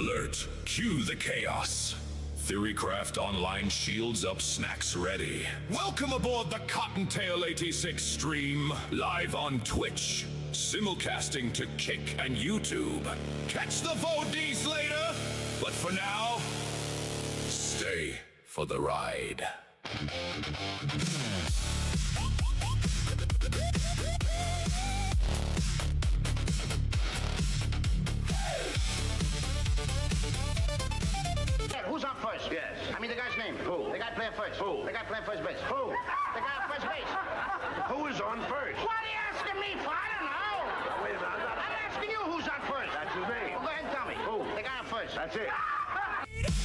alert. Cue the chaos. Theorycraft Online shields up, snacks ready. Welcome aboard the Cottontail 86 stream, live on Twitch. Simulcasting to Kick and YouTube. Catch the VODs later, but for now, stay for the ride. Who's up first? Yes. I mean the guy's name. Who? The guy playing first. Who? The guy playing first base. Who? The guy on first base. Who is on first? What are you asking me for? I don't know. Wait a minute, I'm asking you who's on first. That's his name. Well, go ahead and tell me. Who? The guy on first. That's it.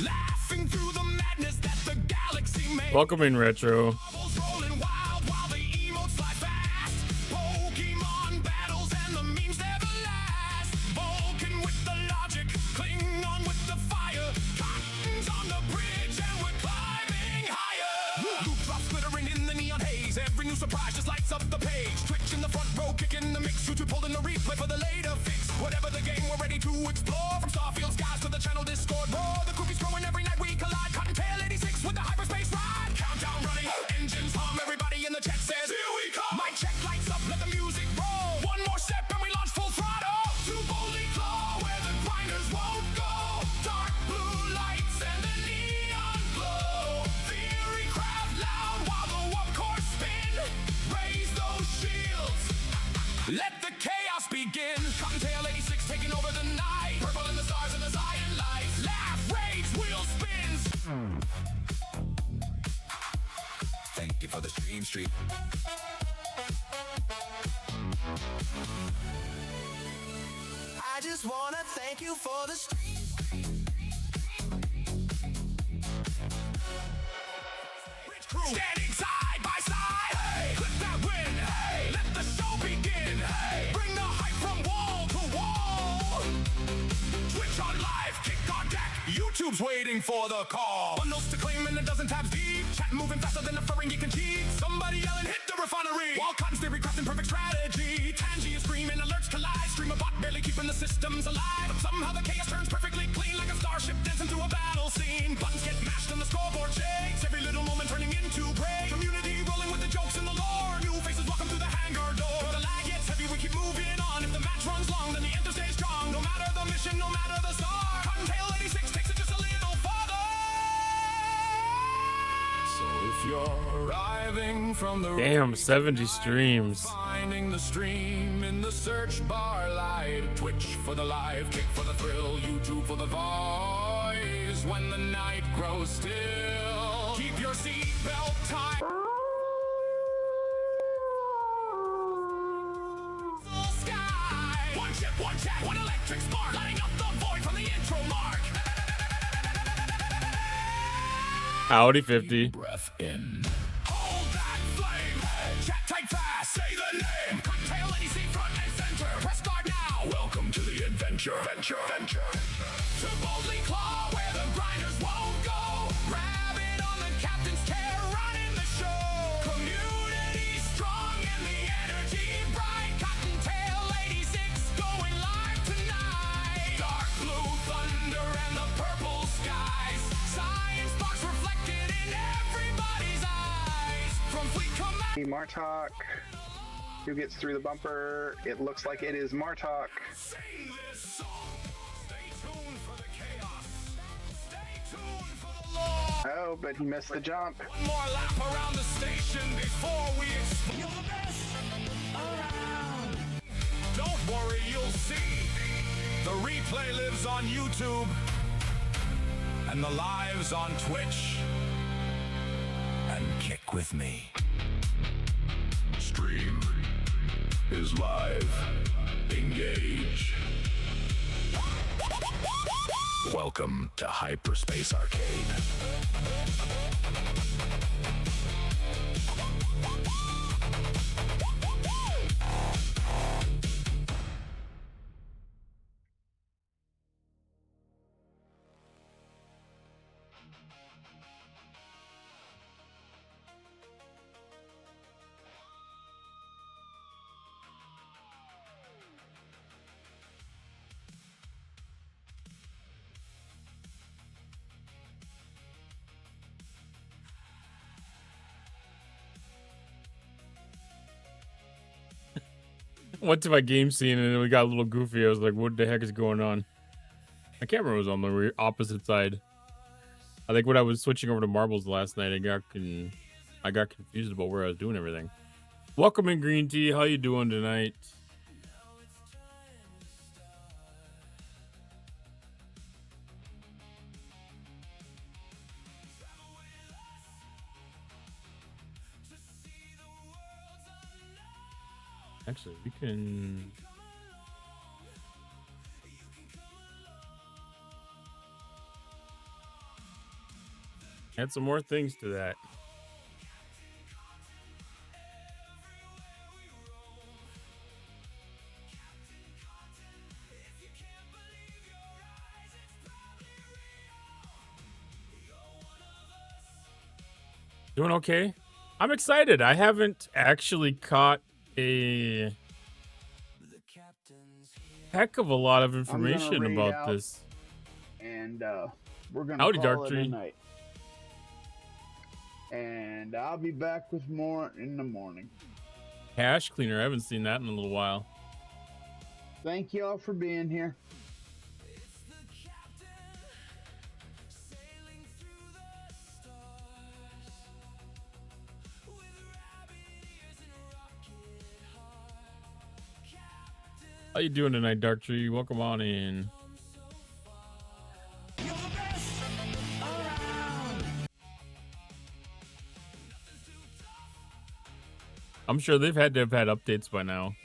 Laughing through the madness that the galaxy made. Welcome in, Retro. Rolling wild while the emotes fly fast. Pokemon battles and the memes never last. Vulcan with the logic, Klingon with the fire. Cotton's on the bridge and we're climbing higher. Loop drops glittering in the neon haze. Every new surprise just lights up the page. Twitch in the front row, kicking the mix. YouTube holding the replay for the later fix. Whatever the game, we're ready to explore. From Starfield skies to the channel Discord. Roar, the cookies growing every night we collide. Cottontail 86 with the hyperspace ride. Countdown running, engines hum. Everybody in the chat says, here we come. Mic check, lights up, let the music roll. One more step and we launch full throttle. To boldly claw where the grinders won't go. Dark blue lights and the neon glow. Theorycraft loud while the warp core spin. Raise those shields. Let the chaos begin. Cottontail 86 taking over the night. Purple in the stars and the Zion lights. Laugh, rage, wheel spins. Thank you for the stream. I just wanna thank you for the stream. Standing side by side. Hey, clip that win. Hey, let the show begin. Hey, bring the hype from wall to wall. Twitch on live, kick on deck. YouTube's waiting for the call. Bundles to claim and a dozen tabs deep. Chat moving faster than a furring you can cheat. Somebody yelling, hit the refinery. While Cotton's theory crafting perfect strategy. Tangy is screaming, alerts collide. Stream a bot barely keeping the systems alive. But somehow the chaos turns perfectly clean like a starship dancing through a battle scene. Buttons get mashed and the scoreboard shakes. Every little moment turning into break. Community rolling with the jokes and the lore. New faces welcome through the hangar door. The lag gets heavy, we keep moving on. If the match runs long, then the anthem stays strong. No matter the mission, no matter the star. Cottontail 86 takes it just a little farther. So if you're arriving from the Damn, 70 streams. finding the stream in the search bar light. Twitch for the live, kick for the thrill, YouTube for the voice. When the night grows still, keep your seatbelt tight. Full sky. One chip, one chat, one electric spark, lighting up the void from the intro mark. Howdy 50. Breath in. Hold that flame. Chat tight fast. Say the name. Cottontail 86 front and center. Press start now. Welcome to the adventure. To boldly claw where the grinders won't go. Grab it on the captain's chair. Running the show. Community strong and the energy bright. Cottontail 86 going live tonight. Dark blue thunder and the purple skies. Science box reflected in everybody's eyes. From Fleet Command. Martok, who gets through the bumper? It looks like it is Martok. Sing this song. Stay tuned for the chaos. Stay tuned for the lore. Oh, but he missed the jump. One more lap around the station before we explode. You're the best around. Don't worry, you'll see. The replay lives on YouTube. And the live's on Twitch. And kick with me. Stream is live. Engage. Welcome to Hyperspace Arcade. Went to my game scene and we got a little goofy. I was like, what the heck is going on? My camera was on the opposite side. I think when I was switching over to marbles last night, I got confused about where I was doing everything. Welcome in, Green Tea. How you doing tonight? Actually, we can... add some more things to that. Doing okay? I'm excited. I haven't actually caught a heck of a lot of information about this. And we're gonna Howdy, call Dark it Tree. a night. And I'll be back with more in the morning. Cache cleaner. I haven't seen that in a little while. Thank you all for being here. How you doing tonight, Dark Tree? Welcome on in. I'm sure they've had to have had updates by now.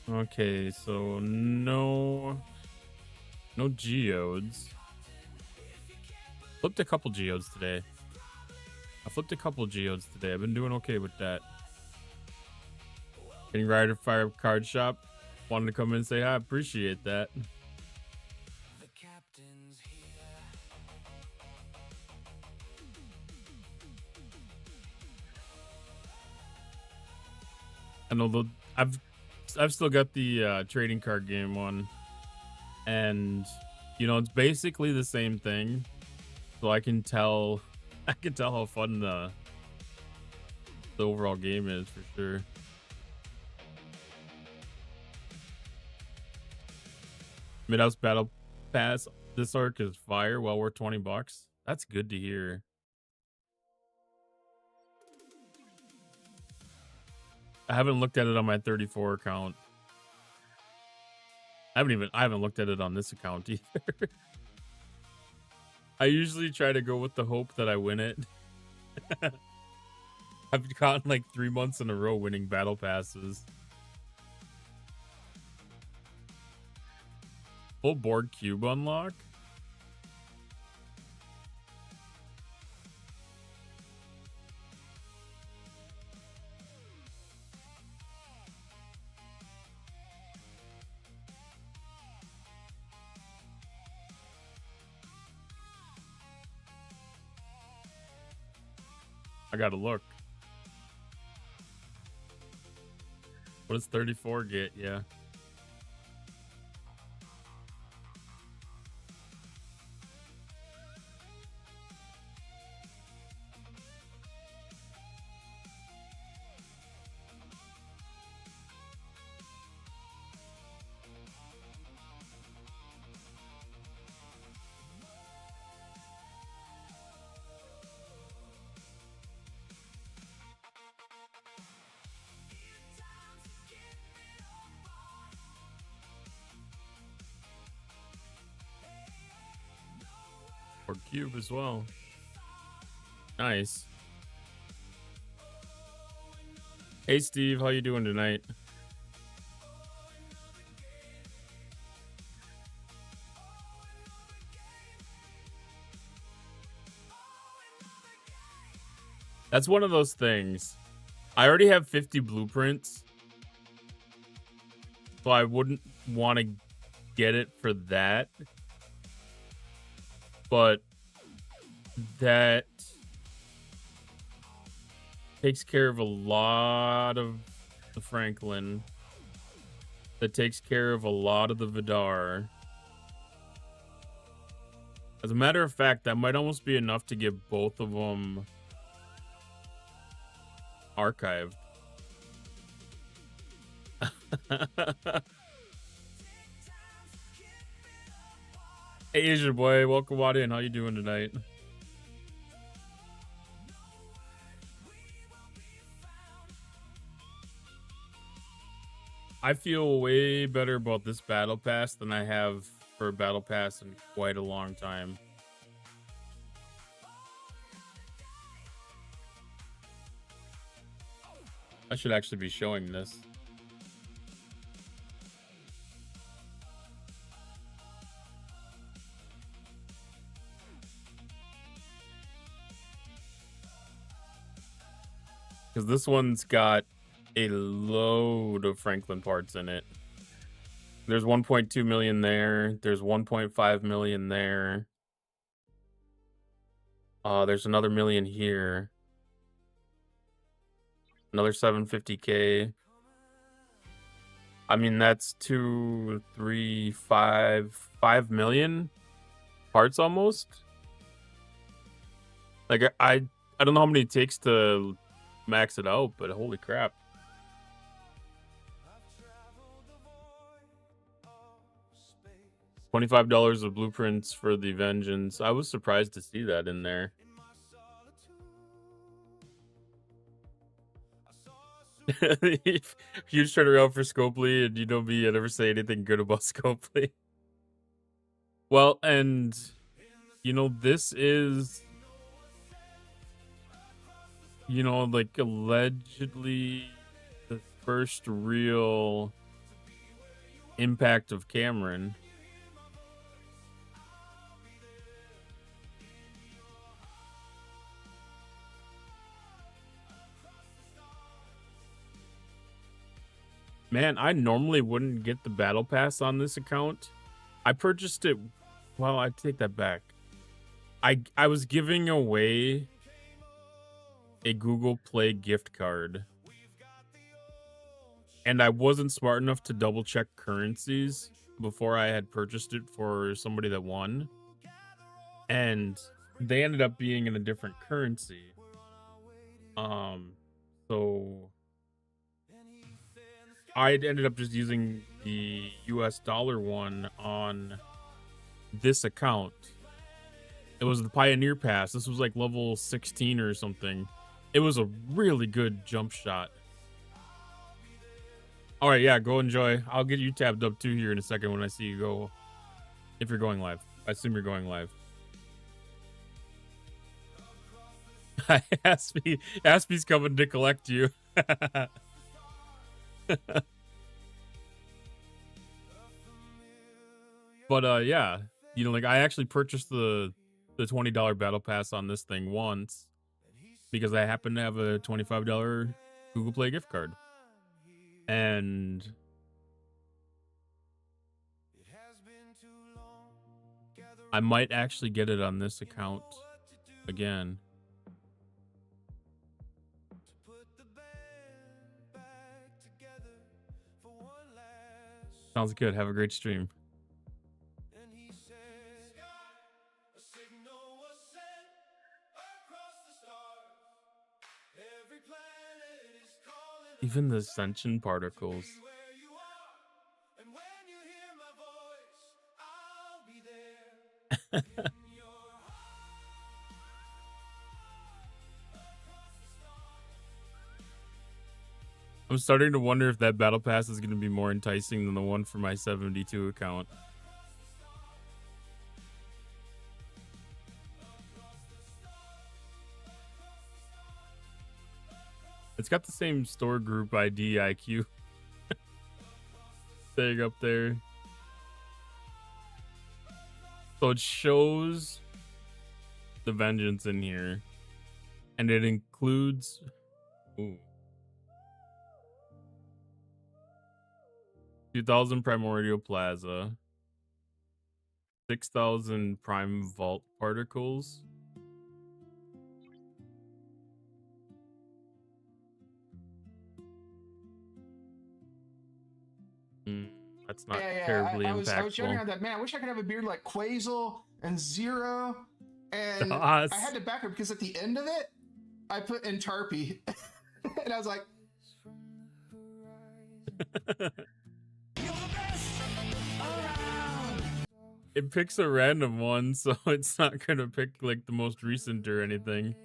Okay, so no geodes. Flipped a couple geodes today. I've been doing okay with that. Getting Rider Fire Card Shop. Wanted to come in and say hi. I appreciate that. I know I've still got the trading card game one, and you know it's basically the same thing, so I can tell how fun the overall game is for sure. Mid-house battle pass this arc is fire. Well worth $20. That's good to hear. I haven't looked at it on my 34 account. I haven't looked at it on this account either. I usually try to go with the hope that I win it. I've gotten like 3 months in a row winning battle passes. Full board cube unlock. I gotta look. What does 34 get? Yeah. Or cube as well. Nice. Hey Steve, how you doing tonight? That's one of those things. I already have 50 blueprints, so I wouldn't want to get it for that. But that takes care of a lot of the Franklin. that takes care of a lot of the Vidar. As a matter of fact, that might almost be enough to get both of them archived. Hey, Asian boy, welcome on in. How you doing tonight? I feel way better about this battle pass than I have for a battle pass in quite a long time. I should actually be showing this. Because this one's got a load of Franklin parts in it. There's 1.2 million there. There's 1.5 million there. There's another million here. Another 750K. I mean, that's 2, 3, 5 million parts almost. Like I don't know how many it takes to max it out, but holy crap. $25 of blueprints for the Vengeance. I was surprised to see that in there. You just turn around for Scopely and you know me, I never say anything good about Scopely. Well, and you know, this is, you know, like allegedly the first real impact of Cameron. Man, I normally wouldn't get the battle pass on this account. I purchased it. Well, I take that back. I was giving away a Google Play gift card. And I wasn't smart enough to double check currencies before I had purchased it for somebody that won. And they ended up being in a different currency. So I ended up just using the US dollar one on this account. It was the Pioneer Pass. This was like level 16 or something. It was a really good jump shot. All right, yeah, go enjoy. I'll get you tabbed up too here in a second when I see you go. If you're going live. I assume you're going live. Aspie's coming to collect you. But yeah, you know, like I actually purchased the $20 battle pass on this thing once because I happen to have a $25 Google Play gift card. And I might actually get it on this account again. Sounds good. Have a great stream. Even the ascension particles. I'm starting to wonder if that battle pass is going to be more enticing than the one for my 72 account. It's got the same store group IDIQ thing up there. So it shows the Vengeance in here. And it includes... Ooh. 2,000 Primordial Plaza. 6,000 Prime Vault Particles. Mm, that's not Yeah, terribly I was joking impactful. around that. Man, I wish I could have a beard like Quasel and Zero. And Us. I had to back up because at the end of it, I put in Tarpy. And I was like, It picks a random one, so it's not gonna pick like the most recent or anything.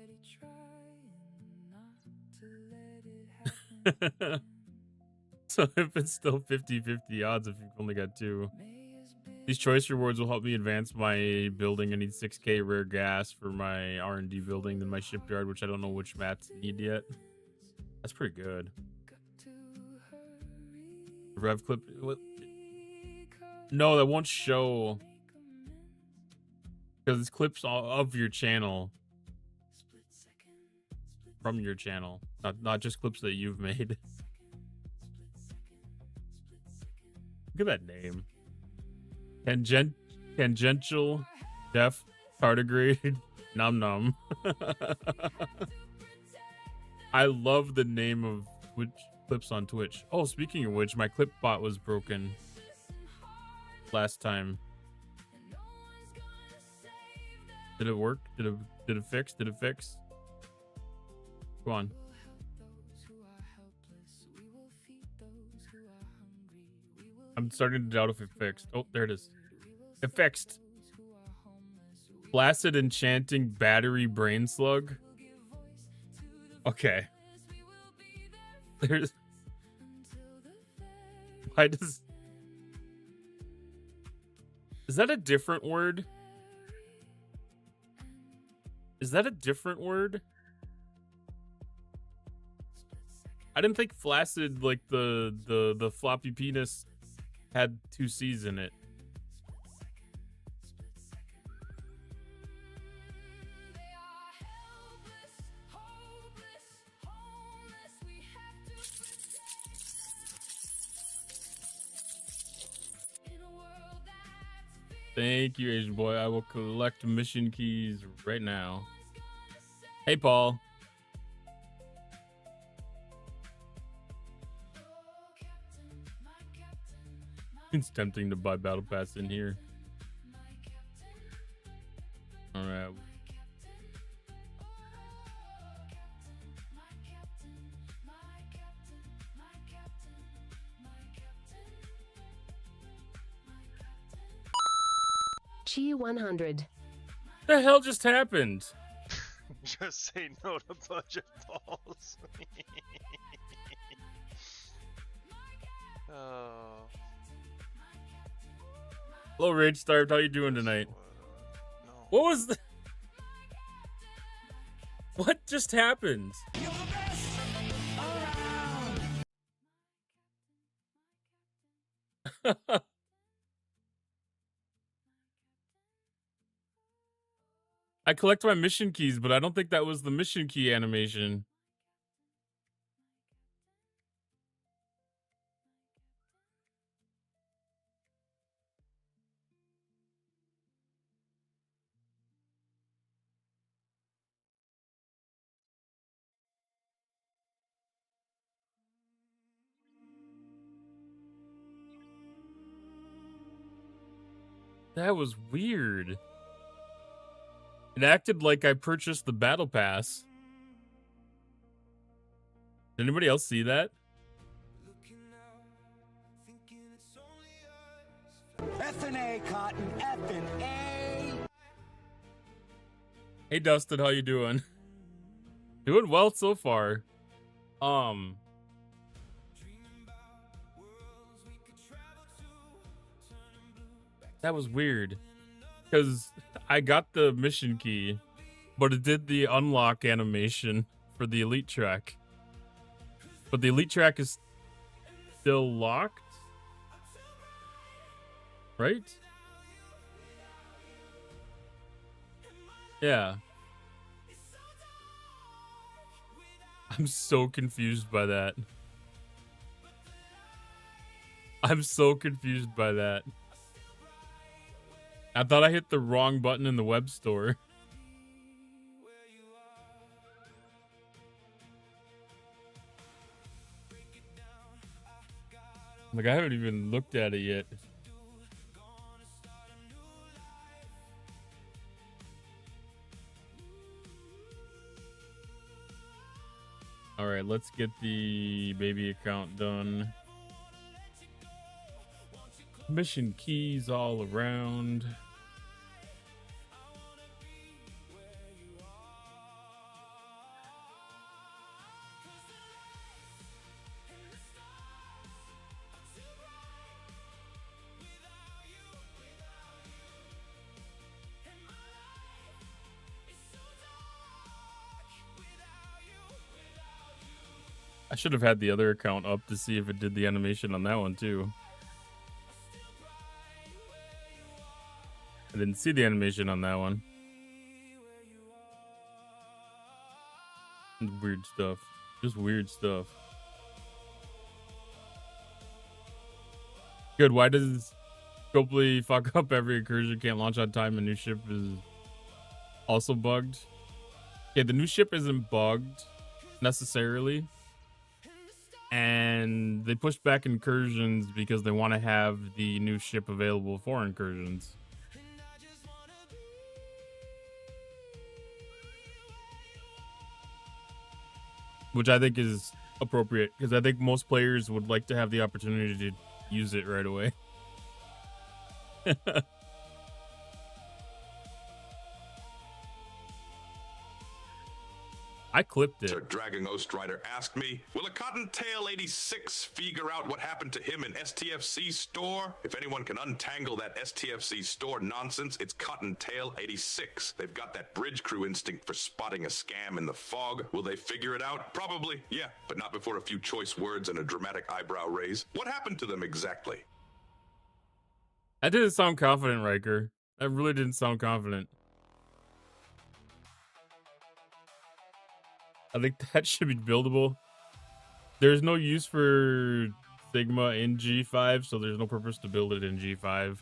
So if it's still 50-50 odds if you've only got two. These choice rewards will help me advance my building. I need 6k rare gas for my R&D building, then my shipyard, which I don't know which mats need yet. That's pretty good. Rev clip. What? No, that won't show. Because it's clips of your channel. From your channel. Not just clips that you've made. Look at that name. Tangential Def Tardigrade Num Num. I love the name of which clips on Twitch. Oh, speaking of which, my clip bot was broken last time. Did it work? Did it fix? Did it fix? Go on. I'm starting to doubt if it fixed. Oh, there it is. It fixed. Blasted enchanting battery brain slug. Okay. There's. Why does. Is that a different word? Is that a different word? I didn't think flaccid, like the floppy penis, had 2 C's in it. Thank you, Asian boy. I will collect mission keys right now. Hey, Paul. It's tempting to buy battle pass in here. All right. G100. The hell just happened? Just say no to budget balls. Oh. Hello, Rage Starved. How you doing tonight? No. What was the... What just happened? I collect my mission keys, but I don't think that was the mission key animation. That was weird. It acted like I purchased the battle pass. Did anybody else see that? F&A, Cotton, F&A. Hey Dustin, how you doing? Doing well so far. That was weird. Because I got the mission key, but it did the unlock animation for the elite track. But the elite track is still locked? Right? Yeah. I'm so confused by that. I'm so confused by that. I thought I hit the wrong button in the web store. Like, I haven't even looked at it yet. All right, let's get the baby account done. Mission keys all around. I should have had the other account up to see if it did the animation on that one too. I didn't see the animation on that one. Weird stuff. Just weird stuff. Good. Why does Copley fuck up every incursion? Can't launch on time. The new ship is also bugged. Okay, the new ship isn't bugged necessarily. And they pushed back incursions because they want to have the new ship available for incursions. Which I think is appropriate, because I think most players would like to have the opportunity to use it right away. I clipped it. Sir Dragon Ghost Rider asked me, will a Cottontail 86 figure out what happened to him in STFC store? If anyone can untangle that STFC store nonsense, it's Cottontail 86. They've got that bridge crew instinct for spotting a scam in the fog. Will they figure it out? Probably, yeah, but not before a few choice words and a dramatic eyebrow raise. What happened to them exactly? That didn't sound confident, Riker. That really didn't sound confident. I think that should be buildable. There's no use for Sigma in G5, so there's no purpose to build it in G5.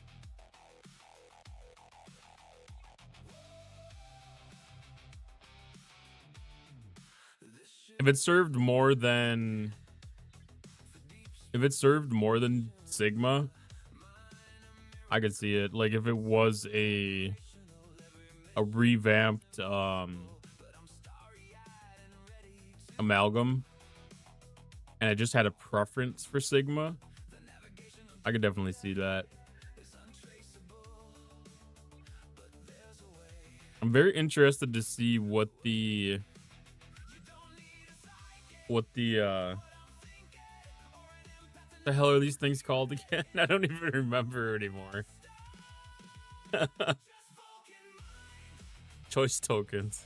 If it served more than Sigma, I could see it. Like if it was a revamped amalgam and I just had a preference for Sigma, I could definitely see that. I'm very interested to see what the hell are these things called again? I don't even remember anymore. Choice tokens.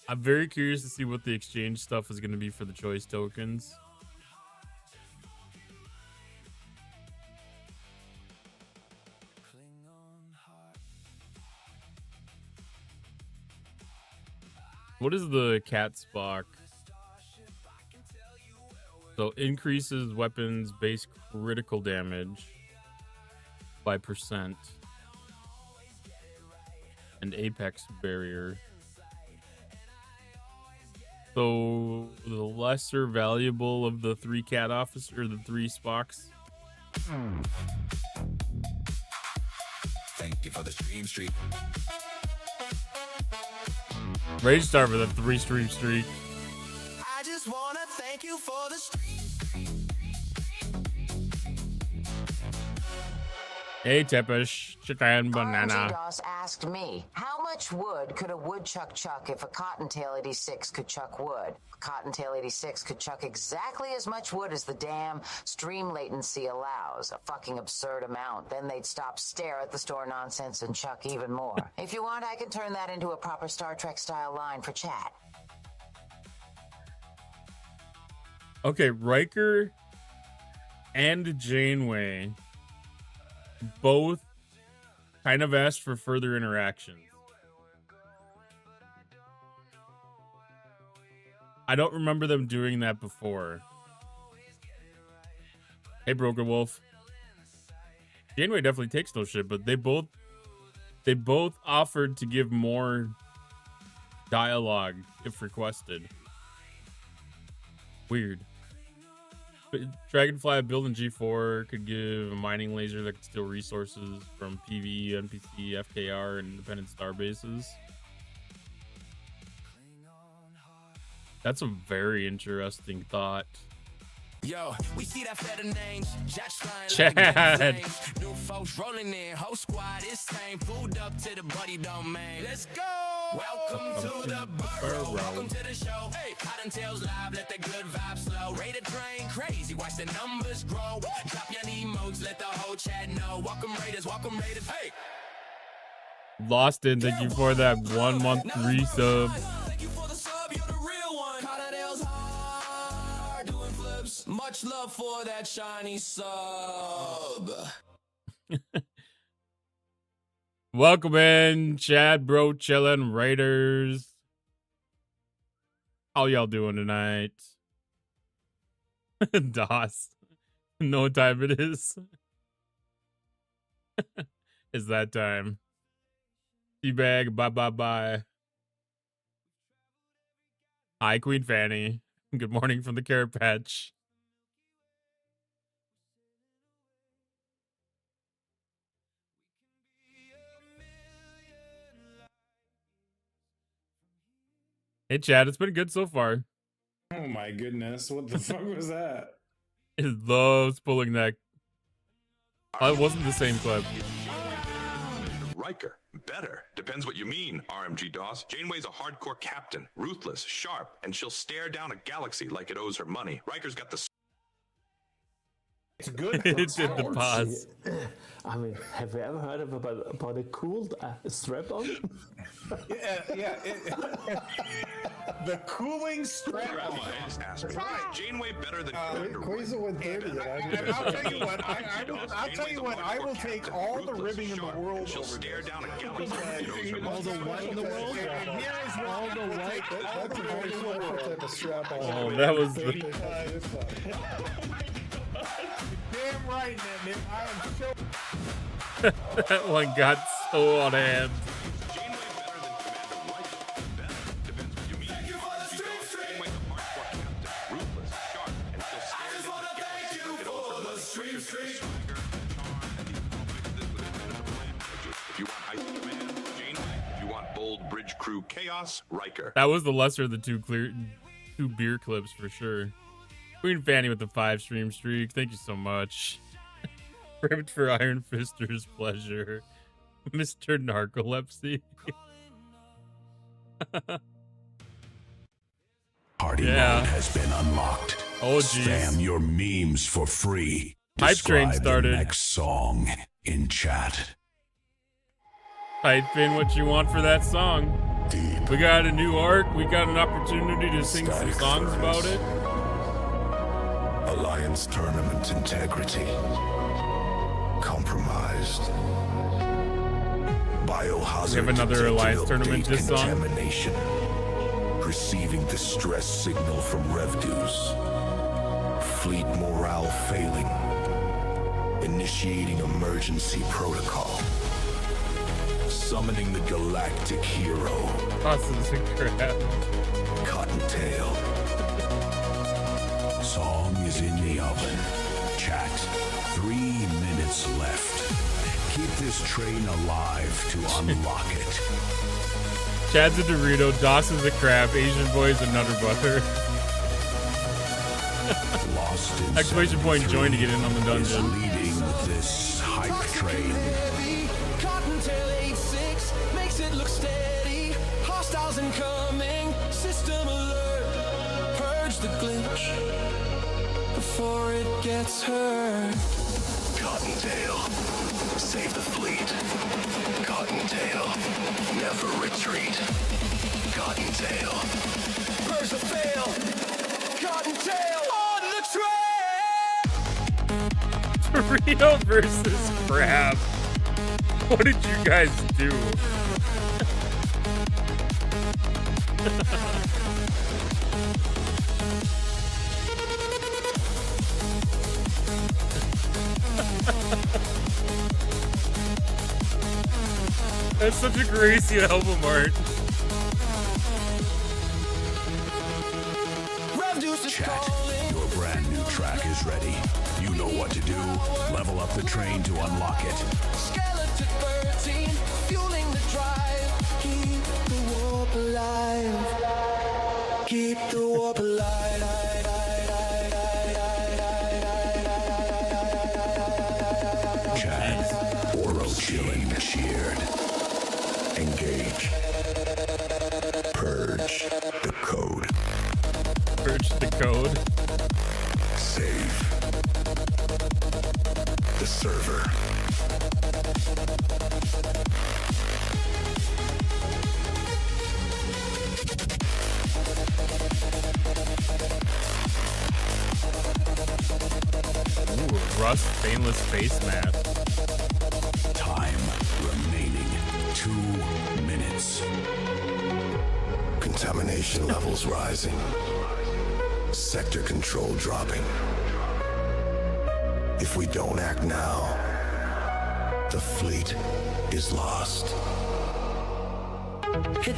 I'm very curious to see what the exchange stuff is going to be for the choice tokens. What is the cat Spock? So increases weapons base critical damage by % and apex barrier. So the lesser valuable of the 3 cat officer, or the 3 Spocks. Thank you for the stream. Rage Star for the 3 stream streak. I just wanna thank you for the stream. Hey Tepish, chicken banana. RNG asked me, how much wood could a woodchuck chuck if a Cottontail 86 could chuck wood? Cottontail 86 could chuck exactly as much wood as the damn stream latency allows. A fucking absurd amount. Then they'd stop, stare at the store nonsense, and chuck even more. If you want, I can turn that into a proper Star Trek style line for chat. Okay, Riker and Janeway both kind of asked for further interactions. I don't remember them doing that before. Hey, Broken Wolf. Janeway definitely takes no shit, but they both offered to give more dialogue if requested. Weird. Dragonfly build in G4 could give a mining laser that could steal resources from PvE, NPC, FKR, and independent star bases. That's a very interesting thought. Yo, we see that fed names. Chad. New folks rolling in. Whole squad is same. Pulled up to the buddy domain. Let's go. Welcome to the burrow. Welcome to the show. Hey, Cottontails live. Let the good vibes flow. Rated train crazy. Watch the numbers grow. Drop your emotes. Let the whole chat know. Welcome Raiders. Welcome Raiders. Hey. Lost in. Thank you for that 1 month resub. Thank you for the sub. You're the real one. Cottontails hard doing flips. Much love for that shiny sub. Welcome in, Chad, bro, chillin', Raiders. How y'all doing tonight? DOS. Know what time it is? It's that time. Teabag, bye. Hi, Queen Fanny. Good morning from the Carrot Patch. Hey, Chad, it's been good so far. Oh my goodness, what the fuck was that? It loves pulling that. Oh, it wasn't the same clip. Riker, better. Depends what you mean, RMG DOS. Janeway's a hardcore captain, ruthless, sharp, and she'll stare down a galaxy like it owes her money. Riker's got the... It's good. It did the pause. I mean, have you ever heard about a cooled strap-on? Yeah. The cooling strap-on. Janeway better than Quasar 130. And I'll tell you what. I'll tell you what. I will take all the ribbing in the world. She'll stare down a galaxy. All the what in the world? And here is all the what. That's a very different type of strap-on. Oh, that was the... Damn right, man. I am so... That one got so on hand. If you want ice command, Janeway. If you want bold bridge crew chaos, Riker. That was the lesser of the two beer clips for sure. Queen Fanny with the 5 stream streak. Thank you so much. Ripped for Iron Fister's pleasure. Mr. Narcolepsy. Party mode has been unlocked. Oh, geez. Spam your memes for free. Hype train started. The next song in chat. Type in what you want for that song. We got a new arc. We got an opportunity to sing some songs about it. Alliance tournament integrity compromised. Biohazard. We have another Alliance tournament this song. Contamination. Receiving distress signal from Revdues. Fleet morale failing. Initiating emergency protocol. Summoning the galactic hero. Tosses a crap. Cottontail. Song is in the oven. Chat. 3 minutes left. Keep this train alive to unlock it. Chad's a Dorito, Dawson's a crab, Asian boy's a Nutter Butter. Exclamation point join to get in on the dungeon. Leading this hype train. Cottontail 86 makes it look steady. Hostiles incoming. System alert. Purge the glitch before it gets hurt. Cottontail, save the fleet. Cottontail, never retreat. Cottontail. Purge the fail. Cottontail on the train. Dorito versus crab. What did you guys do? That's such a Gracie album art. Chat, your brand new track is ready. You know what to do. Level up the train to unlock it. Skeleton 13, fueling the drive. Keep the warp alive. Keep the warp alive. Chad, Oro chilling, cheered. Engage. Purge the code. Purge the code. Save the server. Ooh, rust stainless face mask. Time remaining 2 minutes. Contamination levels rising. Sector control dropping. If we don't act now, the fleet is lost.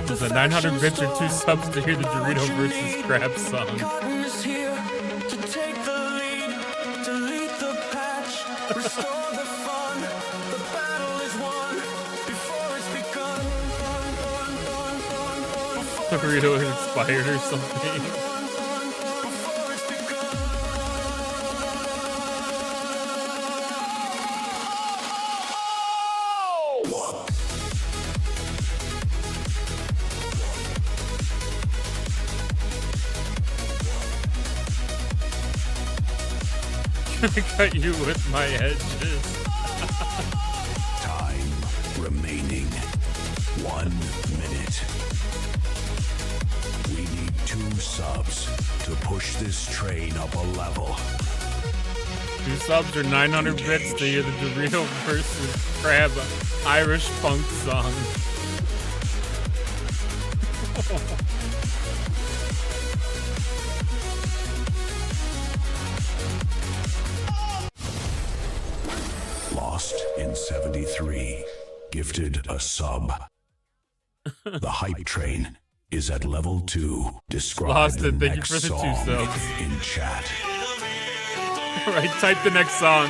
Was it 900 bits or 2 subs to hear the Dorito versus Crab song? Cotton is here to take the lead, delete the patch, restore the fun. The battle is won before it's begun. Dorito is expired or something. I cut you with my edges. Time remaining 1 minute. We need 2 subs to push this train up a level. 2 subs or 900 bits to hear the Dorito versus Crab Irish funk song. Lost in 73. Gifted a sub. The hype train is at level 2. Describe Lost the it. Thank you next for the 2 song subs. in chat. Alright, type the next song.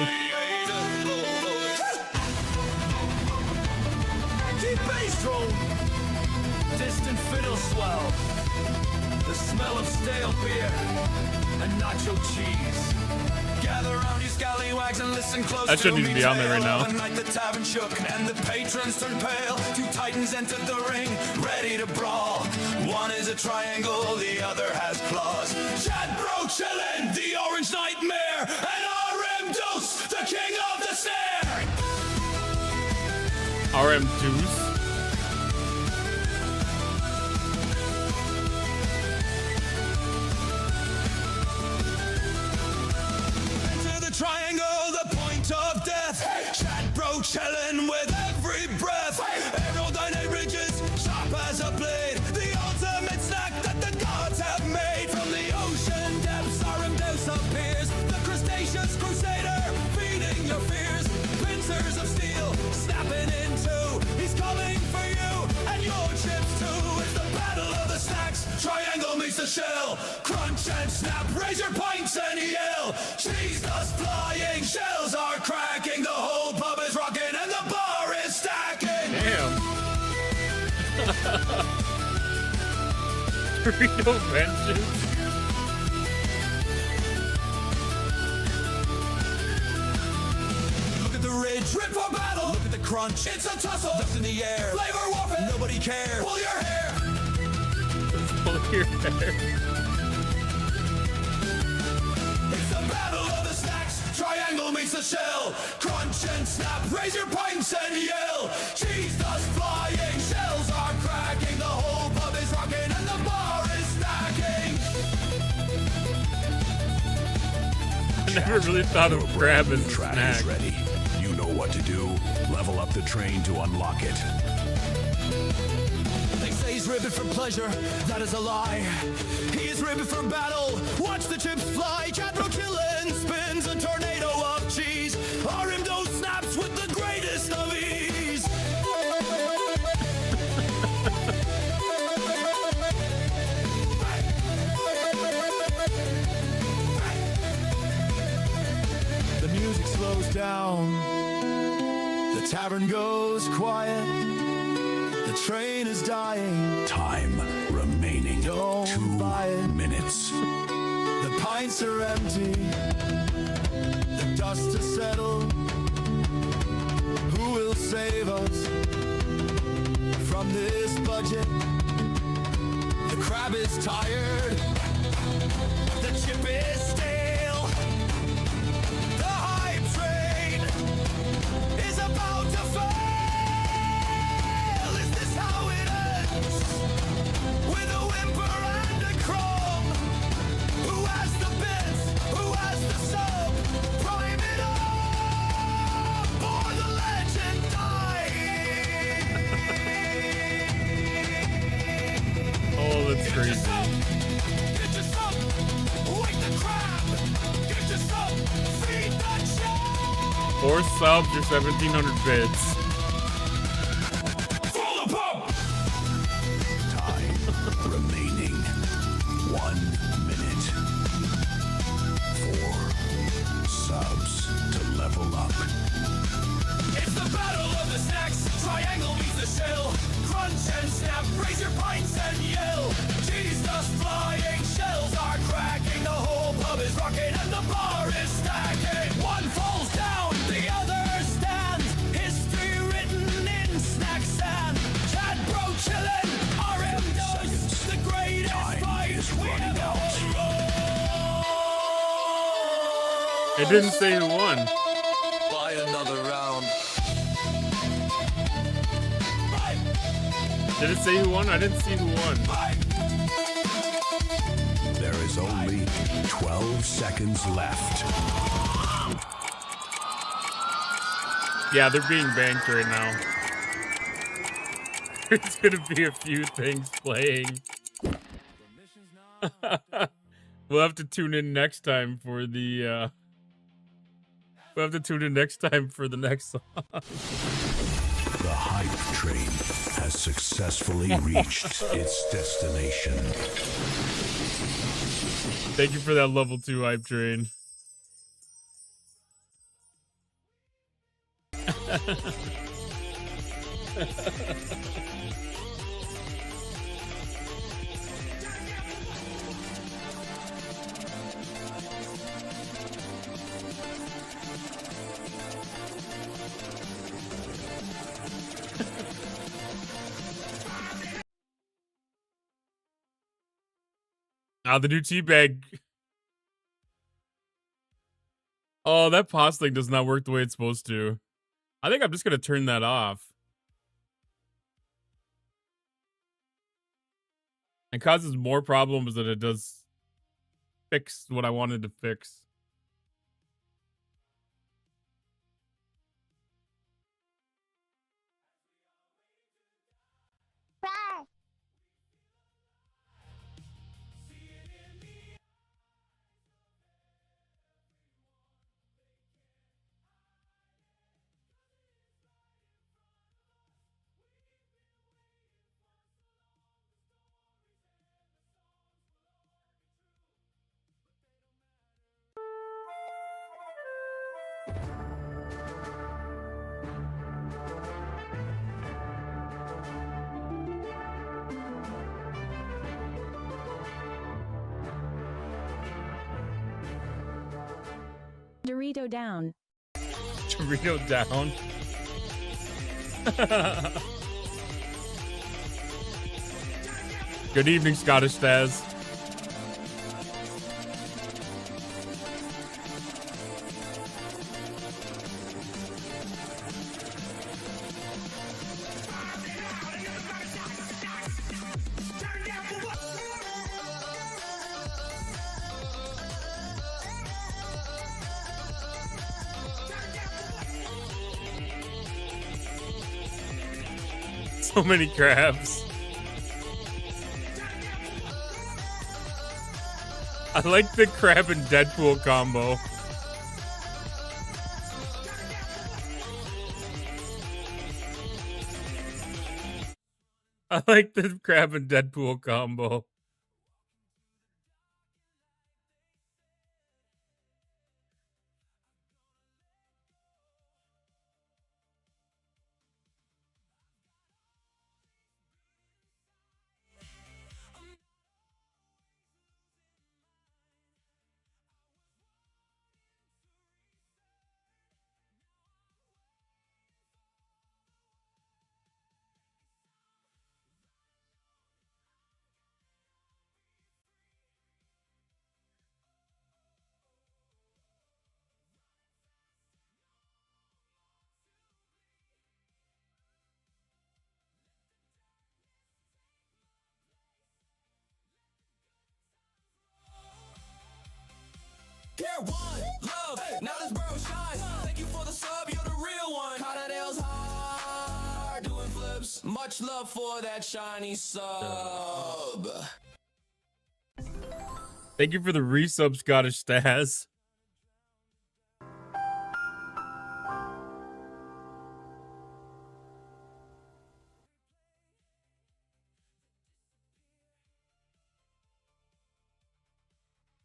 Deep bass drum, distant fiddle swell, the smell of stale beer and nacho cheese. Gather around you scallywags and listen close. That shouldn't even be on there right now. One night the tavern shook and the patrons turned pale. 2 titans entered the ring, ready to brawl. One is a triangle, the other has claws. Chad Bro chillin', the orange nightmare, and RM Dose, the king of the snare. RM Deuce. Triangle, the point of death. Chad Bro chillin' with every breath. Aerodynamic ridges, sharp as a blade. The ultimate snack that the gods have made. From the ocean depths, Arimdeus appears. The crustaceous crusader, feeding your fears. Pincers of steel, snapping in two. He's coming for you, and your chips too. It's the battle of the snacks. Triangle meets the shell. Crunch and snap, raise your pints and yell. Cheese dust flying, shells are cracking. The whole pub is rocking and the bar is stacking. Damn. Dorito Vengeance. Look at the ridge, rip for battle. Look at the crunch, it's a tussle. Dust in the air, flavor warfare, nobody cares. Pull your hair. Pull your hair. It's the battle of the snacks. Triangle meets the shell. Crunch and snap, raise your pints and yell. Cheese dust flying, shells are cracking. The whole pub is rocking and the bar is stacking. I never really thought of crab as a track snack. is ready. You know what to do. Level up the train to unlock it. They say he's ribbon for pleasure, that is a lie. He is ribbon for battle, watch the chips fly. Chad Bro chillin' spins a tornado of cheese. Arimdo snaps with the greatest of ease. down. The tavern goes quiet. The train is dying. Time remaining. Don't 2 minutes. The pints are empty. The dust has settled. Who will save us from this budget? The crab is tired. The chip is stale. The hype train is about to fail. Is this how it ends? With a whimper and a crumb. Who has the bits? Who has the sub? Prime it up, or the legend dies. Oh, that's crazy. Get your sub, wake the crab. Get your sub, feed the chub. 4 subs or 1,700 bits. Full of pump. Time remaining. 1 minute. 4 subs to level up. It's the battle of the snacks. Triangle meets the shell. Crunch and snap. Raise your pints and yell. Cheese dust flying. Shells are cracking. The whole pub is rocking and the bar is stacking. One falls down, the other stands. History written in snack sand. Chad bro chillin'. RM does the greatest fight we ever It didn't say who won. Buy another round. Did it say who won? I didn't see who won. There is only 12 seconds left. Yeah, they're being banked right now. There's gonna be a few things playing. We'll have to tune in next time for the we'll have to tune in next time for the next song. The hype train has successfully reached its destination. Thank you for that level 2 hype train. The new teabag. Oh, that pause thing does not work the way it's supposed to. I think I'm just gonna turn that off. It causes more problems than it does fix what I wanted to fix. Dorito down. Dorito down. Good evening, Scottish Staz. So many crabs. I like the crab and Deadpool combo. I like the crab and Deadpool combo. Here, one, love, now this borough shines. Thank you for the sub, you're the real one. Cottontail's hard, doing flips. Much love for that shiny sub. Thank you for the resub, Scottish Stas.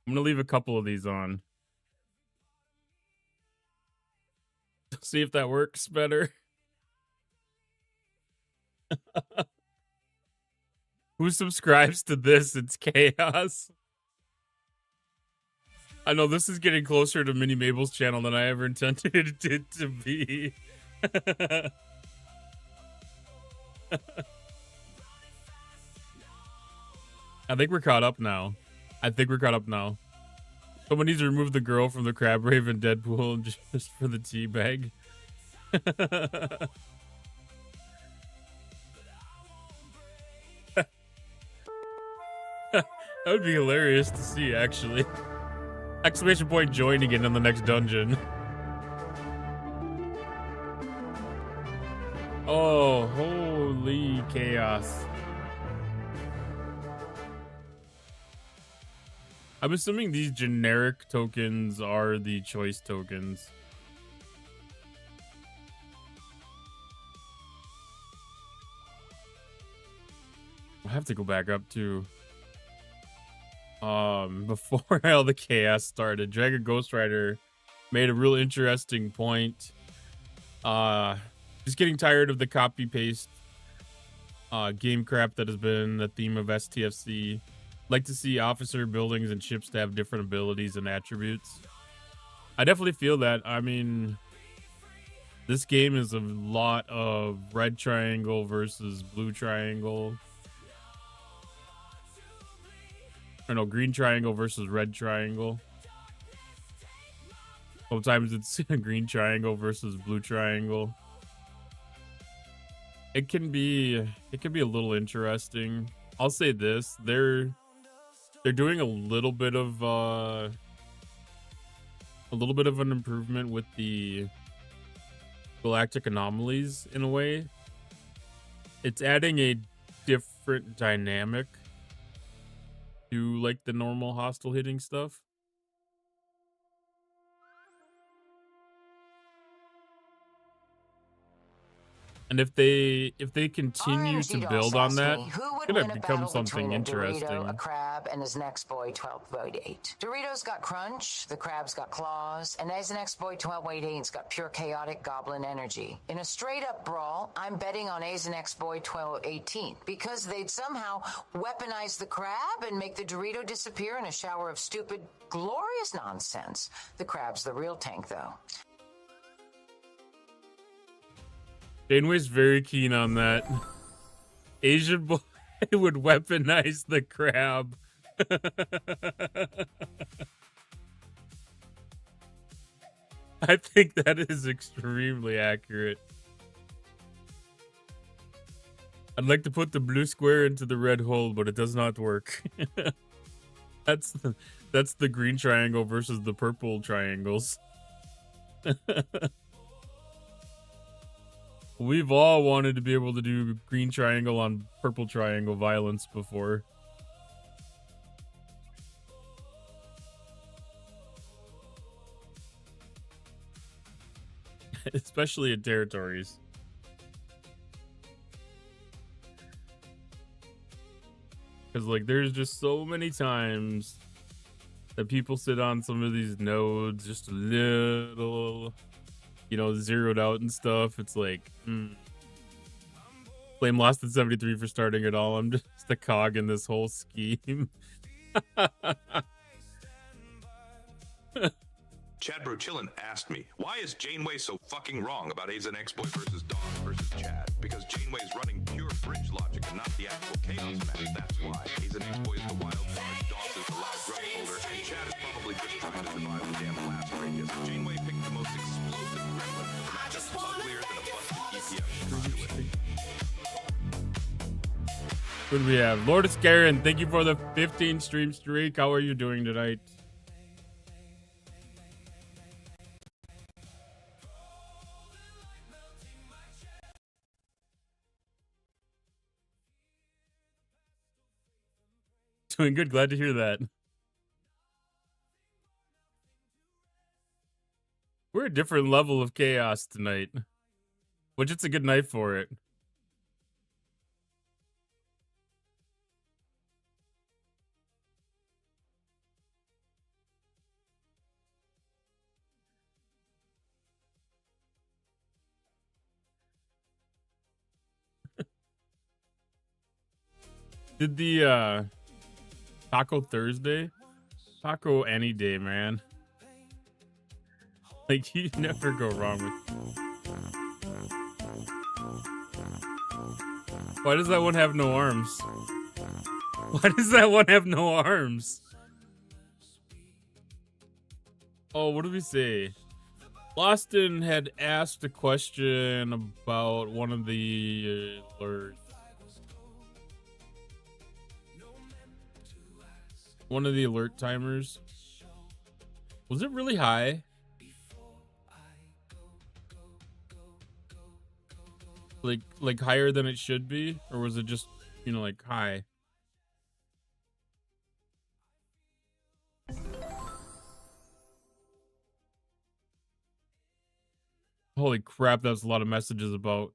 I'm gonna leave a couple of these on. See if that works better. Who subscribes to this? It's chaos. I know this is getting closer to Minnie Mabel's channel than I ever intended it to be. I think we're caught up now. Someone needs to remove the girl from the Crab Raven Deadpool just for the tea bag. That would be hilarious to see, actually. Exclamation point joining in the next dungeon. Oh, holy chaos. I'm assuming these generic tokens are the choice tokens. I have to go back up too. Before all the chaos started, Dragon Ghost Rider made a real interesting point. Just getting tired of the copy paste game crap that has been the theme of STFC. Like to see officer buildings and ships to have different abilities and attributes. I definitely feel that. I mean, this game is a lot of red triangle versus blue triangle. Or no, green triangle versus red triangle. Sometimes it's green triangle versus blue triangle. It can be a little interesting. I'll say this, they're doing a little bit of an improvement with the galactic anomalies in a way. It's adding a different dynamic to like the normal hostile hitting stuff. And if they continue to build on that, it's gonna become something interesting. Dorito, a crab, and his next boy 1288. Dorito's got crunch, the crab's got claws, and his next boy 1288's got pure chaotic goblin energy. In a straight up brawl, I'm betting on A's next boy 1218 because they'd somehow weaponize the crab and make the Dorito disappear in a shower of stupid, glorious nonsense. The crab's the real tank, though. Janeway's very keen on that. Asian boy would weaponize the crab. I think that is extremely accurate. I'd like to put the blue square into the red hole, but it does not work. That's the green triangle versus the purple triangles. We've all wanted to be able to do green triangle on purple triangle violence before. Especially in territories. Because, like, there's just so many times that people sit on some of these nodes just a little, you know, zeroed out and stuff. It's like, Flame lost at 73 for starting it all. I'm just a cog in this whole scheme. Chad Brochillin asked me, why is Janeway so fucking wrong about A's and X-Boy versus Dawn versus Chad? Because Janeway's running pure bridge logic and not the actual chaos match. That's why. A's and X-Boy is the wild card, Dawn is the loud grudge holder, and Chad is probably just trying to survive the damn blast radius. Janeway picked the most explosive gremlin. The match is uglier than a busted EPF conduit. Who do we have? Lord Scarin, thank you for the 15 stream streak. How are you doing tonight? Doing good. Glad to hear that. We're a different level of chaos tonight, which it's a good night for it. Did the Taco Thursday? Taco any day, man. Like, you never go wrong with. Why does that one have no arms? Why does that one have no arms? Oh, what did we say? Loston had asked a question about one of the alerts. One of the alert timers. Was it really high? Like higher than it should be? Or was it just, you know, like high? Holy crap, that was a lot of messages about.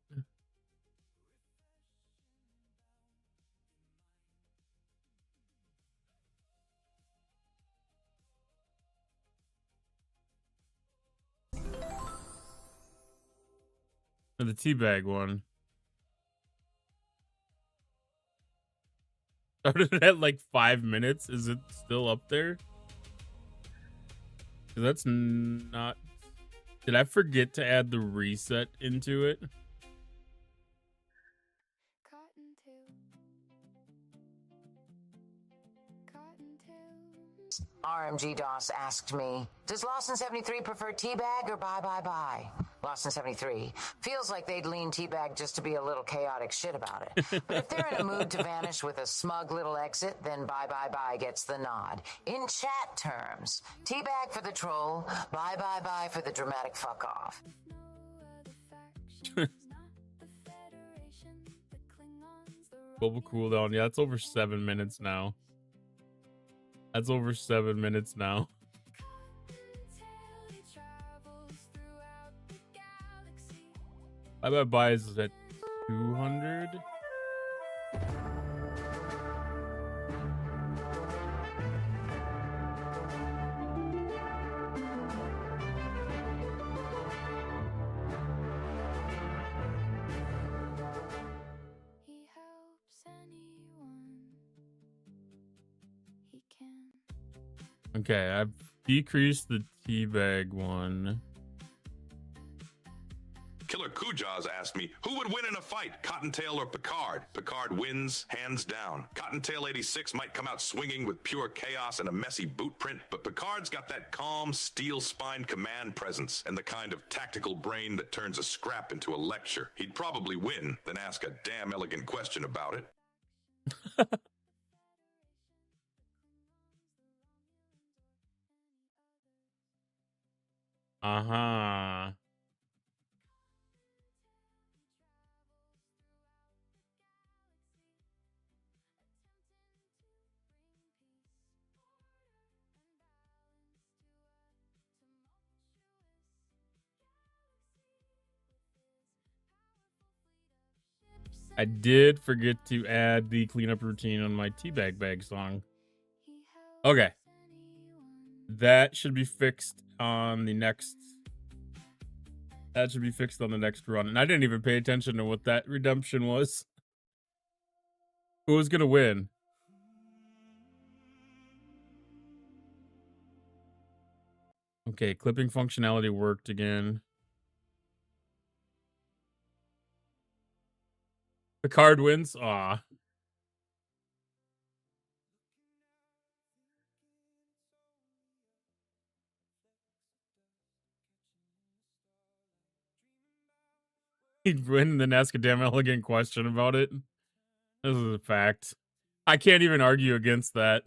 The teabag one. Started at like 5 minutes. Is it still up there? 'Cause that's not. Did I forget to add the reset into it? RMG DOS asked me, does Lawson 73 prefer teabag or bye? Lawson 73 feels like they'd lean teabag just to be a little chaotic shit about it. But if they're in a mood to vanish with a smug little exit, then bye gets the nod. In chat terms, teabag for the troll, bye for the dramatic fuck off. Global cooldown. Yeah, it's over 7 minutes now. That's over 7 minutes now. Bye is at 200. Okay, I've decreased the teabag one. Killer Kujas asked me, who would win in a fight, Cottontail or Picard? Picard wins, hands down. Cottontail 86 might come out swinging with pure chaos and a messy boot print, but Picard's got that calm, steel-spined command presence and the kind of tactical brain that turns a scrap into a lecture. He'd probably win, then ask a damn elegant question about it. Uh-huh. I did forget to add the cleanup routine on my teabag bag song. Okay. That should be fixed on the next. That should be fixed on the next run. And I didn't even pay attention to what that redemption was. Who was going to win? Okay, clipping functionality worked again. Picard wins? Aw. He'd win and then ask a damn elegant question about it. This is a fact. I can't even argue against that.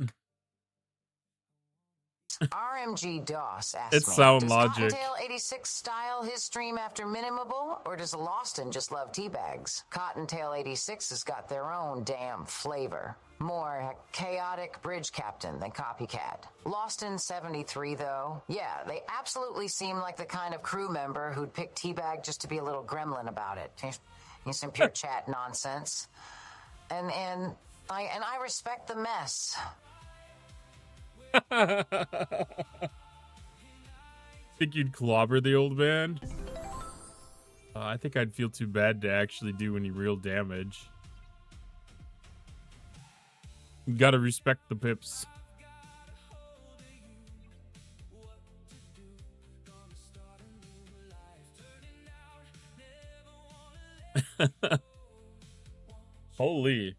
RMG DOS asked It's me, sound does logic. Cottontail 86 style his stream after Minimable, or does Lawston just love teabags? Cottontail 86 has got their own damn flavor. More chaotic bridge captain than copycat. Lawston 73, though, yeah, they absolutely seem like the kind of crew member who'd pick teabag just to be a little gremlin about it. He's some pure chat nonsense. And I respect the mess. Think you'd clobber the old man? I think I'd feel too bad to actually do any real damage. You gotta respect the pips. Holy.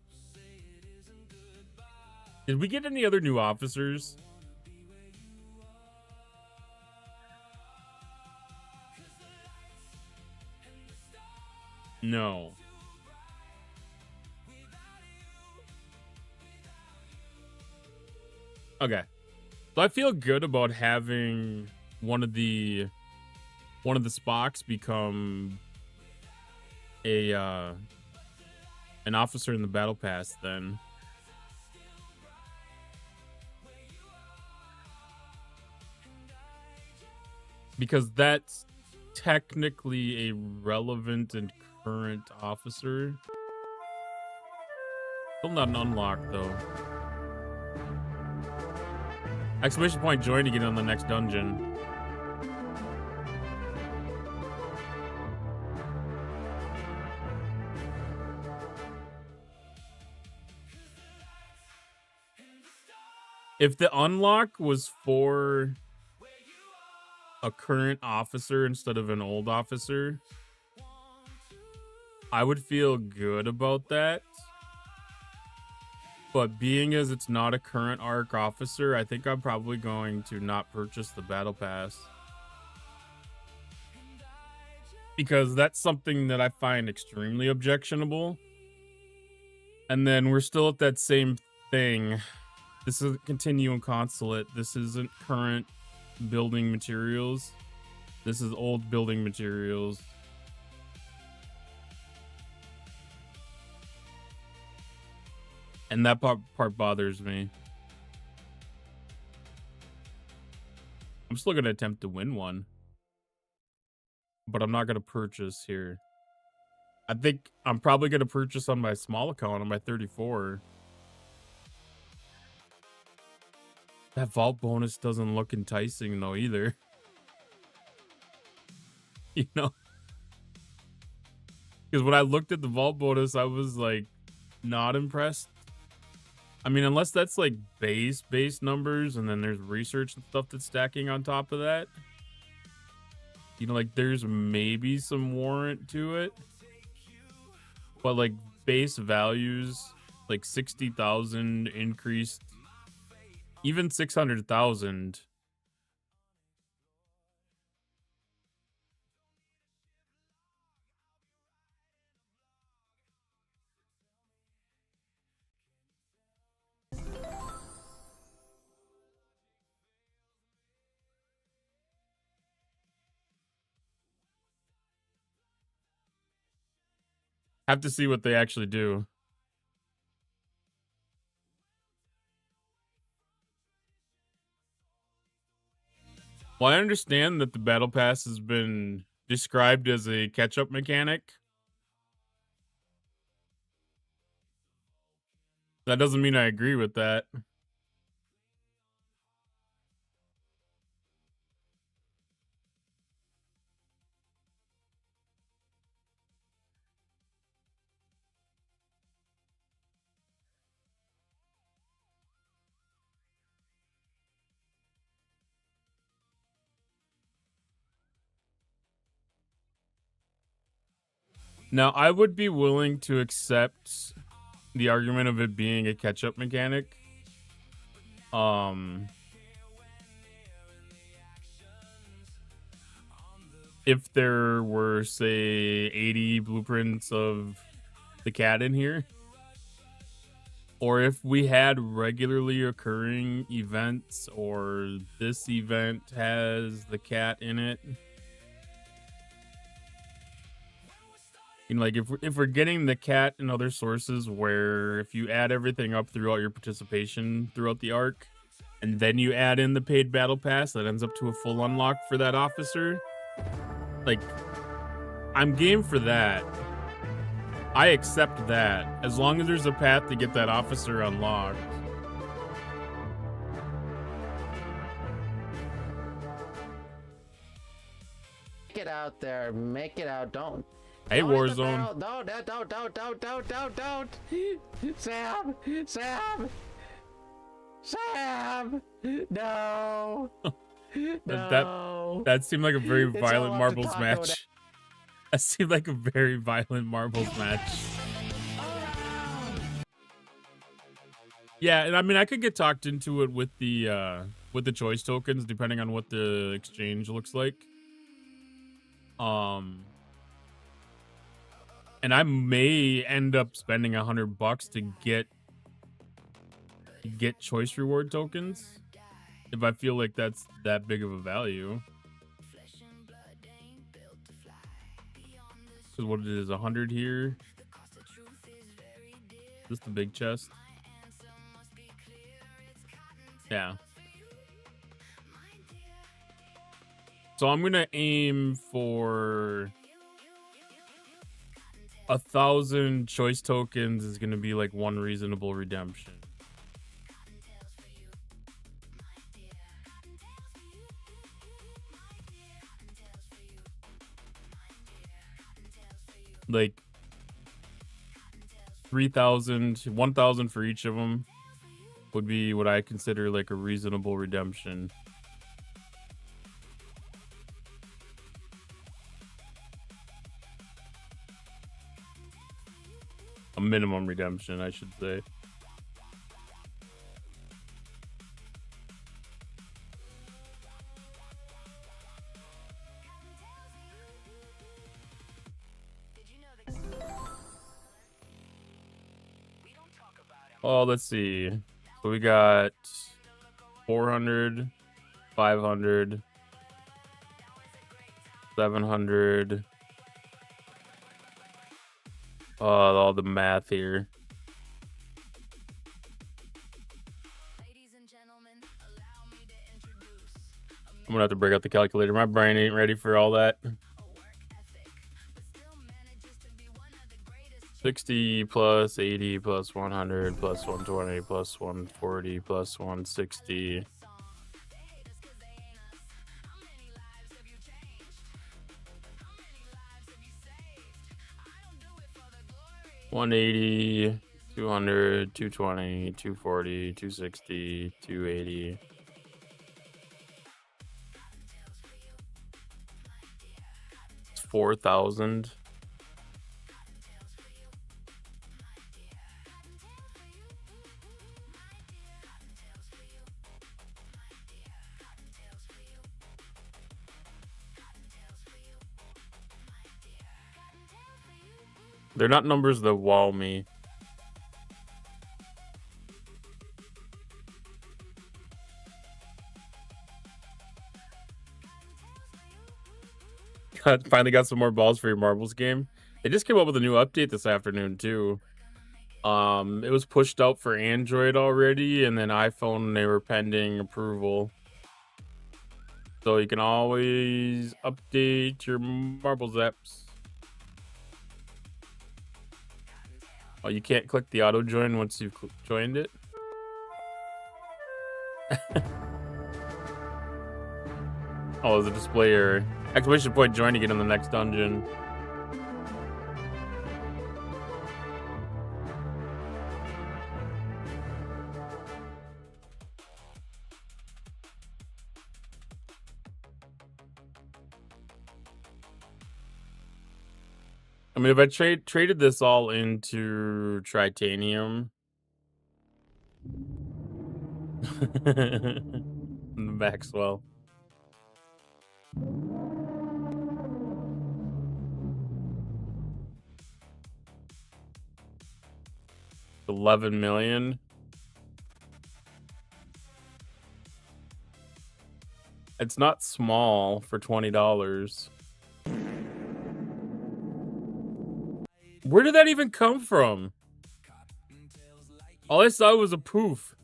Did we get any other new officers? No. Okay. So I feel good about having one of the Spocks become an officer in the battle pass then. Because that's technically a relevant and current officer. Still not an unlock though. Exclamation point join to get on the next dungeon. If the unlock was for a current officer instead of an old officer, I would feel good about that. But being as it's not a current ARC officer, I think I'm probably going to not purchase the battle pass. Because that's something that I find extremely objectionable. And then we're still at that same thing. This is a continuum consulate. This isn't current building materials. This is old building materials. And that part bothers me. I'm still going to attempt to win one. But I'm not going to purchase here. I think I'm probably going to purchase on my small account on my 34. That vault bonus doesn't look enticing though either. You know? Because when I looked at the vault bonus, I was like not impressed. I mean, unless that's like base numbers and then there's research and stuff that's stacking on top of that. You know, like there's maybe some warrant to it. But like base values, like 60,000 increased, even 600,000. Have to see what they actually do. Well, I understand that the battle pass has been described as a catch-up mechanic. That doesn't mean I agree with that. Now, I would be willing to accept the argument of it being a catch-up mechanic. If there were, say, 80 blueprints of the cat in here, or if we had regularly occurring events, or this event has the cat in it. You know, like if we're getting the cat in other sources where if you add everything up throughout your participation throughout the arc, and then you add in the paid battle pass, that ends up to a full unlock for that officer. Like, I'm game for that. I accept that, as long as there's a path to get that officer unlocked. Make it out there. Make it out. Don't. Hey, don't hit the Warzone. barrel. Don't. Sam. No. That seemed like a very It's violent all up to marbles Taco match. That seemed like a very violent marbles match. Yeah, and I mean, I could get talked into it with the choice tokens, depending on what the exchange looks like. And I may end up spending $100 to get choice reward tokens if I feel like that's that big of a value. Because what it is, 100 here. Is this the big chest? Yeah. So I'm gonna aim for 1,000 choice tokens is gonna be like one reasonable redemption. Like 3,000, 1,000 for each of them would be what I consider like a reasonable redemption. A minimum redemption, I should say. Oh, let's see. So we got 400, 500, 700. Oh, all the math here. I'm gonna have to break out the calculator. My brain ain't ready for all that. 60 plus 80 plus 100 plus 120 plus 140 plus 160. $180, 200, 220, 240, 260, 280. It's 4,000. They're not numbers that wow me. Finally got some more balls for your marbles game. They just came up with a new update this afternoon too. It was pushed out for Android already, and then iPhone they were pending approval. So you can always update your marbles apps. Oh, you can't click the auto join once you've joined it? Oh, there's a display error. Exclamation point join to get in the next dungeon. I mean, if I traded this all into Tritanium, Maxwell. The 11 million. It's not small for $20. Where did that even come from? All I saw was a poof.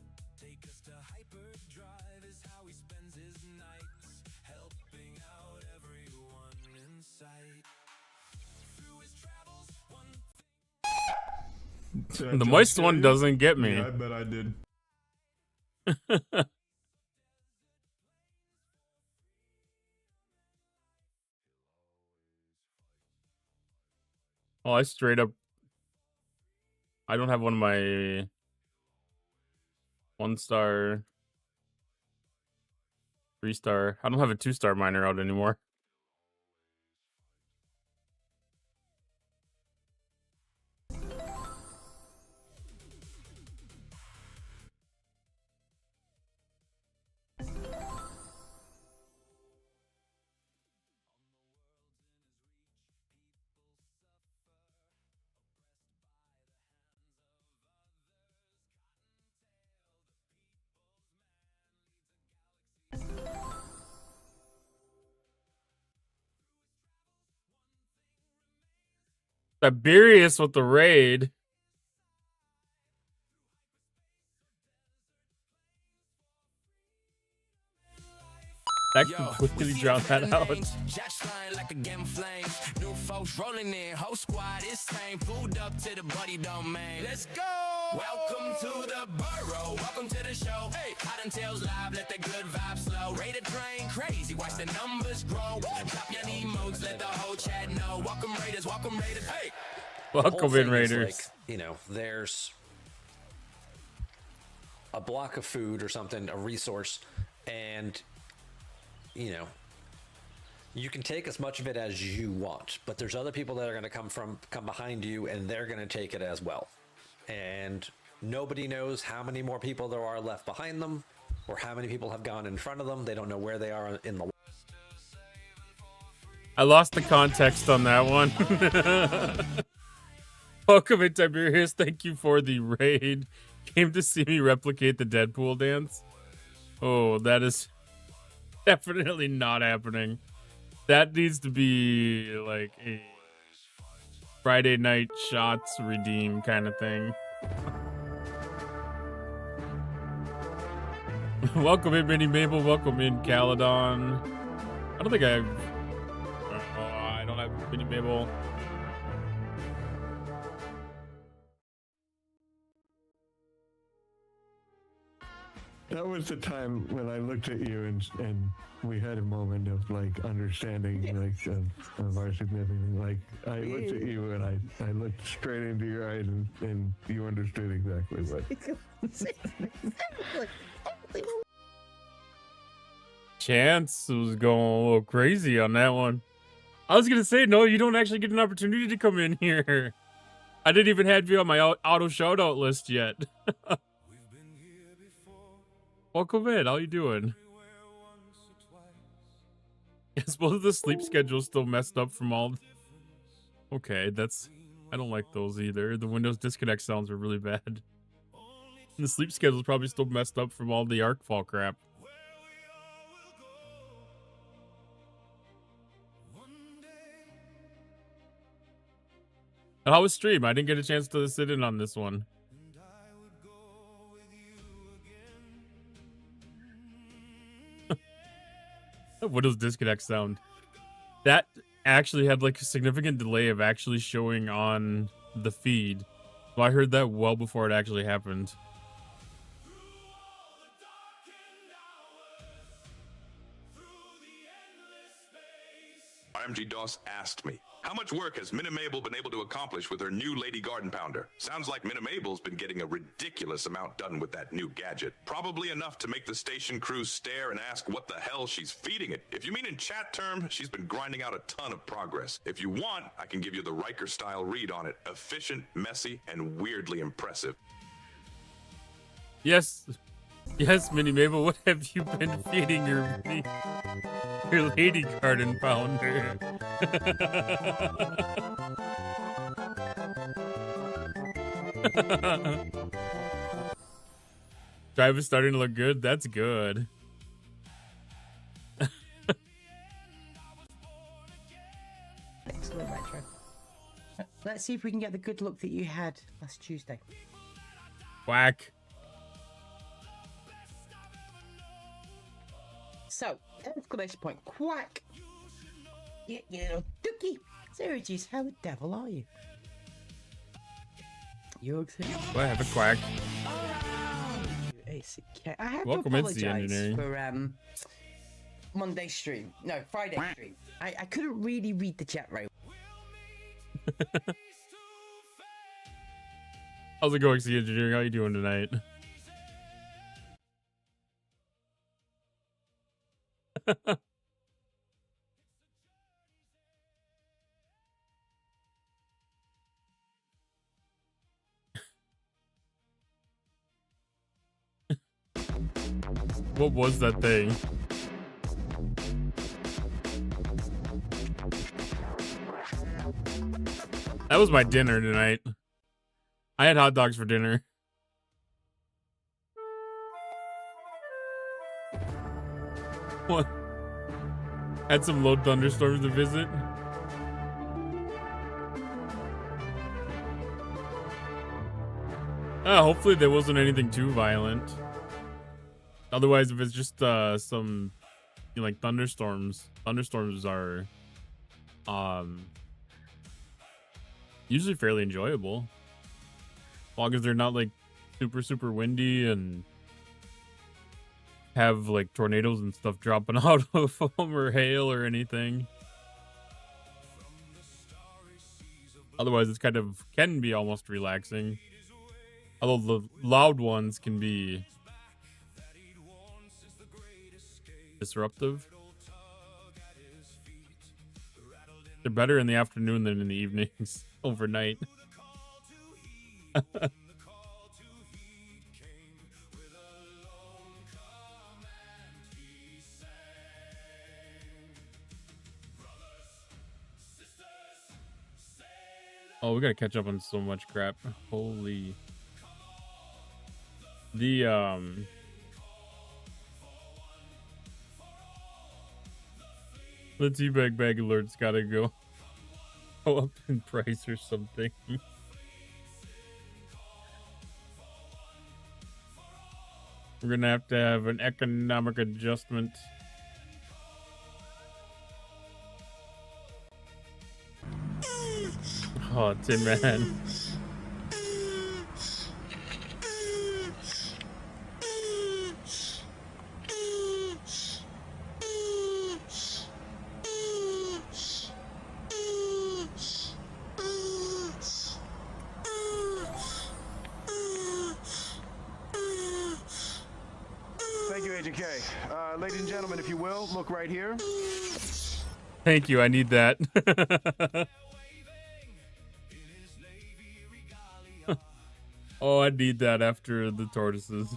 The moist one doesn't get me. Yeah, I bet I did. Oh, I straight up... I don't have one of my 1-star, 3-star. I don't have a 2-star miner out anymore. Tiberius with the raid. That completely drowned that out. Like a game flame. New folks rolling in, whole squad is same. Pulled up to the buddy domain. Let's go. Welcome to the borough. Welcome to the show. Hey, hot and tails live. Let the good vibes flow. Rated train crazy. Watch the numbers grow. Drop your emotes. Let the whole chat know. Welcome Raiders. Welcome Raiders. Hey. Welcome in, Raiders. Like, you know, there's a block of food or something, a resource, and you know, you can take as much of it as you want, but there's other people that are going to come behind you, and they're going to take it as well. And nobody knows how many more people there are left behind them, or how many people have gone in front of them. They don't know where they are in the. I lost the context on that one. Welcome in, Tiberius. Thank you for the raid. Came to see me replicate the Deadpool dance. Oh, that is definitely not happening. That needs to be like a Friday night shots redeem kind of thing. Welcome in, Minnie Mabel. Welcome in, Caledon. I don't think I don't have Minnie Mabel. That was the time when I looked at you and we had a moment of like understanding of our significance. Like I looked at you and I looked straight into your eyes and you understood exactly what. Chance was going a little crazy on that one. I was gonna say, no, you don't actually get an opportunity to come in here. I didn't even have you on my auto shoutout list yet. Welcome in. How you doing? Is both of the sleep schedules still messed up from all? Okay, I don't like those either. The Windows disconnect sounds are really bad. And the sleep schedule's probably still messed up from all the Arcfall crap. And how was stream? I didn't get a chance to sit in on this one. Windows disconnect sound. That actually had like a significant delay of actually showing on the feed. So I heard that well before it actually happened. RMG DOS asked me, how much work has Minnie Mabel been able to accomplish with her new Lady Garden Pounder? Sounds like Minnie Mabel's been getting a ridiculous amount done with that new gadget. Probably enough to make the station crew stare and ask what the hell she's feeding it. If you mean in chat terms, she's been grinding out a ton of progress. If you want, I can give you the Riker-style read on it. Efficient, messy, and weirdly impressive. Yes. Yes, Minnie Mabel, what have you been feeding your Lady Garden Pounder? Drive is starting to look good. That's good. Excellent retro. Let's see if we can get the good luck that you had last Tuesday. Quack. So, exclamation point, quack. Yeah, Dookie. Syracuse, how the devil are you? You're What have a quack? I have Welcome to into the apologise engineering. for Monday stream. No, Friday stream. I couldn't really read the chat right. How's it going, C Engineering? How you doing tonight? What was that thing? That was my dinner tonight. I had hot dogs for dinner. What? Had some low thunderstorms to visit. Hopefully there wasn't anything too violent. Otherwise, if it's just some like thunderstorms are usually fairly enjoyable. As long as they're not like super windy and have like tornadoes and stuff dropping out of them or hail or anything. Otherwise, it's can be almost relaxing. Although the loud ones can be disruptive. They're better in the afternoon than in the evenings, overnight. Oh, we gotta catch up on so much crap. Holy. The teabag bag alert's gotta go up in price or something. We're gonna have an economic adjustment. Oh, Tin Man. Thank you, Agent K. Ladies and gentlemen, if you will, look right here. Thank you, I need that. Oh, I need that after the tortoises.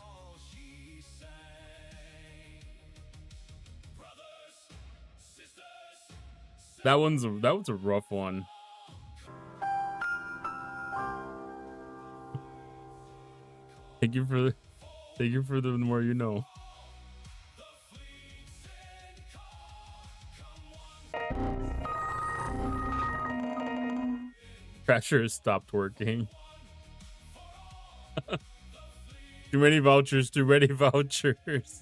That was a rough one. Thank you for the more you know. Crasher has stopped working. Too many vouchers, too many vouchers.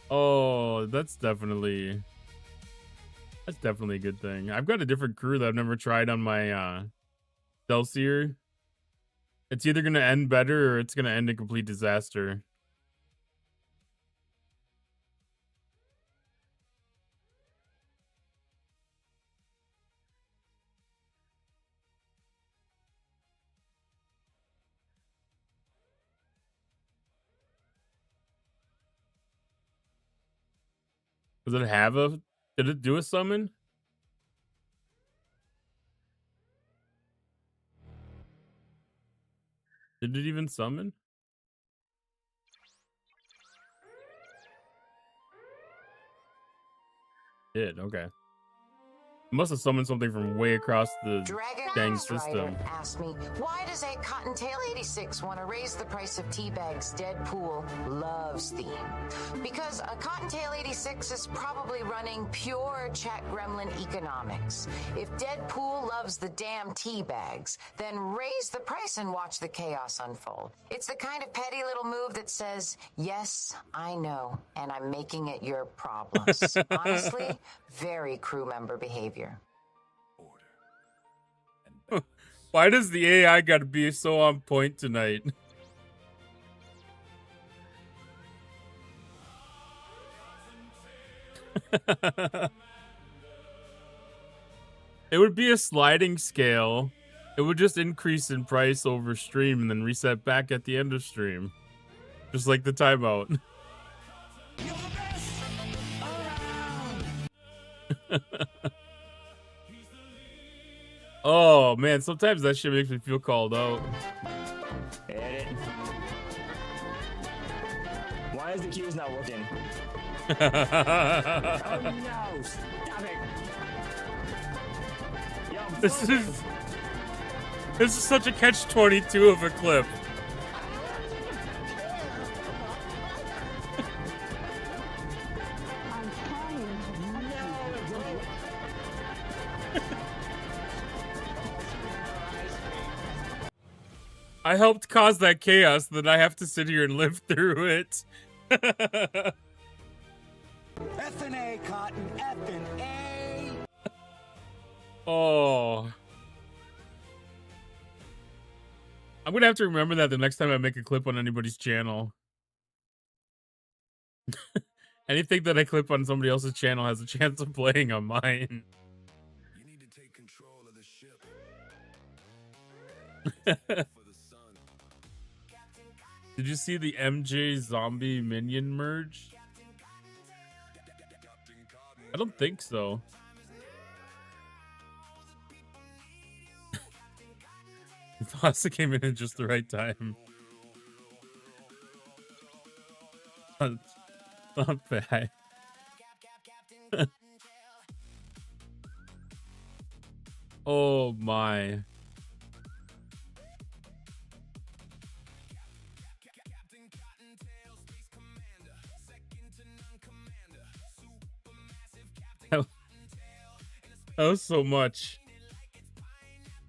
Oh, that's definitely a good thing. I've got a different crew that I've never tried on my Celsior. It's either gonna end better or it's gonna end in complete disaster. Did it do a summon? Did it even summon? Did, okay. Must have summoned something from way across the Dragon dang Ghost Rider system. asked me, why does a Cottontail 86 want to raise the price of Teabag's Deadpool Loves theme? Because a Cottontail 86 is probably running pure chat gremlin economics. If Deadpool loves the damn Teabags, then raise the price and watch the chaos unfold. It's the kind of petty little move that says, yes, I know, and I'm making it your problems. Honestly, very crew member behavior. Why does the AI gotta be so on point tonight? It would be a sliding scale. It would just increase in price over stream and then reset back at the end of stream. Just like the timeout. Oh man, sometimes that shit makes me feel called out. Edit. Why is the queues not working? Oh no! Stop it! Yo, This is such a catch-22 of a clip. I helped cause that chaos, then I have to sit here and live through it. F&A, Cotton, F&A. Oh. I'm gonna have to remember that the next time I make a clip on anybody's channel. Anything that I clip on somebody else's channel has a chance of playing on mine. You need to take control of the ship. Did you see the MJ zombie minion merge? I don't think so. Pasta came in at just the right time. Not bad. Oh my. That was so much.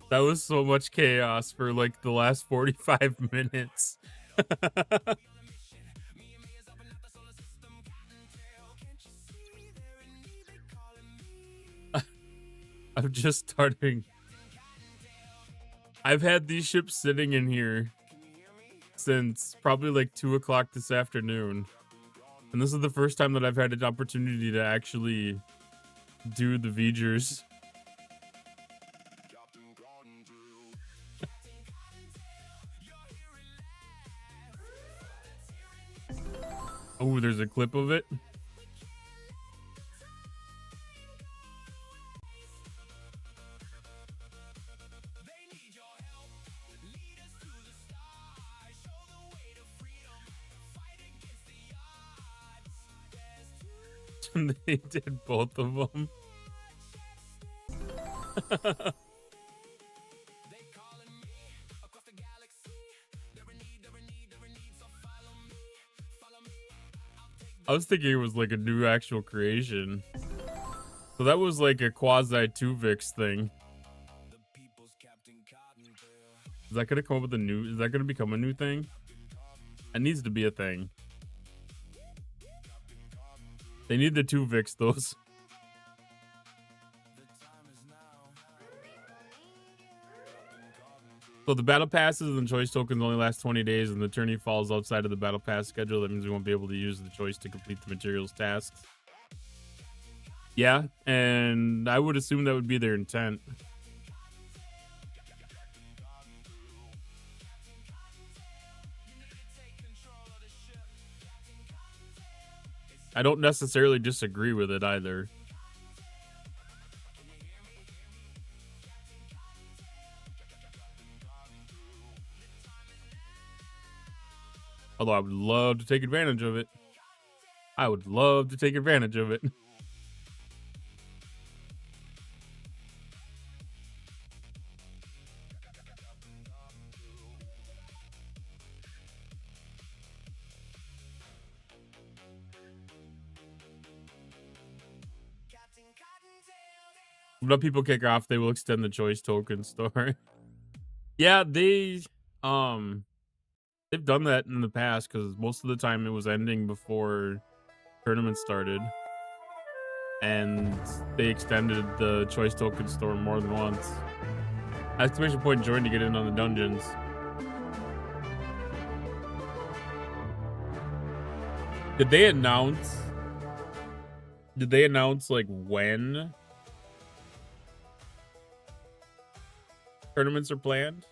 That was so much chaos for like the last 45 minutes. I'm just starting. I've had these ships sitting in here since probably like 2 o'clock this afternoon. And this is the first time that I've had an opportunity to actually do the V'gers. Oh, there's a clip of it. They did both of them. I was thinking it was like a new actual creation. So that was like a quasi 2vix thing. Is that gonna come up with a new? Is that gonna become a new thing? It needs to be a thing. They need the 2vix those. So the battle passes and choice tokens only last 20 days, and the tourney falls outside of the battle pass schedule. That means we won't be able to use the choice to complete the materials tasks. Yeah, and I would assume that would be their intent. I don't necessarily disagree with it either. Although I would love to take advantage of it. I would love to take advantage of it. When people kick off, they will extend the choice token store. Yeah, they've done that in the past because most of the time it was ending before tournaments started, and they extended the choice token store more than once. Exclamation point join to get in on the dungeons. Did they announce like when tournaments are planned?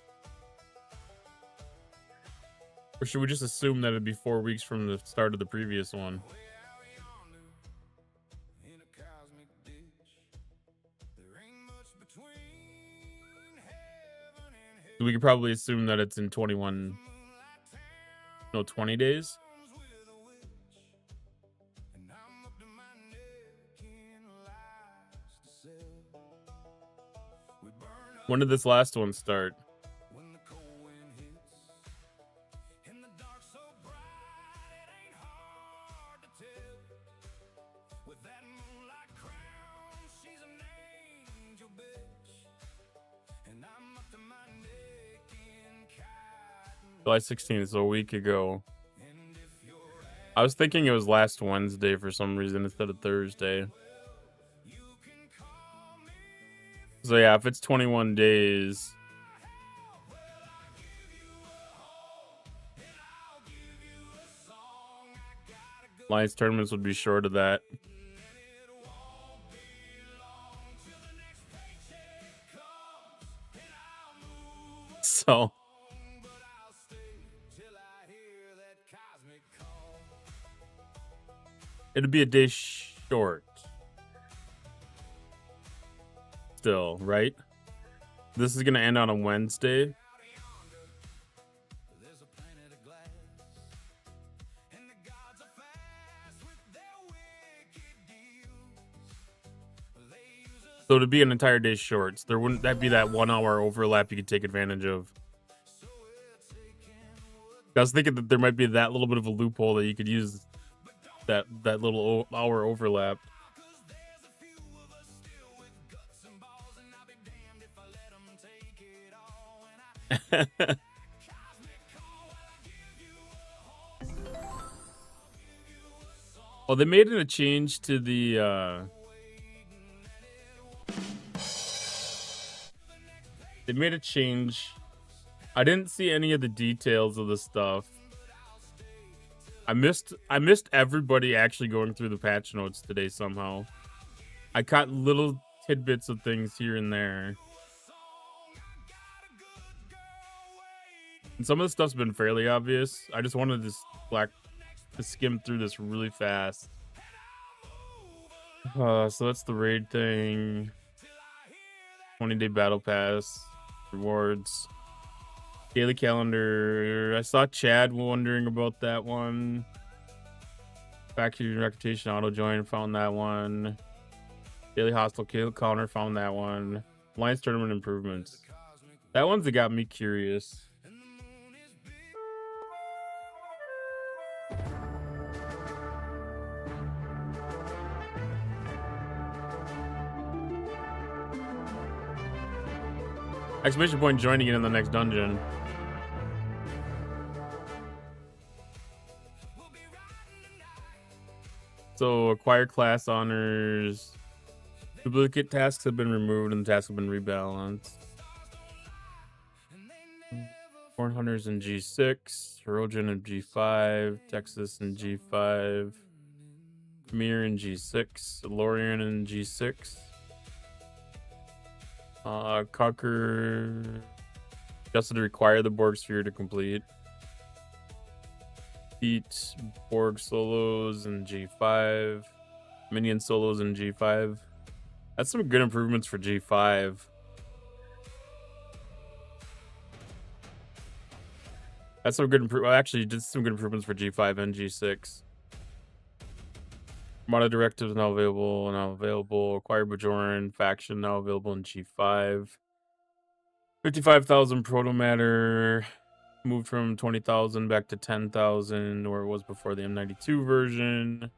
Or should we just assume that it'd be 4 weeks from the start of the previous one? So we could probably assume that it's in 20 days. When did this last one start? July 16th, so a week ago. I was thinking it was last Wednesday for some reason instead of Thursday. So yeah, if it's 21 days, Alliance tournaments would be short of that. So it'd be a day short. Still, right? This is gonna end on a Wednesday. So it'd be an entire day short. So there wouldn't that be that 1 hour overlap you could take advantage of. I was thinking that there might be that little bit of a loophole that you could use that little hour overlap. Well, they made it a change to the they made a change. I didn't see any of the details of the stuff. I missed everybody actually going through the patch notes today somehow. I caught little tidbits of things here and there. And some of the stuff's been fairly obvious. I just wanted to skim through this really fast. So that's the raid thing. 20-day battle pass. Rewards. Daily calendar. I saw Chad wondering about that one. Factory reputation auto join. Found that one. Daily hostile kill counter. Found that one. Alliance tournament improvements. That one's that got me curious. Exclamation point joining in the next dungeon. So acquire class honors. Duplicate tasks have been removed and the tasks have been rebalanced. Corn Hunters in G6, Trojan in G5, Texas in G5, Mir in G6, Lorian in G6. Conquer just to require the Borg sphere to complete. Beat Borg solos in G5. Minion solos in G5. That's some good improvements for G5. That's some good actually did some good improvements for G5 and G6. Armada directives now available. Acquire Bajoran faction now available in G5. 55,000 proto matter. Moved from 20,000 back to 10,000 where it was before the M92 version.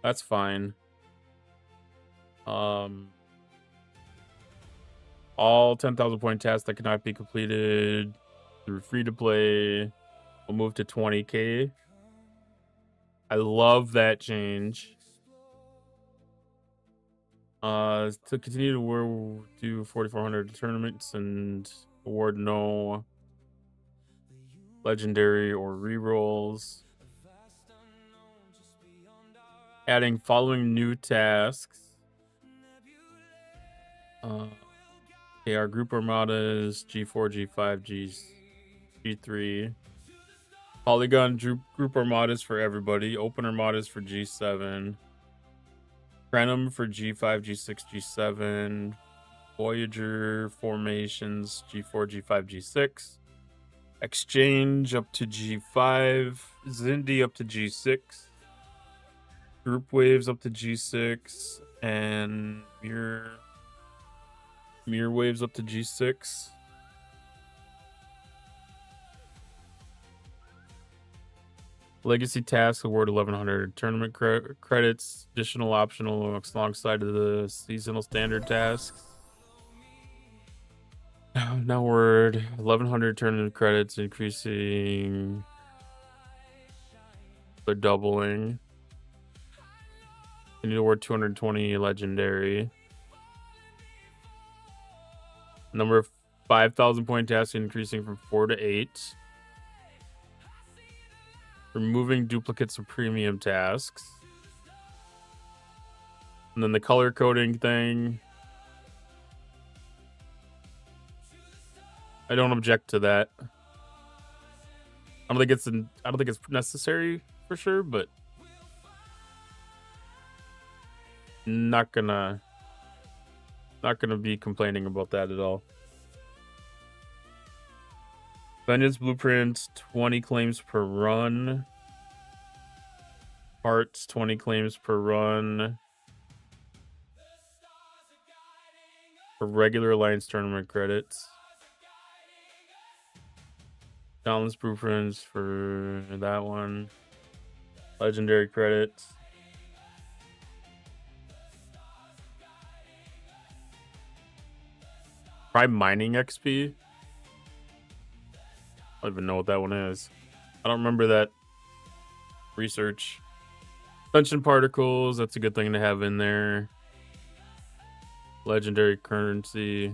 That's fine. All 10,000 point tasks that cannot be completed through free to play will move to 20K. I love that change. To continue to do 4,400 tournaments and award no legendary or rerolls. Adding following new tasks. Okay, our group armada is G4, G5, G3. Polygon group armadas for everybody. Open armadas for G7. Crenum for G5, G6, G7. Voyager formations G4, G5, G6. Exchange up to G5. Zindi up to G6. Group waves up to G6. And mirror waves up to G6. Legacy tasks award 1,100 tournament credits. Additional optional alongside of the seasonal standard tasks. Now word 1,100 tournament credits, increasing the doubling. You need to award 220 legendary. Number of 5,000 point tasks increasing from 4 to 8. Removing duplicates of premium tasks. And then the color coding thing. I don't object to that. I don't think it's necessary for sure, but not gonna be complaining about that at all. Vengeance Blueprint, 20 claims per run. Hearts, 20 claims per run. For regular Alliance tournament credits. Dauntless Blueprints for that one. Legendary credits. Prime Mining XP. I don't even know what that one is. I don't remember that research. Ascension Particles, that's a good thing to have in there. Legendary Currency.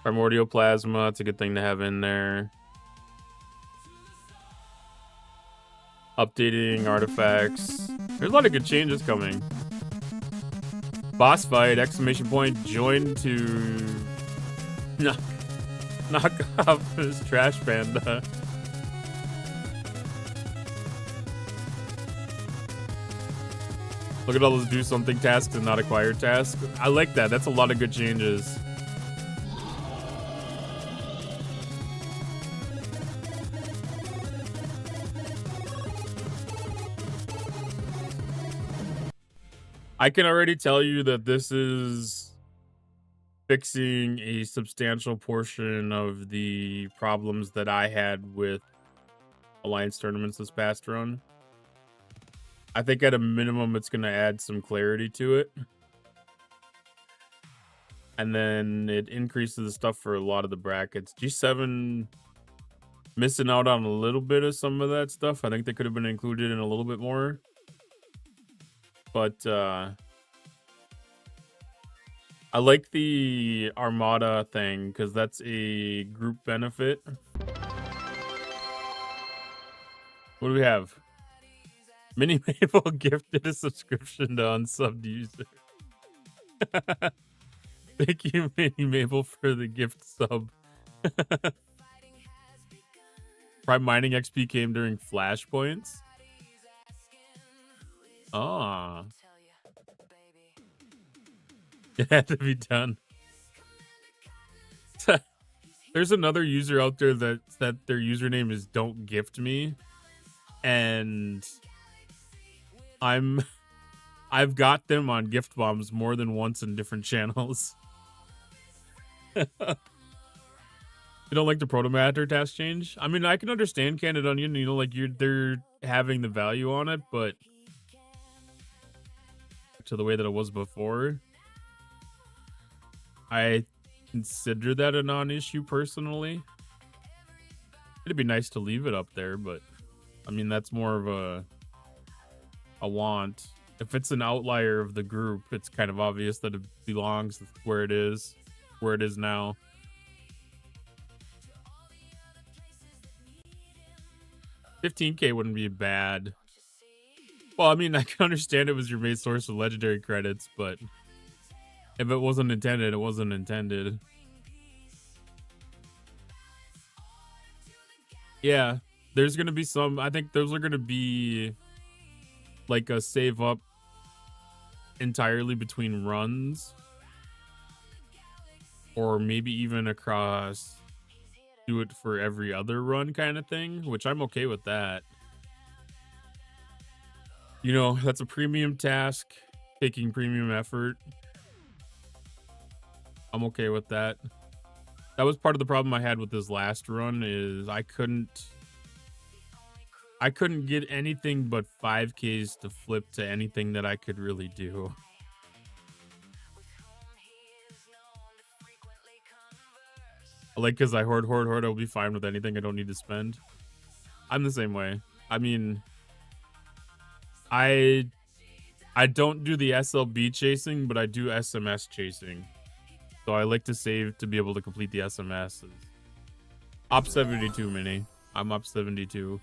Primordial Plasma, it's a good thing to have in there. Updating artifacts. There's a lot of good changes coming. Boss fight, exclamation point, join to knock off his trash panda. Look at all those do something tasks and not acquire tasks. I like that. That's a lot of good changes. I can already tell you that this is fixing a substantial portion of the problems that I had with Alliance tournaments this past run. I think at a minimum, it's going to add some clarity to it. And then it increases the stuff for a lot of the brackets. G7 missing out on a little bit of some of that stuff. I think they could have been included in a little bit more. But I like the Armada thing because that's a group benefit. What do we have? Mini Mabel gifted a subscription to unsubbed user. Thank you, Mini Mabel, for the gift sub. Prime Mining XP came during flashpoints. Ah. It had to be done. There's another user out there that their username is Don't Gift Me. And I've got them on gift bombs more than once in different channels. You don't like the Proto Matter task change? I mean, I can understand Candid Onion, you know, like they're having the value on it, but to the way that it was before, I consider that a non-issue personally. It'd be nice to leave it up there, but I mean that's more of a want. If it's an outlier of the group, it's kind of obvious that it belongs where it is now. $15K wouldn't be bad. Well, I mean, I can understand it was your main source of legendary credits, but if it wasn't intended, it wasn't intended. Yeah, there's gonna be some. I think those are gonna be like a save up entirely between runs, or maybe even across. Do it for every other run kind of thing, which I'm okay with that. You know, that's a premium task, taking premium effort. I'm okay with that. That was part of the problem I had with this last run is I couldn't get anything but 5Ks to flip to anything that I could really do. Like, because I hoard, I'll be fine with anything I don't need to spend. I'm the same way. I mean, I don't do the SLB chasing, but I do SMS chasing. So I like to save to be able to complete the SMSs. Op 72 mini. I'm up 72.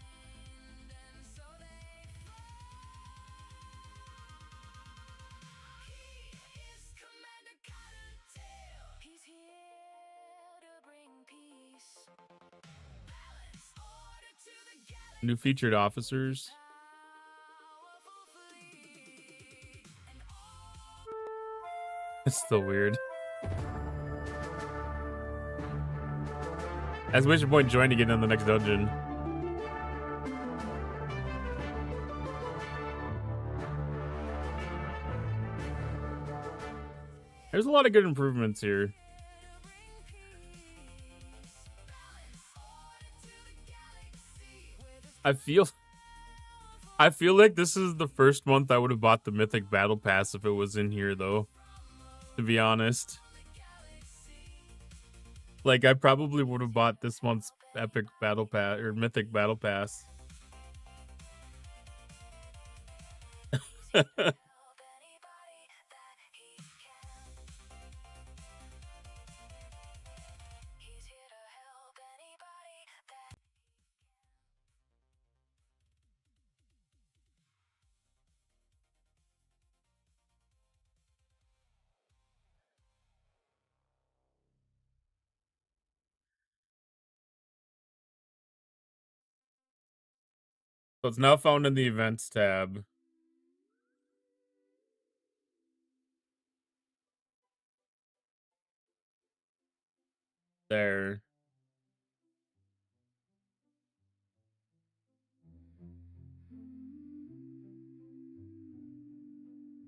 New featured officers. It's still weird. Exclamation point join to get in the next dungeon. There's a lot of good improvements here. I feel like this is the first month I would have bought the Mythic Battle Pass if it was in here, though. To be honest. Like, I probably would have bought this month's Epic Battle Pass, or Mythic Battle Pass. So it's now found in the events tab. There.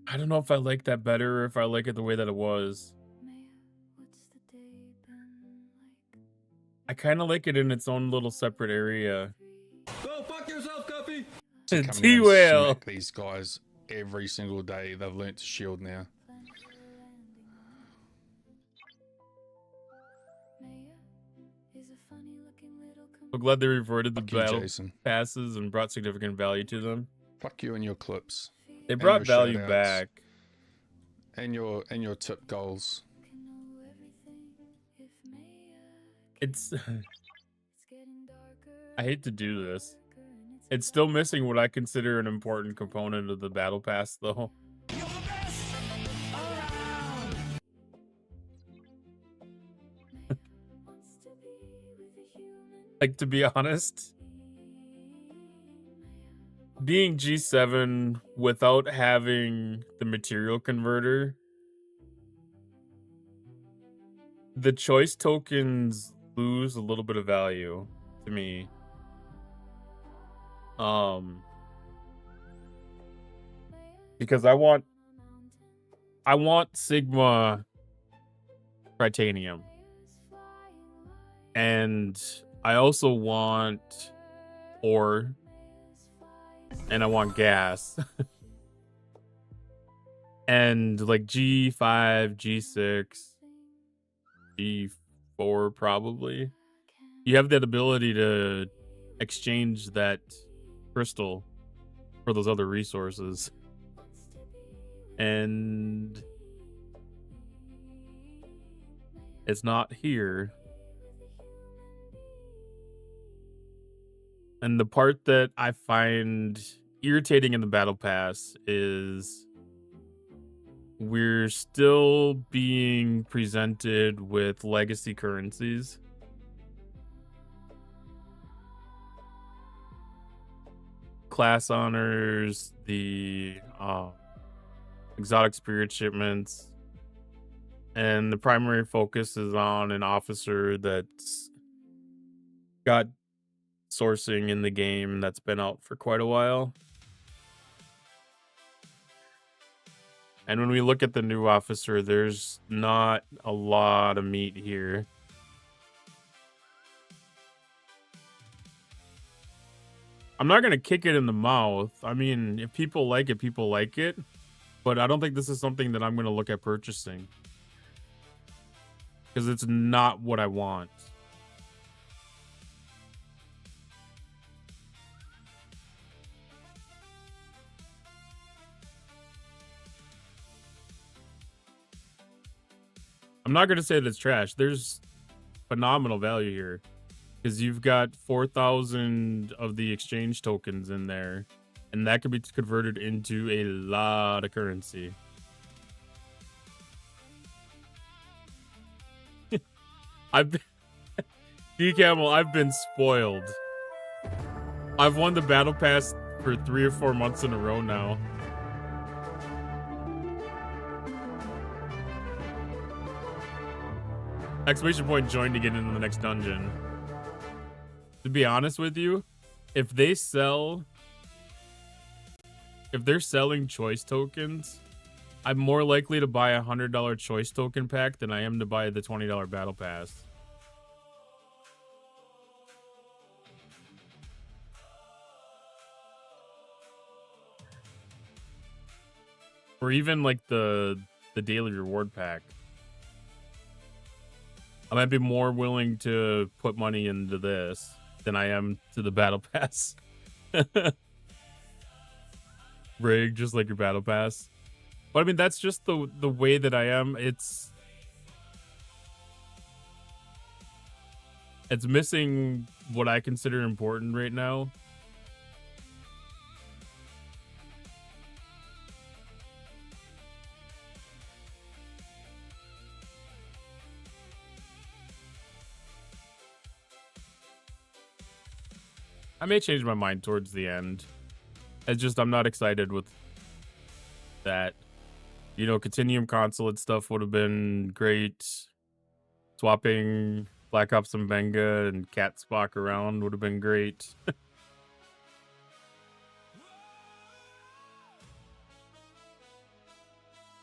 I don't know if I like that better or if I like it the way that it was. I kind of like it in its own little separate area. Go fuck yourself, Guppy! T-Whale! Smack these guys every single day. They've learnt to shield now. I'm glad they reverted the Fuck you, battle Jason. passes and brought significant value to them. Fuck you and your clips. They And brought your value shout-outs. back. And your tip goals. It's... I hate to do this. It's still missing what I consider an important component of the battle pass, though. Like, to be honest, being G7 without having the material converter, the choice tokens lose a little bit of value to me. Because I want Sigma Tritanium. And I also want ore. And I want gas. And like G5, G6, D4 probably. You have that ability to exchange that crystal for those other resources. And it's not here. And the part that I find irritating in the battle pass is we're still being presented with legacy currencies. Class honors, the exotic spirit shipments, and the primary focus is on an officer that's got sourcing in the game that's been out for quite a while. And when we look at the new officer, there's not a lot of meat here. I'm not going to kick it in the mouth. I mean, if people like it, people like it. But I don't think this is something that I'm going to look at purchasing. Because it's not what I want. I'm not going to say that it's trash. There's phenomenal value here. Because you've got 4,000 of the exchange tokens in there. And that could be converted into a lot of currency. D-Camel, I've been spoiled. I've won the battle pass for 3 or 4 months in a row now. Exclamation point join to get into the next dungeon. To be honest with you, if they're selling choice tokens, I'm more likely to buy a $100 choice token pack than I am to buy the $20 battle pass. Or even like the daily reward pack. I might be more willing to put money into this than I am to the battle pass. Rig, just like your battle pass. But I mean, that's just the way that I am. It's missing what I consider important right now. I may change my mind towards the end. It's just I'm not excited with that. You know, Continuum Consulate stuff would have been great. Swapping Black Ops and Benga and Cat Spock around would have been great.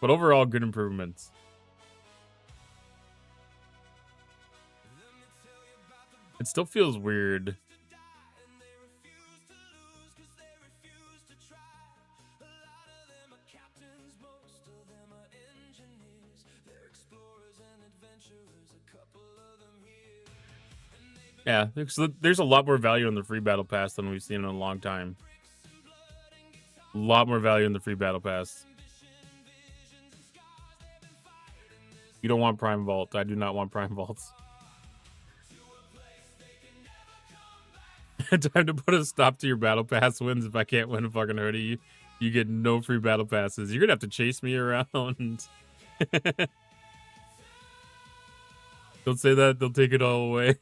But overall, good improvements. It still feels weird. Yeah, there's a lot more value in the free battle pass than we've seen in a long time. A lot more value in the free battle pass. You don't want Prime Vault. I do not want Prime Vaults. Time to put a stop to your battle pass wins. If I can't win a fucking hoodie, you get no free battle passes. You're gonna have to chase me around. Don't say that. They'll take it all away.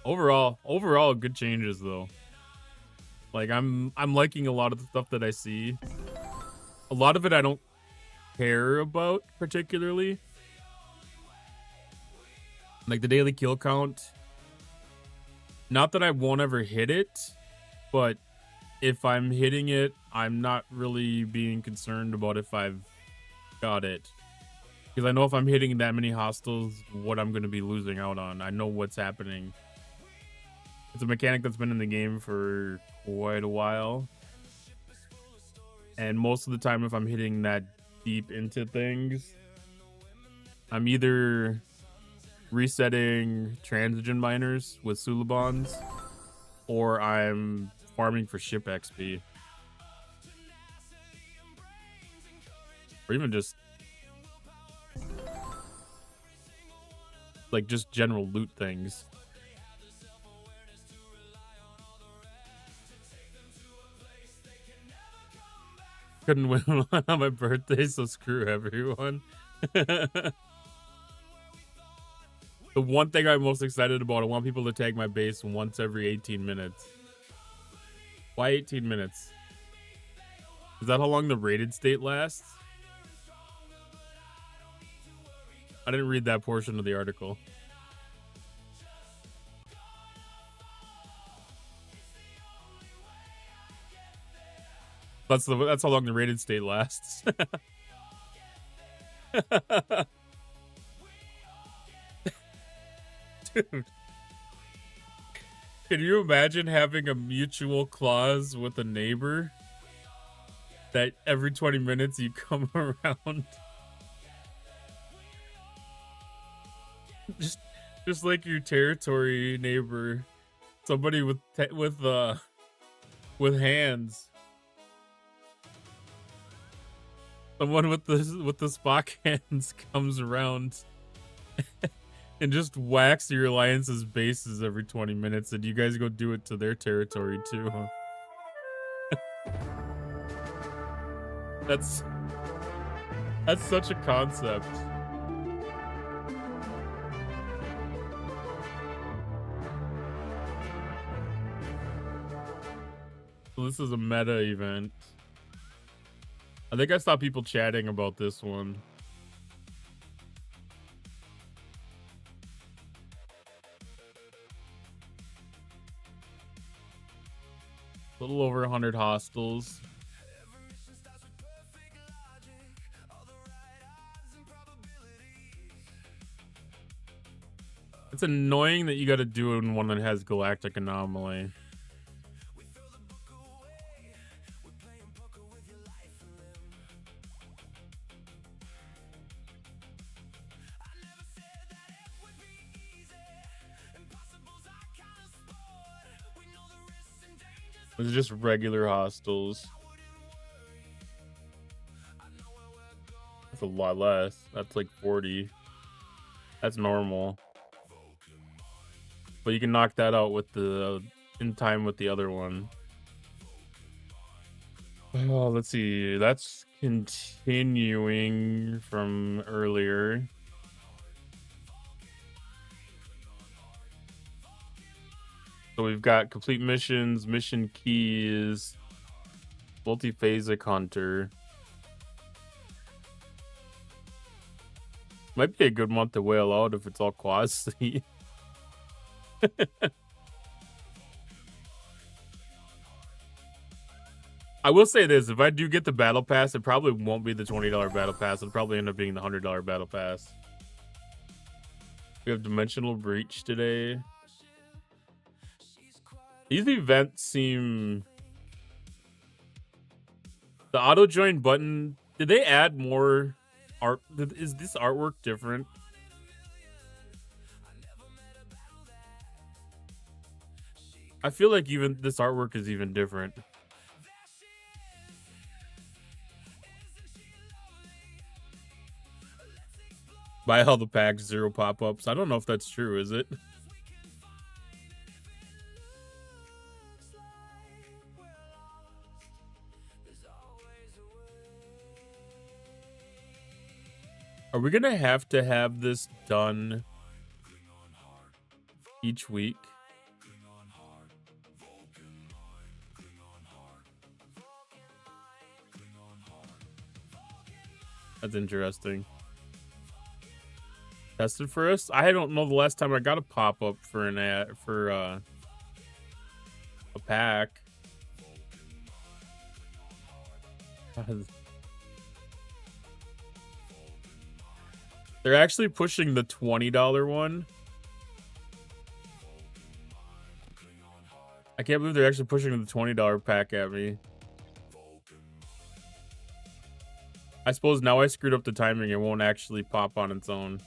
Overall good changes though. Like I'm liking a lot of the stuff that I see. A lot of it I don't care about particularly. Like the daily kill count. Not that I won't ever hit it, but if I'm hitting it, I'm not really being concerned about if I've got it. Because I know if I'm hitting that many hostiles, what I'm going to be losing out on. I know what's happening. It's a mechanic that's been in the game for quite a while. And most of the time, if I'm hitting that deep into things, I'm either resetting transigen miners with Sulabons, or I'm farming for ship XP. Or even just like just general loot things. Couldn't win one on my birthday, so screw everyone. The one thing I'm most excited about, I want people to tag my base once every 18 minutes. Why 18 minutes? Is that how long the rated state lasts? I didn't read that portion of the article. That's how long the rated state lasts. Dude. Can you imagine having a mutual clause with a neighbor that every 20 minutes you come around? Just like your territory neighbor, somebody with hands. Someone with the Spock hands comes around and just whacks your alliance's bases every 20 minutes, and you guys go do it to their territory too, huh? That's such a concept. So this is a meta event. I think I saw people chatting about this one. A little over 100 hostiles. It's annoying that you got to do it in one that has galactic anomaly. It's just regular hostiles. That's a lot less. That's like 40. That's normal. But you can knock that out with the in time with the other one. Oh, let's see. That's continuing from earlier. So we've got complete missions, mission keys, multiphasic hunter. Might be a good month to whale out if it's all quasi. I will say this, if I do get the battle pass, it probably won't be the $20 battle pass. It'll probably end up being the $100 battle pass. We have Dimensional Breach today. These events seem... The auto join button, did they add more art? Is this artwork different? I feel like even this artwork is even different. Buy all the packs, 0 pop-ups. I don't know if that's true, is it? Are we gonna have to have this done each week? That's interesting. Tested for us? I don't know the last time I got a pop-up for an ad for a pack. They're actually pushing the $20 one. I can't believe they're actually pushing the $20 pack at me. I suppose now I screwed up the timing. It won't actually pop on its own.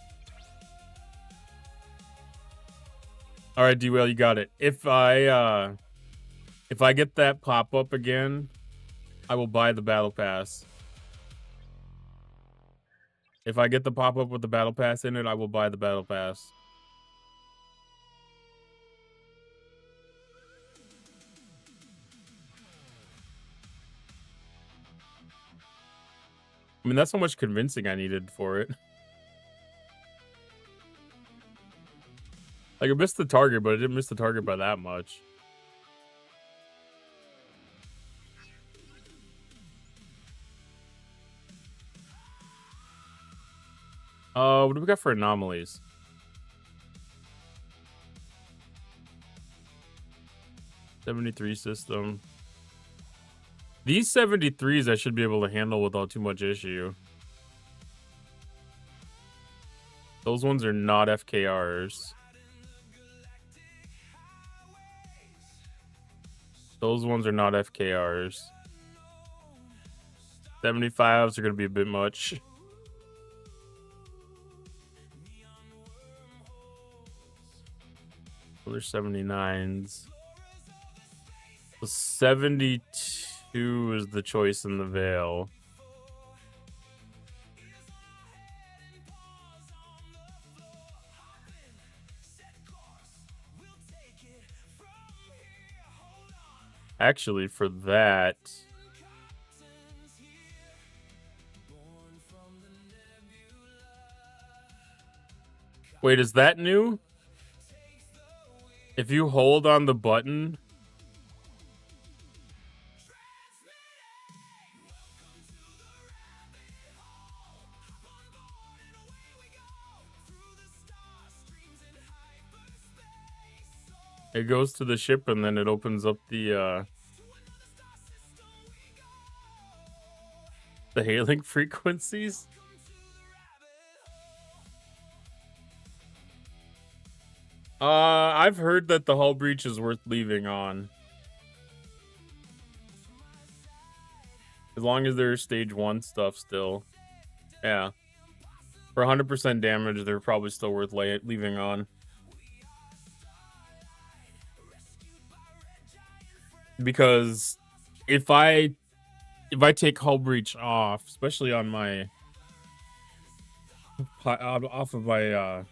All right, D-Well, you got it. If I get that pop up again, I will buy the battle pass. If I get the pop up with the battle pass in it, I will buy the battle pass. I mean, that's how much convincing I needed for it. Like, I missed the target, but I didn't miss the target by that much. What do we got for anomalies? '73 system. These 73s I should be able to handle without too much issue. Those ones are not FKRs. Those ones are not FKRs. 75s are going to be a bit much. Those are 79s. So 72 is the choice in the Veil. Actually, for that... Wait, is that new? If you hold on the button... It goes to the ship and then it opens up the hailing frequencies. I've heard that the hull breach is worth leaving on. As long as there's stage 1 stuff still. Yeah. For 100% damage, they're probably still worth leaving on. Because if I take hull breach off, especially on my off of my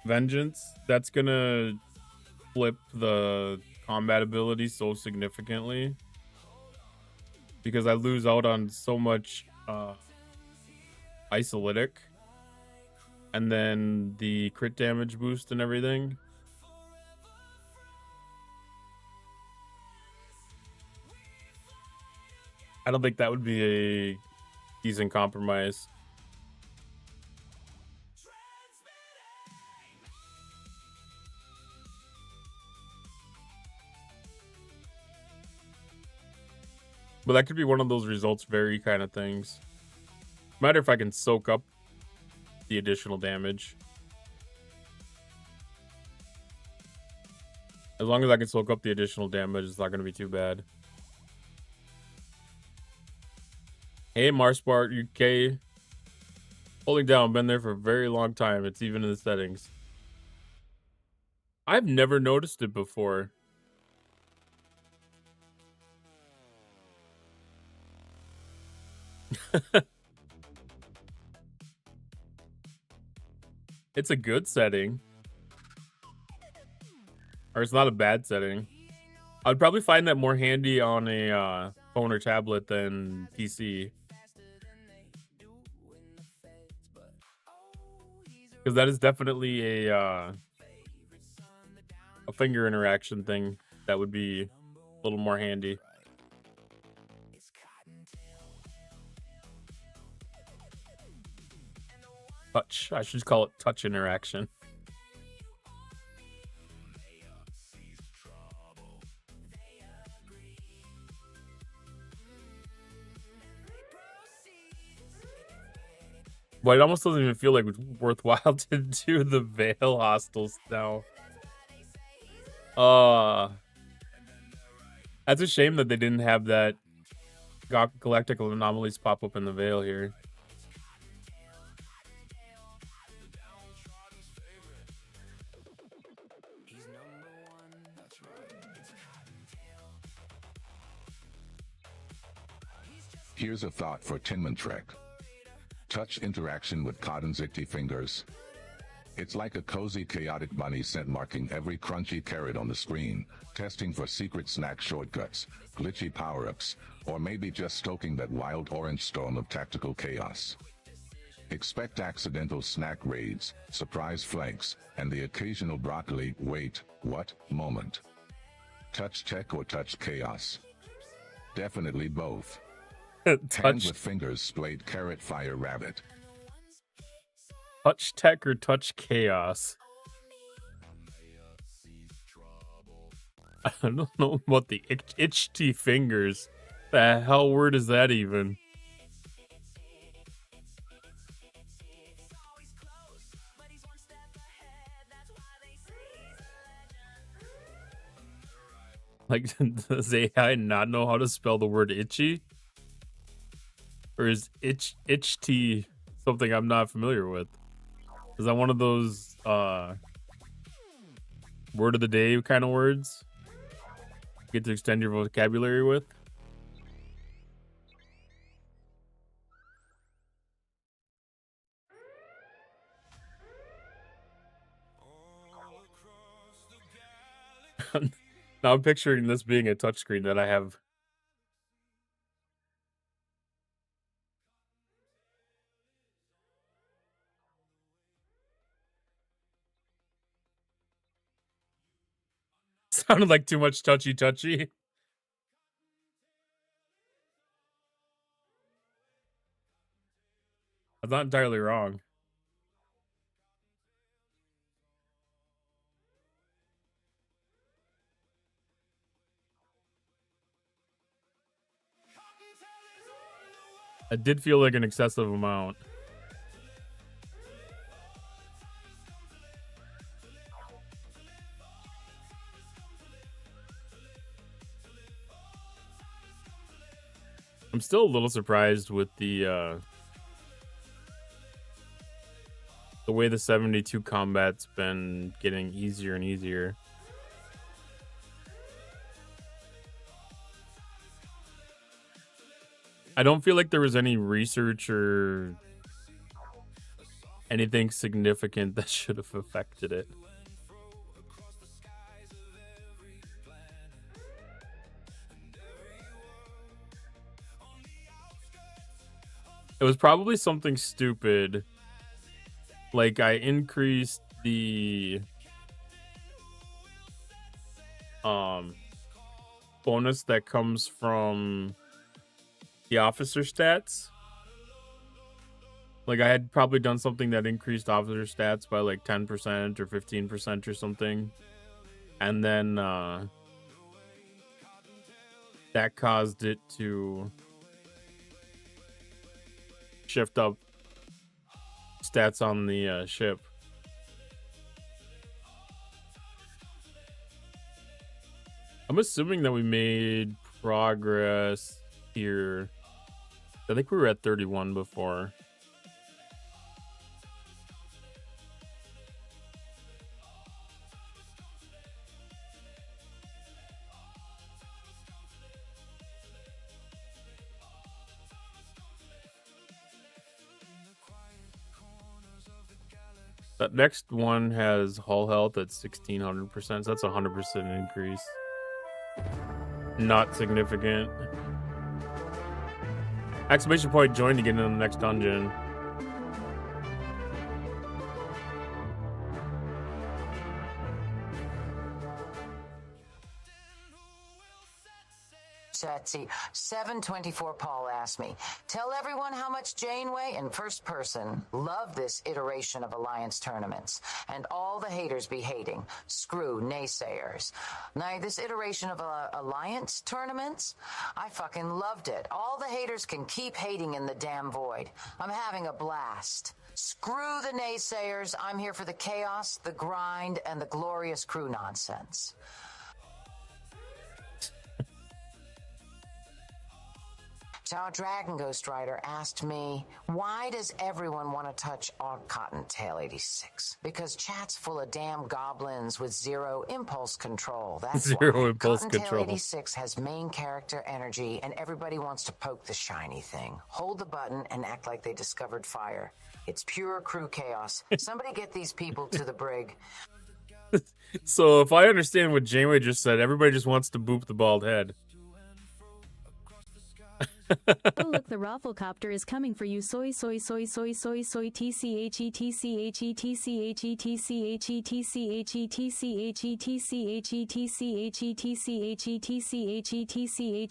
vengeance, that's gonna flip the combat ability so significantly because I lose out on so much isolytic and then the crit damage boost and everything. I don't think that would be a decent compromise. But that could be one of those results vary kind of things. Matter if I can soak up the additional damage. As long as I can soak up the additional damage, it's not going to be too bad. Hey, Marspart UK. Holding down, been there for a very long time. It's even in the settings. I've never noticed it before. It's a good setting. Or it's not a bad setting. I'd probably find that more handy on a phone or tablet than PC. Because that is definitely a finger interaction thing that would be a little more handy. Touch. I should call it touch interaction. But it almost doesn't even feel like it's worthwhile to do the Veil Hostels now. That's a shame that they didn't have that Galactic Anomalies pop up in the Veil here. Here's a thought for Tinman Trek. Touch interaction with Cotton's icky fingers. It's like a cozy chaotic bunny scent marking every crunchy carrot on the screen, testing for secret snack shortcuts, glitchy power-ups, or maybe just stoking that wild orange storm of tactical chaos. Expect accidental snack raids, surprise flanks, and the occasional broccoli wait, what moment. Touch tech or touch chaos? Definitely both. Hand with fingers splayed carrot fire rabbit. Touch tech or touch chaos? I don't know about the itchy fingers. The hell word is that even? Like, does AI not know how to spell the word itchy? Or is itchy something I'm not familiar with? Is that one of those word of the day kind of words you get to extend your vocabulary with? Now I'm picturing this being a touchscreen that I have. Sounded like too much touchy. I'm not entirely wrong. It did feel like an excessive amount. I'm still a little surprised with the way the 72 combat's been getting easier and easier. I don't feel like there was any research or anything significant that should have affected it. It was probably something stupid. Like, I increased the bonus that comes from the officer stats. Like, I had probably done something that increased officer stats by like 10% or 15% or something. And then that caused it to shift up stats on the ship. I'm assuming that we made progress here. I think we were at 31 before. That next one has hull health at 1600%. So that's a 100% increase. Not significant. Exclamation point join to get into the next dungeon. Satsy. 724 Paul asked me, tell everyone how much Janeway in first person. Love this iteration of Alliance tournaments. And all the haters be hating. Screw naysayers. Now, this iteration of Alliance tournaments, I fucking loved it. All the haters can keep hating in the damn void. I'm having a blast. Screw the naysayers. I'm here for the chaos, the grind, and the glorious crew nonsense. So Dragon Ghost Rider asked me, why does everyone want to touch our Cottontail 86? Because chat's full of damn goblins with zero impulse control. That's Zero why. impulse Cottontail control. 86 has main character energy, and everybody wants to poke the shiny thing. Hold the button and act like they discovered fire. It's pure crew chaos. Somebody get these people to the brig. So if I understand what Janeway just said, everybody just wants to boop the bald head. Oh look, the Rafflecopter is coming for you. Soy soy soy soy soy soy tche tche tche tche tche tche tche tche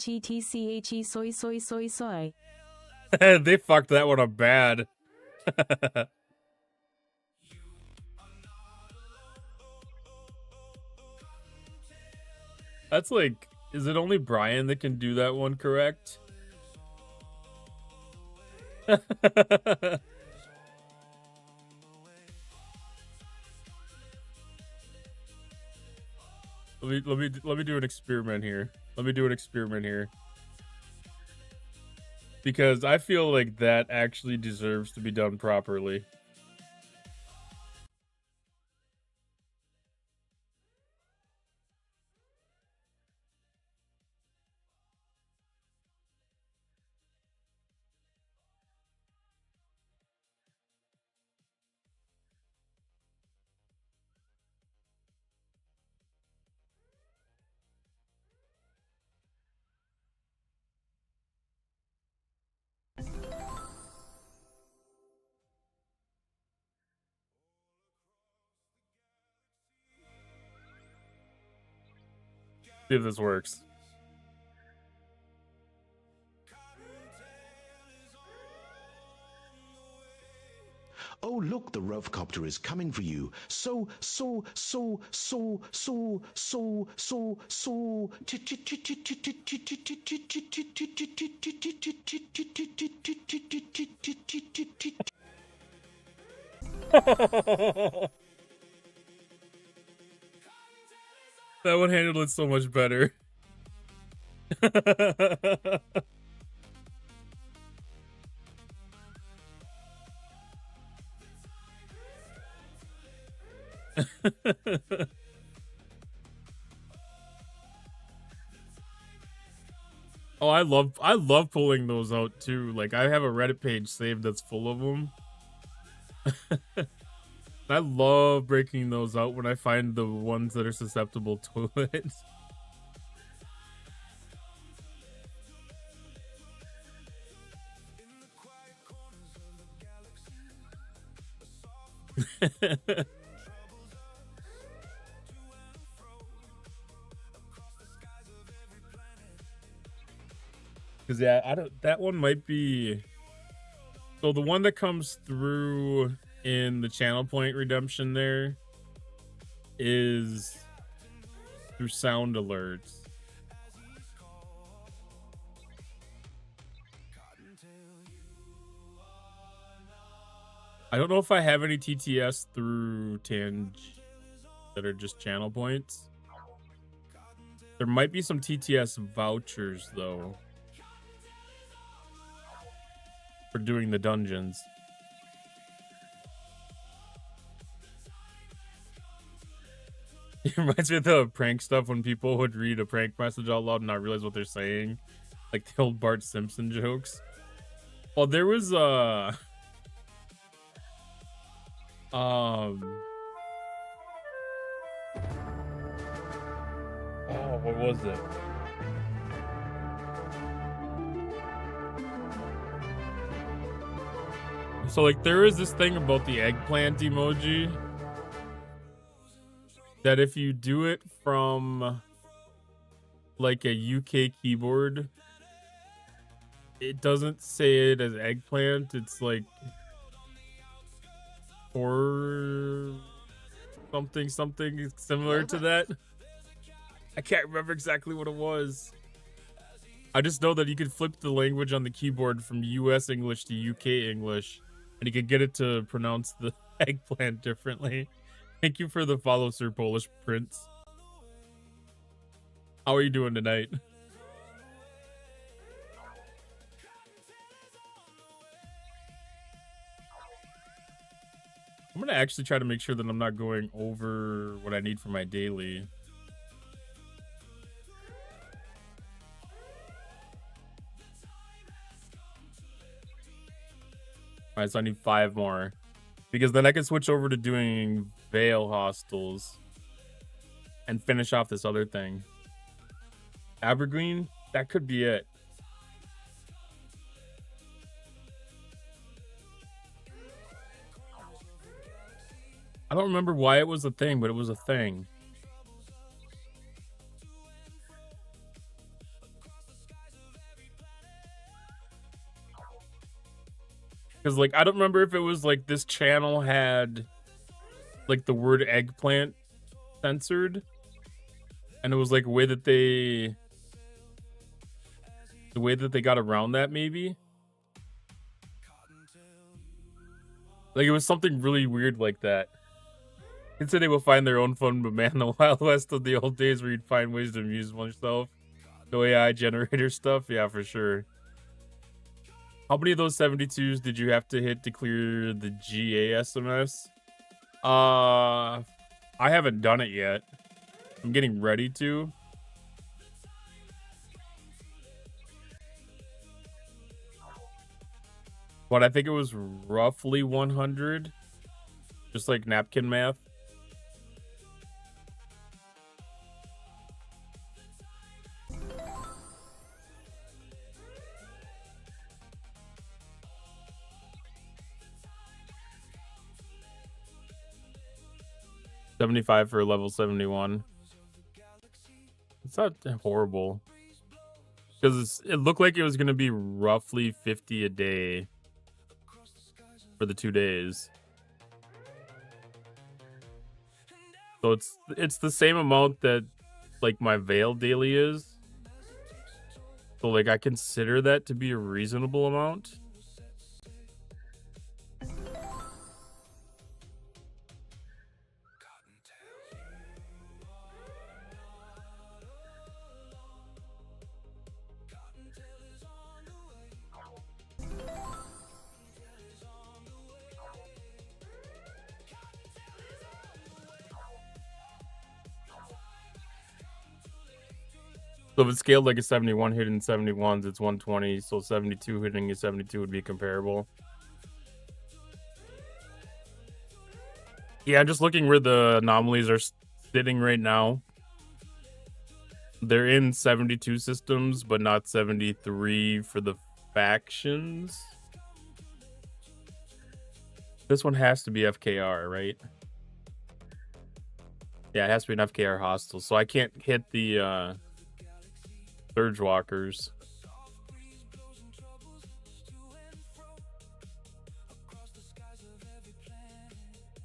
tche tche soy soy soy soy. They fucked that one up bad. That's like, is it only Brian that can do that one correct? Let me do an experiment here. Because I feel like that actually deserves to be done properly. See if this works. Oh, look, the Rafflecopter is coming for you. So. That one handled it so much better. Oh, I love pulling those out too. Like, I have a Reddit page saved that's full of them. I love breaking those out when I find the ones that are susceptible to it. Because yeah, that one might be. So the one that comes through in the channel point redemption there is through sound alerts. I don't know if I have any TTS through Tang that are just channel points. There might be some TTS vouchers though for doing the dungeons. It reminds me of the prank stuff when people would read a prank message out loud and not realize what they're saying. Like the old Bart Simpson jokes. Well, there was oh, what was it? So like there is this thing about the eggplant emoji that if you do it from like a UK keyboard, it doesn't say it as eggplant. It's like or something similar to that. I can't remember exactly what it was. I just know that you could flip the language on the keyboard from US English to UK English, and you could get it to pronounce the eggplant differently. Thank you for the follow, Sir Polish Prince. How are you doing tonight? to actually try to make sure that I'm not going over what I need for my daily. Alright, so I need 5 more. Because then I can switch over to doing Veil Hostels. And finish off this other thing. Evergreen? That could be it. I don't remember why it was a thing, but it was a thing. Because, like, I don't remember if it was, like, this channel had, like, the word eggplant censored. And it was, like, a way that they... The way that they got around that, maybe? Like, it was something really weird like that. Kids say they will find their own fun, but man, the Wild West of the old days where you'd find ways to amuse oneself. No AI generator stuff? Yeah, for sure. How many of those 72s did you have to hit to clear the GA SMS? I haven't done it yet. I'm getting ready to. But I think it was roughly 100. Just like napkin math. $75 for level 71. It's not horrible. Because it looked like it was going to be roughly 50 a day for the 2 days. So it's the same amount that like my Veil daily is. So like I consider that to be a reasonable amount. So if it's scaled like a 71 hitting 71s, it's 120. So 72 hitting a 72 would be comparable. Yeah, just looking where the anomalies are sitting right now. They're in 72 systems, but not 73 for the factions. This one has to be FKR, right? Yeah, it has to be an FKR hostile. So I can't hit the Surge Walkers.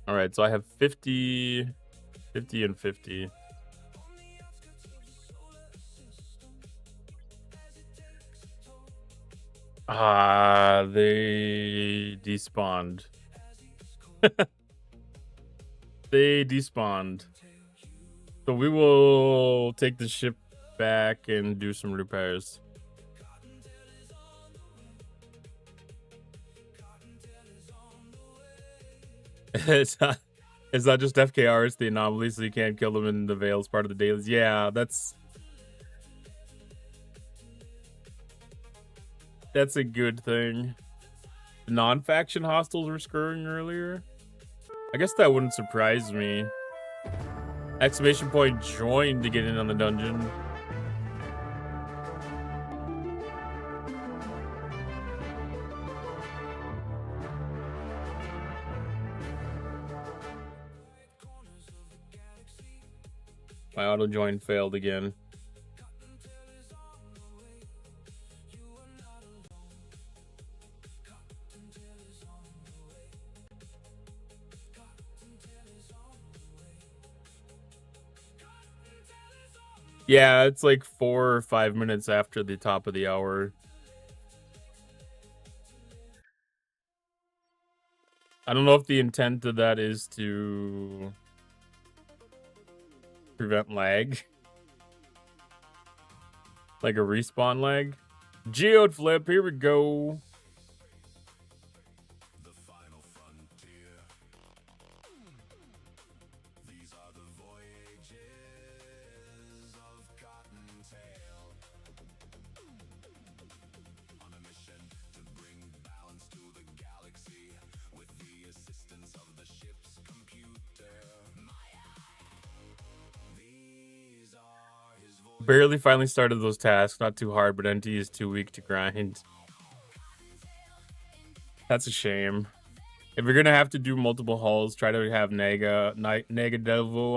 All right, so I have 50, 50, and 50. They despawned. They despawned. So we will take the ship back and do some repairs. It's not just FKR, it's the anomaly, so you can't kill them in the Veils part of the dailies. Yeah, that's a good thing. The non-faction hostiles were scurrying earlier. I guess that wouldn't surprise me. Exclamation point join to get in on the dungeon. My auto join failed again. Yeah, it's like 4 or 5 minutes after the top of the hour. I don't know if the intent of that is to prevent lag. Like a respawn lag. Geode flip, here we go. barely finally started those tasks. Not too hard, but NT is too weak to grind. That's a shame. If you're gonna have to do multiple hulls, try to have Naga Devil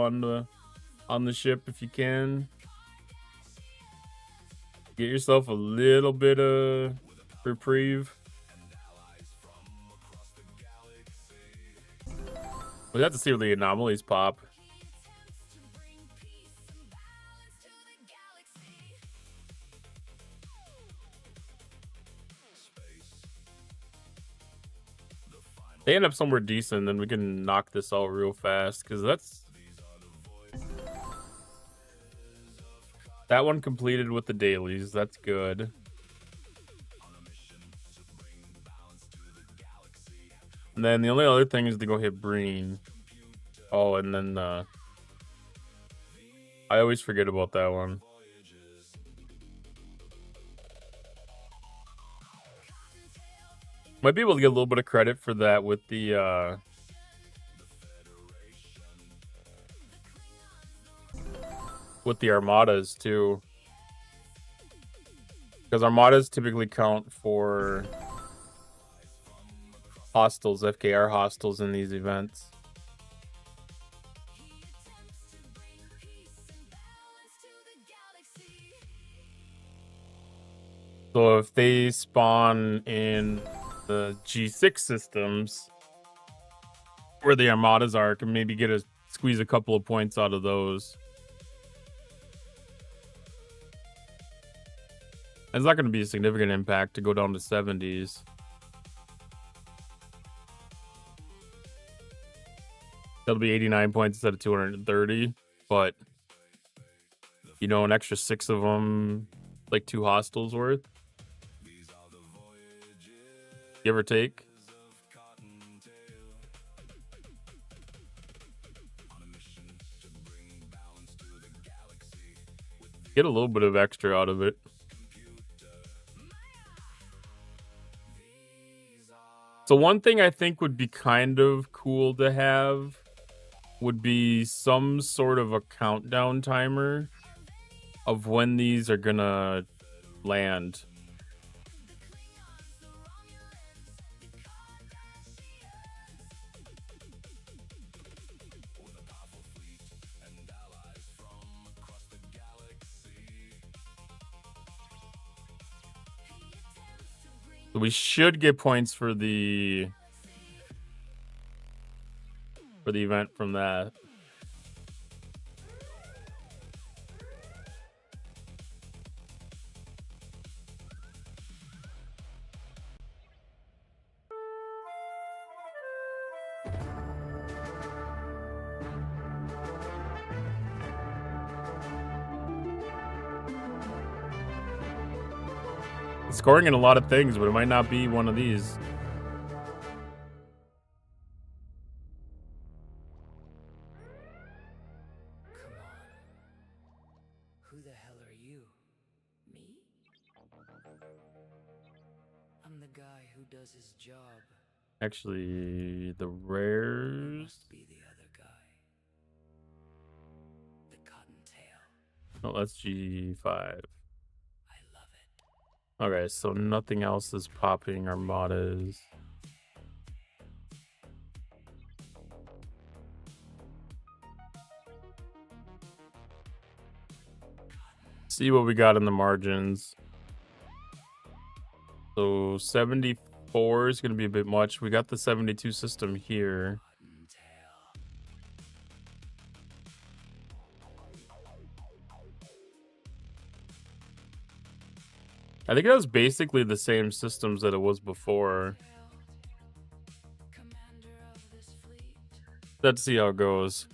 on the ship if you can. Get yourself a little bit of reprieve. We'll have to see where the anomalies pop. They end up somewhere decent, then we can knock this all real fast, because that one completed with the dailies. That's good. And then the only other thing is to go hit Breen. Oh, and then I always forget about that one. Might be able to get a little bit of credit for that with the armadas too, because armadas typically count for hostiles, FKR hostiles in these events. So if they spawn in the G6 systems where the armadas are, can maybe squeeze a couple of points out of those. It's not going to be a significant impact to go down to 70s. That'll be 89 points instead of 230, but you know, an extra 6 of them, like 2 hostiles worth. Give or take. Get a little bit of extra out of it. So one thing I think would be kind of cool to have would be some sort of a countdown timer of when these are gonna land. We should get points for the event from that. Scoring in a lot of things, but it might not be one of these. Who the hell are you? Me? I'm the guy who does his job. Actually, the rares. Must be the other guy. The Cottontail. Oh, that's G5. Okay, so nothing else is popping armadas. See what we got in the margins. So 74 is going to be a bit much. We got the 72 system here. I think it was basically the same systems that it was before. Let's see how it goes.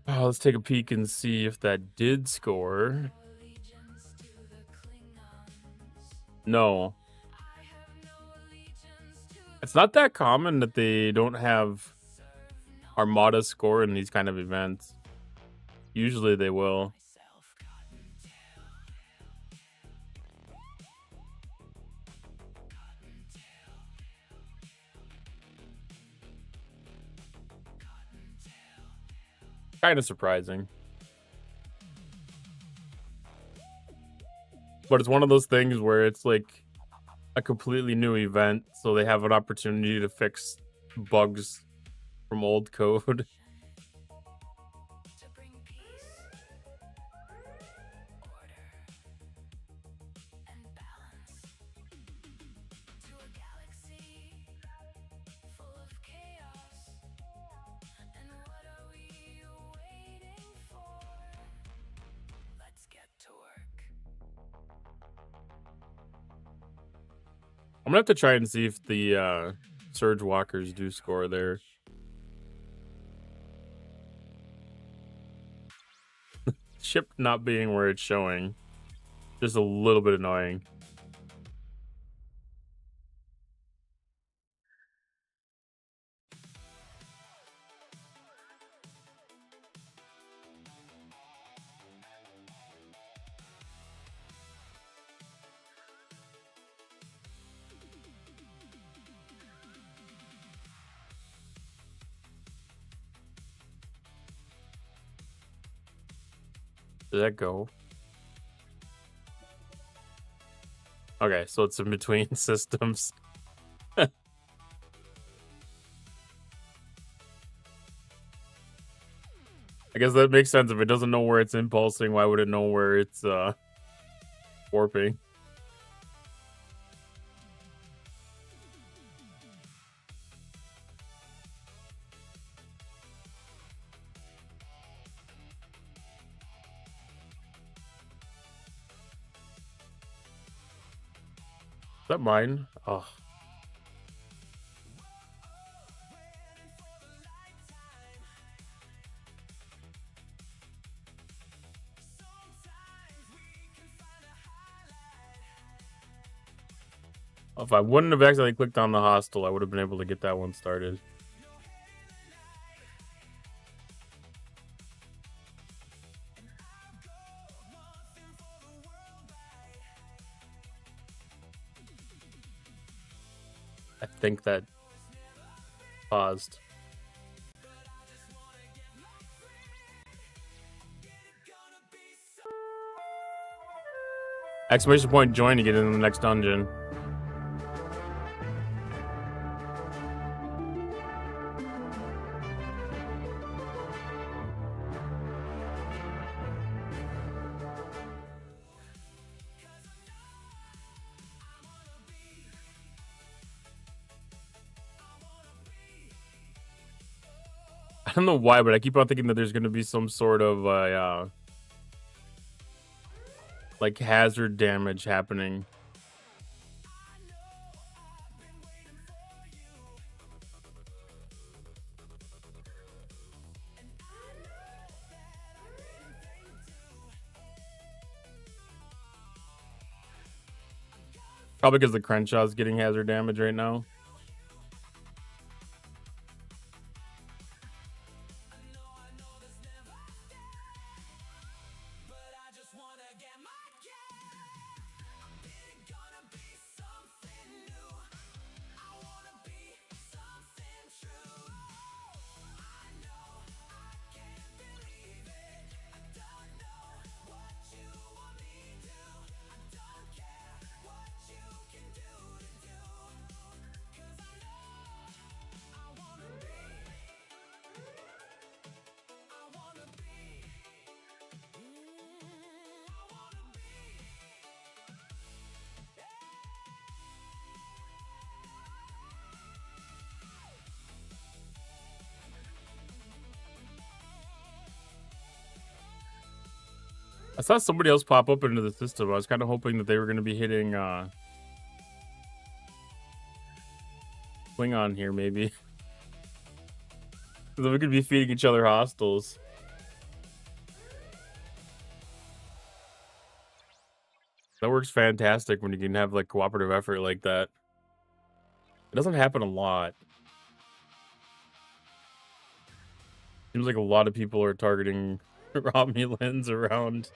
Oh, let's take a peek and see if that did score. No. It's not that common that they don't have armada score in these kind of events. Usually they will. Kind of surprising. But it's one of those things where it's like a completely new event, so they have an opportunity to fix bugs from old code. I'm gonna have to try and see if the Surge Walkers do score there. Ship not being where it's showing. Just a little bit annoying. Did that go? Okay, so it's in between systems. I guess that makes sense. If it doesn't know where it's impulsing, why would it know where it's warping? Is that mine? Oh. If I wouldn't have accidentally clicked on the hostel, I would have been able to get that one started. I think that paused. Exclamation point join to get into the next dungeon. I don't know why, but I keep on thinking that there's going to be some sort of like hazard damage happening. Probably because the Crenshaw's getting hazard damage right now. I saw somebody else pop up into the system. I was kind of hoping that they were going to be hitting Klingon here, maybe. So we could be feeding each other hostiles. That works fantastic when you can have like cooperative effort like that. It doesn't happen a lot. Seems like a lot of people are targeting Romulans around.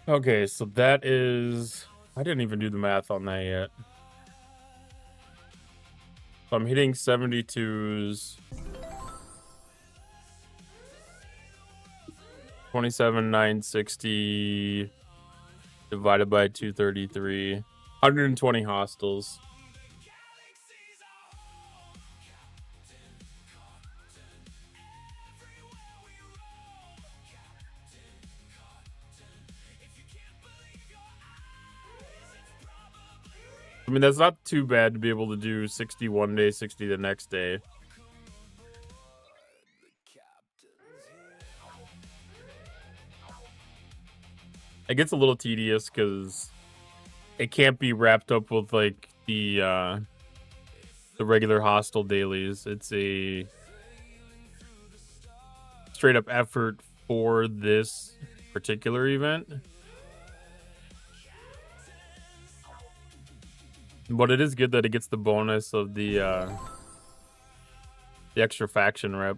Okay, so that is... I didn't even do the math on that yet. So I'm hitting 72s. 27,960 divided by 233. 120 hostels. I mean, that's not too bad to be able to do 60 one day, 60 the next day. It gets a little tedious because it can't be wrapped up with like the regular hostel dailies. It's a straight up effort for this particular event. But it is good that it gets the bonus of the extra faction rep.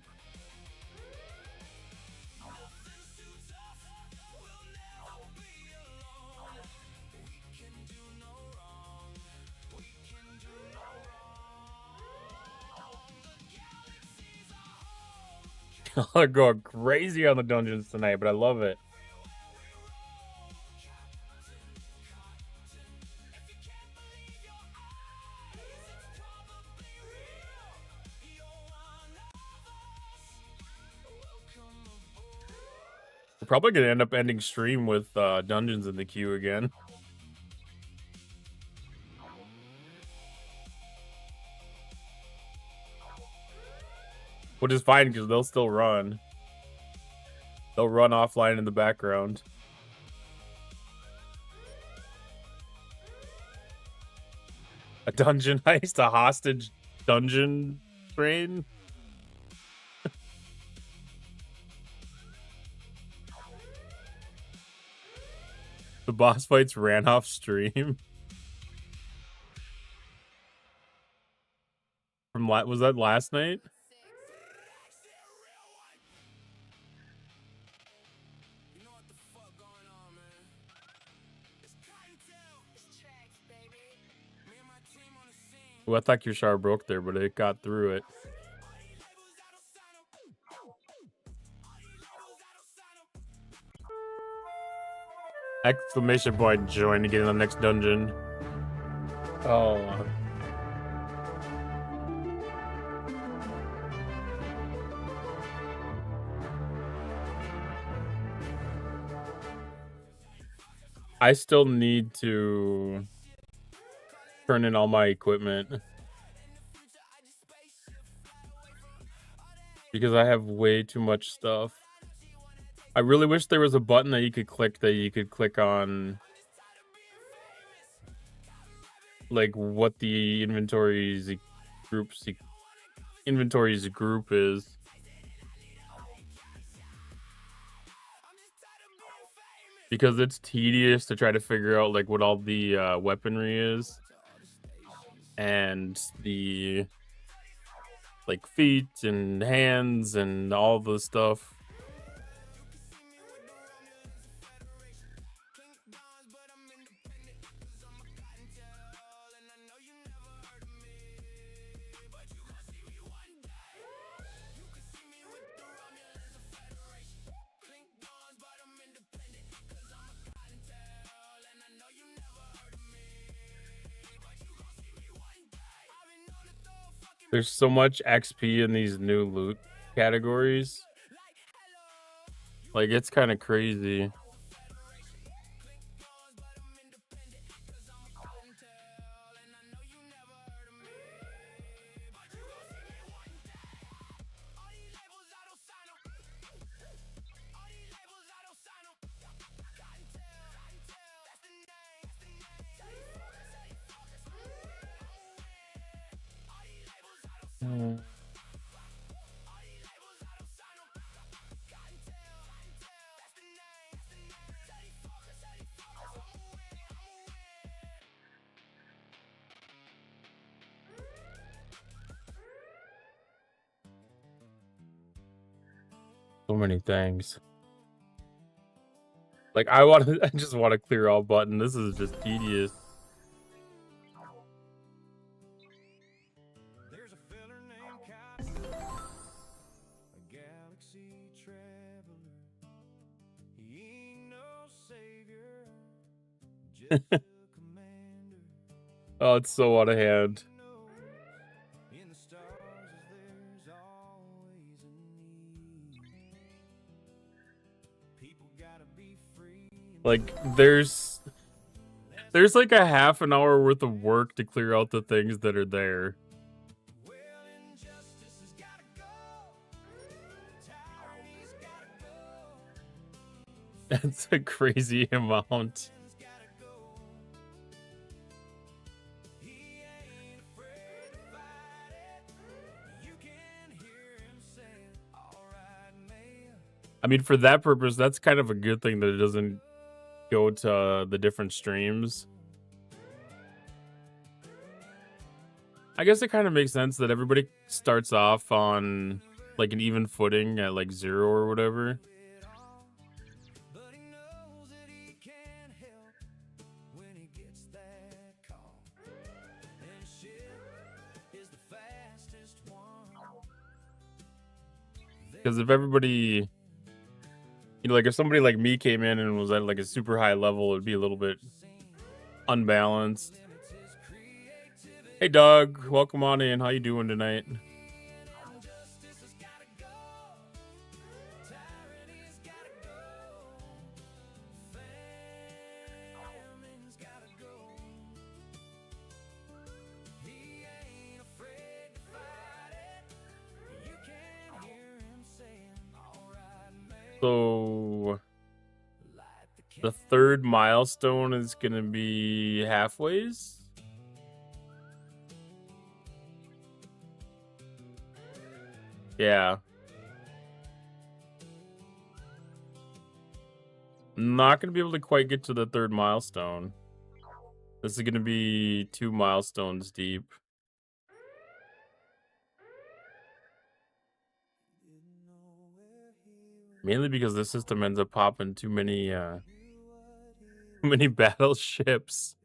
I'll go crazy on the dungeons tonight, but I love it. We're probably gonna end up ending stream with dungeons in the queue again. Which is fine because they'll still run. They'll run offline in the background. A dungeon heist, a hostage dungeon train. The boss fights ran off stream. From was that last night? Well, I thought your shard broke there, but it got through it. Exclamation point, join to get in the next dungeon. Oh. I still need to turn in all my equipment because I have way too much stuff. I really wish there was a button that you could click on like what the inventory's group is. Because it's tedious to try to figure out like what all the weaponry is. And the like feet and hands and all the stuff. There's so much XP in these new loot categories. Like, it's kind of crazy. So many things. Like, I just want to clear all button. This is just tedious. Oh, it's so out of hand. Like, there's like a half an hour worth of work to clear out the things that are there. That's a crazy amount. I mean, for that purpose, that's kind of a good thing that it doesn't go to the different streams. I guess it kind of makes sense that everybody starts off on like an even footing at like 0 or whatever. Because if everybody, you know, like if somebody like me came in and was at like a super high level, it'd be a little bit unbalanced. Hey Doug, welcome on in. How you doing tonight? So the third milestone is gonna be halfways. Yeah. I'm not gonna be able to quite get to the third milestone. This is gonna be 2 milestones deep. Mainly because the system ends up popping too many battleships.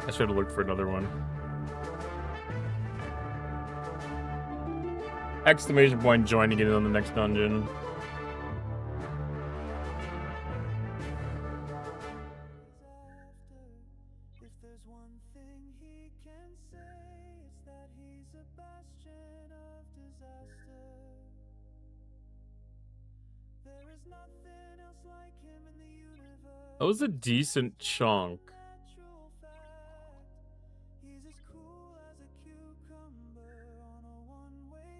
I should have looked for another one. Exclamation point joining it on the next dungeon. That was a decent chunk.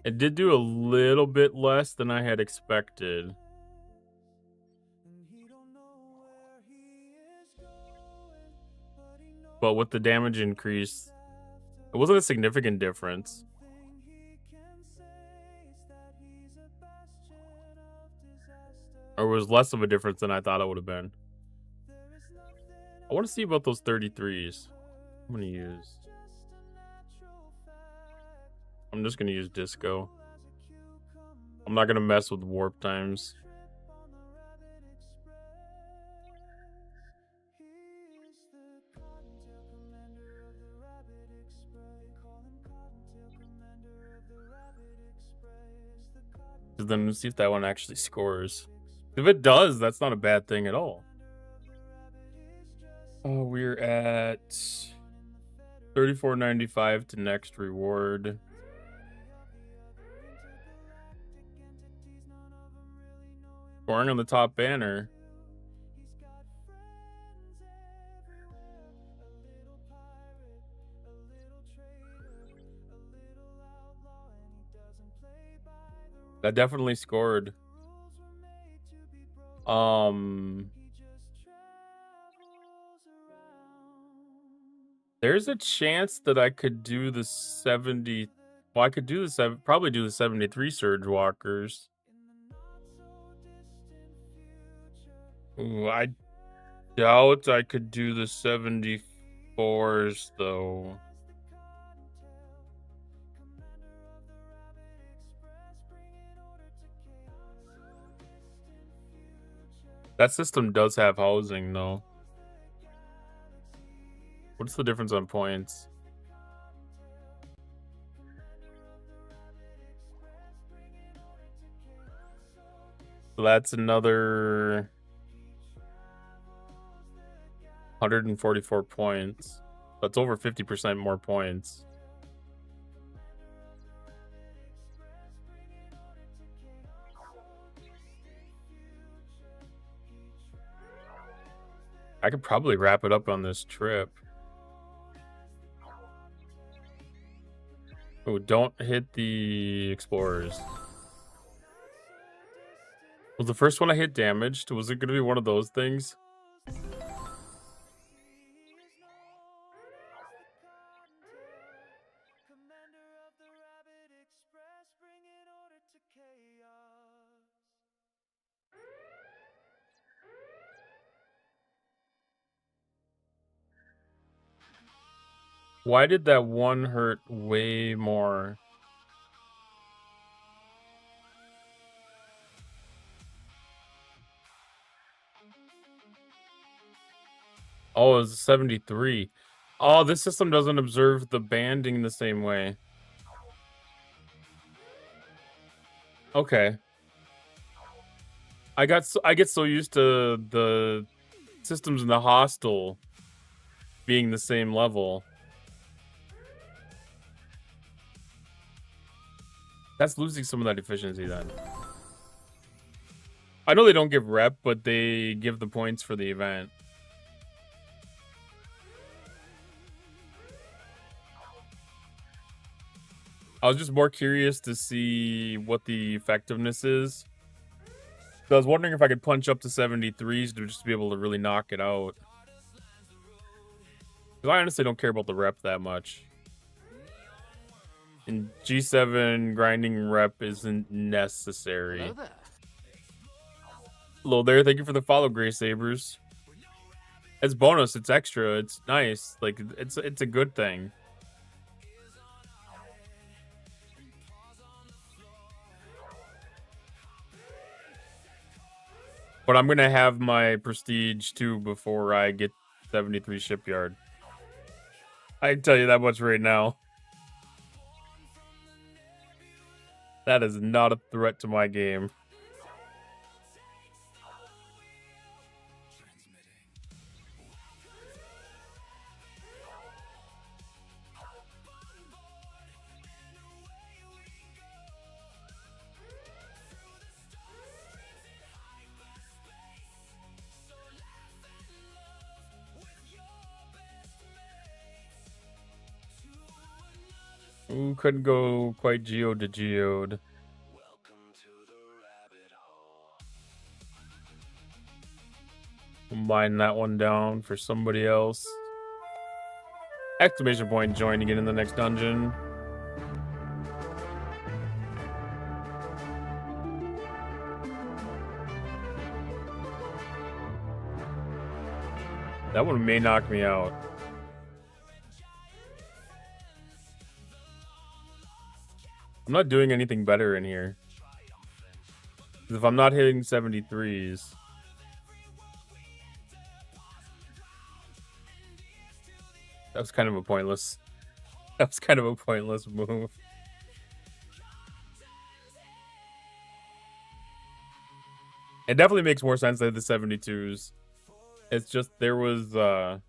It did do a little bit less than I had expected. But with the damage increase, it wasn't a significant difference. Or it was less of a difference than I thought it would have been. I want to see about those 33s. I'm going to use... I'm just going to use disco. I'm not going to mess with warp times. Then let's see if that one actually scores. If it does, that's not a bad thing at all. Oh, we're at 34.95 to next reward. Scoring on the top banner. That definitely scored. There's a chance that I could do the 70. Well, I could do probably do the 73 Surge Walkers. Ooh, I doubt I could do the 74s though. That system does have housing though. What's the difference on points? So that's another 144 points. That's over 50% more points. I could probably wrap it up on this trip. Oh, don't hit the explorers. Was the first one I hit damaged? Was it going to be one of those things? Why did that one hurt way more? Oh, it was 73. Oh, this system doesn't observe the banding the same way. Okay. I get so used to the systems in the hostel being the same level. That's losing some of that efficiency then. I know they don't give rep, but they give the points for the event. I was just more curious to see what the effectiveness is. So I was wondering if I could punch up to 73s to just be able to really knock it out. Because I honestly don't care about the rep that much. In G7, grinding rep isn't necessary. Hello there. Hello there, thank you for the follow, Grey Sabers. It's bonus, it's extra, it's nice. Like, it's a good thing. But I'm gonna have my prestige too before I get 73 shipyard. I can tell you that much right now. That is not a threat to my game. Ooh, couldn't go quite geode to geode. Mine that one down for somebody else. Exclamation point joining in the next dungeon. That one may knock me out. I'm not doing anything better in here. If I'm not hitting 73s. That was kind of a pointless. That was kind of a pointless move. It definitely makes more sense than the 72s. It's just there was I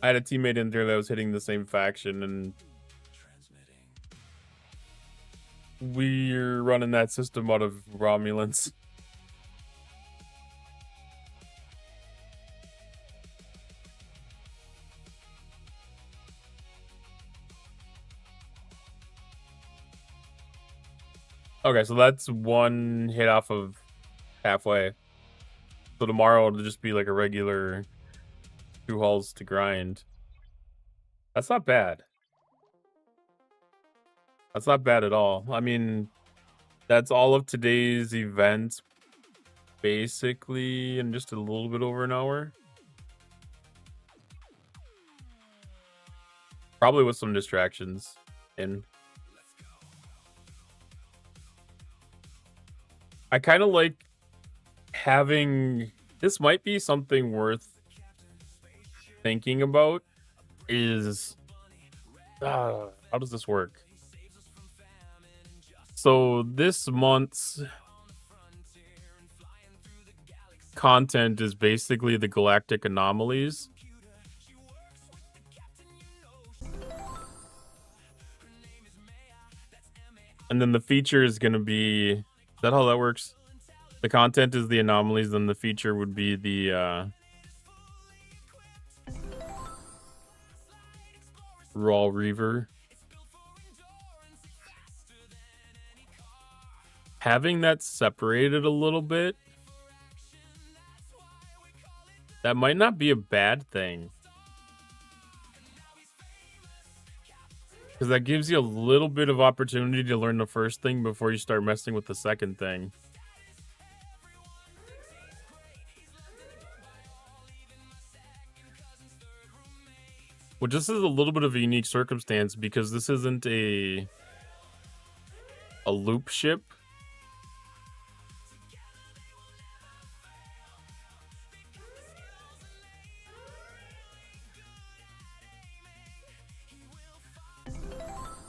had a teammate in there that was hitting the same faction, and we're running that system out of Romulans. Okay, so that's one hit off of halfway. So tomorrow it'll just be like a regular 2 hulls to grind. That's not bad. That's not bad at all. I mean, that's all of today's events basically in just a little bit over an hour. Probably with some distractions in. I kind of like having, this might be something worth thinking about, is how does this work? So this month's content is basically the galactic anomalies. And then the feature is going to be, is that how that works? The content is the anomalies, then the feature would be the Raw Reaver. Having that separated a little bit, that might not be a bad thing. Because that gives you a little bit of opportunity to learn the first thing before you start messing with the second thing. Well, this is a little bit of a unique circumstance because this isn't a loop ship.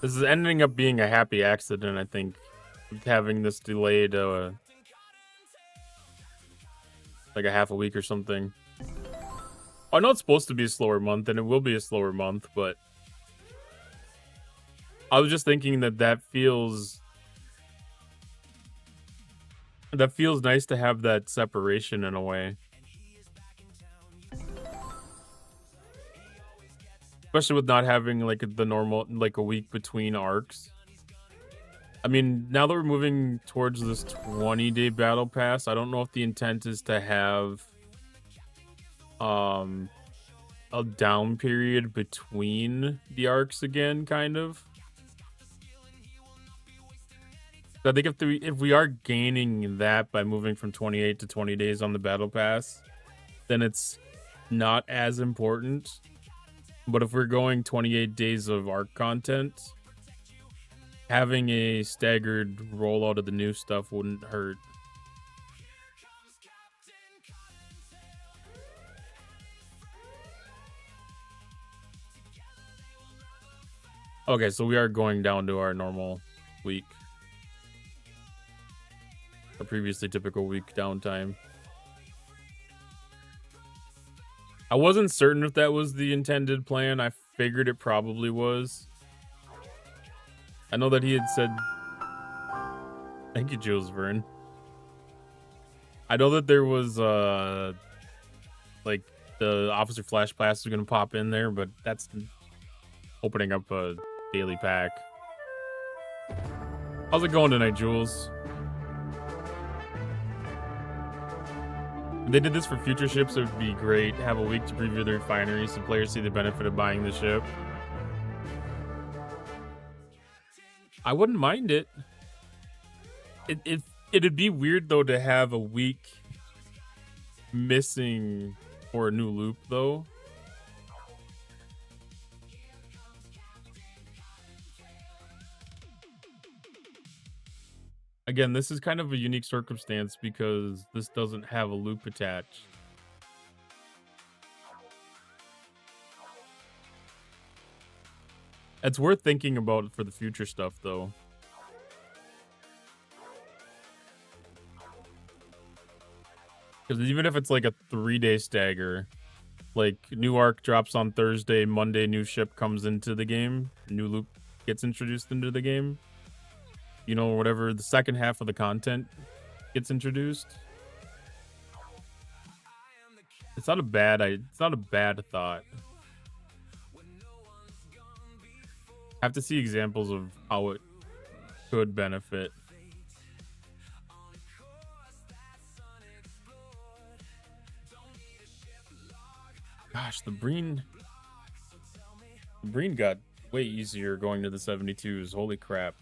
This is ending up being a happy accident, I think, having this delayed like a half a week or something. I know it's supposed to be a slower month, and it will be a slower month, but I was just thinking that feels nice to have that separation in a way. Especially with not having like the normal, like a week between arcs. I mean, now that we're moving towards this 20-day battle pass, I don't know if the intent is to have a down period between the arcs again, kind of. So I think if we are gaining that by moving from 28 to 20 days on the battle pass, then it's not as important. But if we're going 28 days of arc content, having a staggered rollout of the new stuff wouldn't hurt. Okay, so we are going down to our normal week. Our previously typical week downtime. I wasn't certain if that was the intended plan. I figured it probably was. I know that he had said... Thank you, Jules Verne. I know that there was, like, the Officer Flash Pass is going to pop in there, but that's opening up a daily pack. How's it going tonight, Jules? If they did this for future ships, it would be great. Have a week to preview the refineries so players see the benefit of buying the ship. I wouldn't mind it. It'd be weird, though, to have a week missing for a new loop, though. Again, this is kind of a unique circumstance because this doesn't have a loop attached. It's worth thinking about for the future stuff, though. Because even if it's like a 3-day stagger, like new arc drops on Thursday, Monday new ship comes into the game, new loop gets introduced into the game. You know, whatever the second half of the content gets introduced. It's not a bad thought. I have to see examples of how it could benefit. Gosh, the Breen got way easier going to the 72s. Holy crap.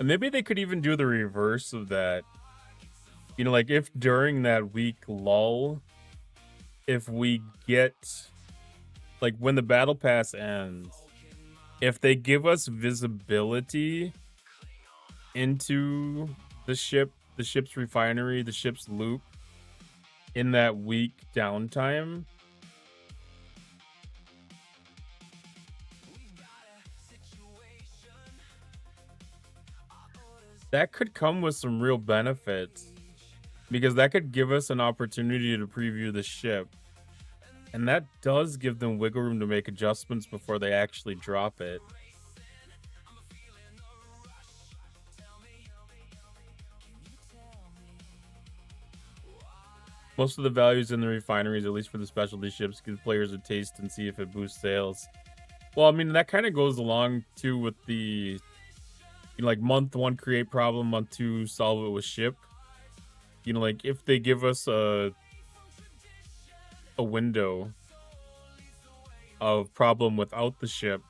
And maybe they could even do the reverse of that. You know, like if during that week lull, if we get, like when the battle pass ends, if they give us visibility into the ship's refinery, the ship's loop in that week downtime, that could come with some real benefits, because that could give us an opportunity to preview the ship. And that does give them wiggle room to make adjustments before they actually drop it. Most of the values in the refineries, at least for the specialty ships, give players a taste and see if it boosts sales. Well, I mean, that kind of goes along too with the, you know, like month 1 create problem, month 2 solve it with ship. You know, like if they give us a window of problem without the ship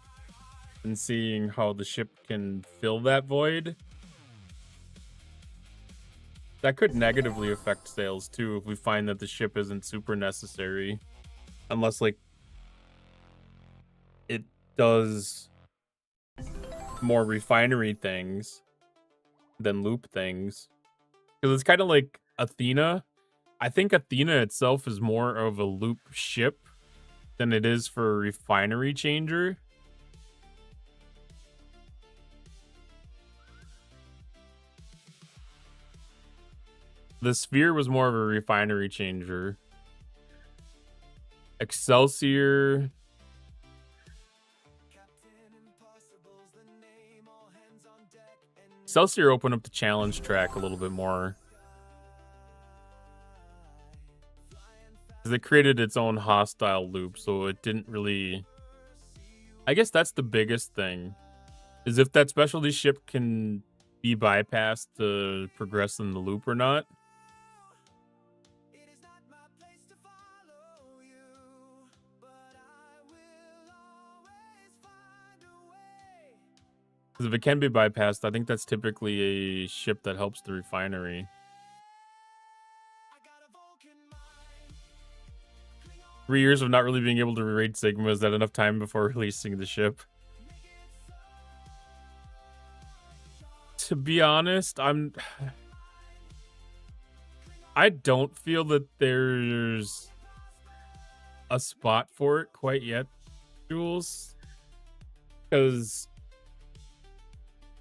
and seeing how the ship can fill that void, that could negatively affect sales too if we find that the ship isn't super necessary, unless like it does more refinery things than loop things. Because it's kind of like Athena. I think Athena itself is more of a loop ship than it is for a refinery changer. The Sphere was more of a refinery changer. Excelsior. Excelsior opened up the challenge track a little bit more. Because it created its own hostile loop, so it didn't really... I guess that's the biggest thing. Is if that specialty ship can be bypassed to progress in the loop or not. Because if it can be bypassed, I think that's typically a ship that helps the refinery. Three years of not really being able to raid Sigma, is that enough time before releasing the ship? To be honest, I don't feel that there's a spot for it quite yet, Jules. Because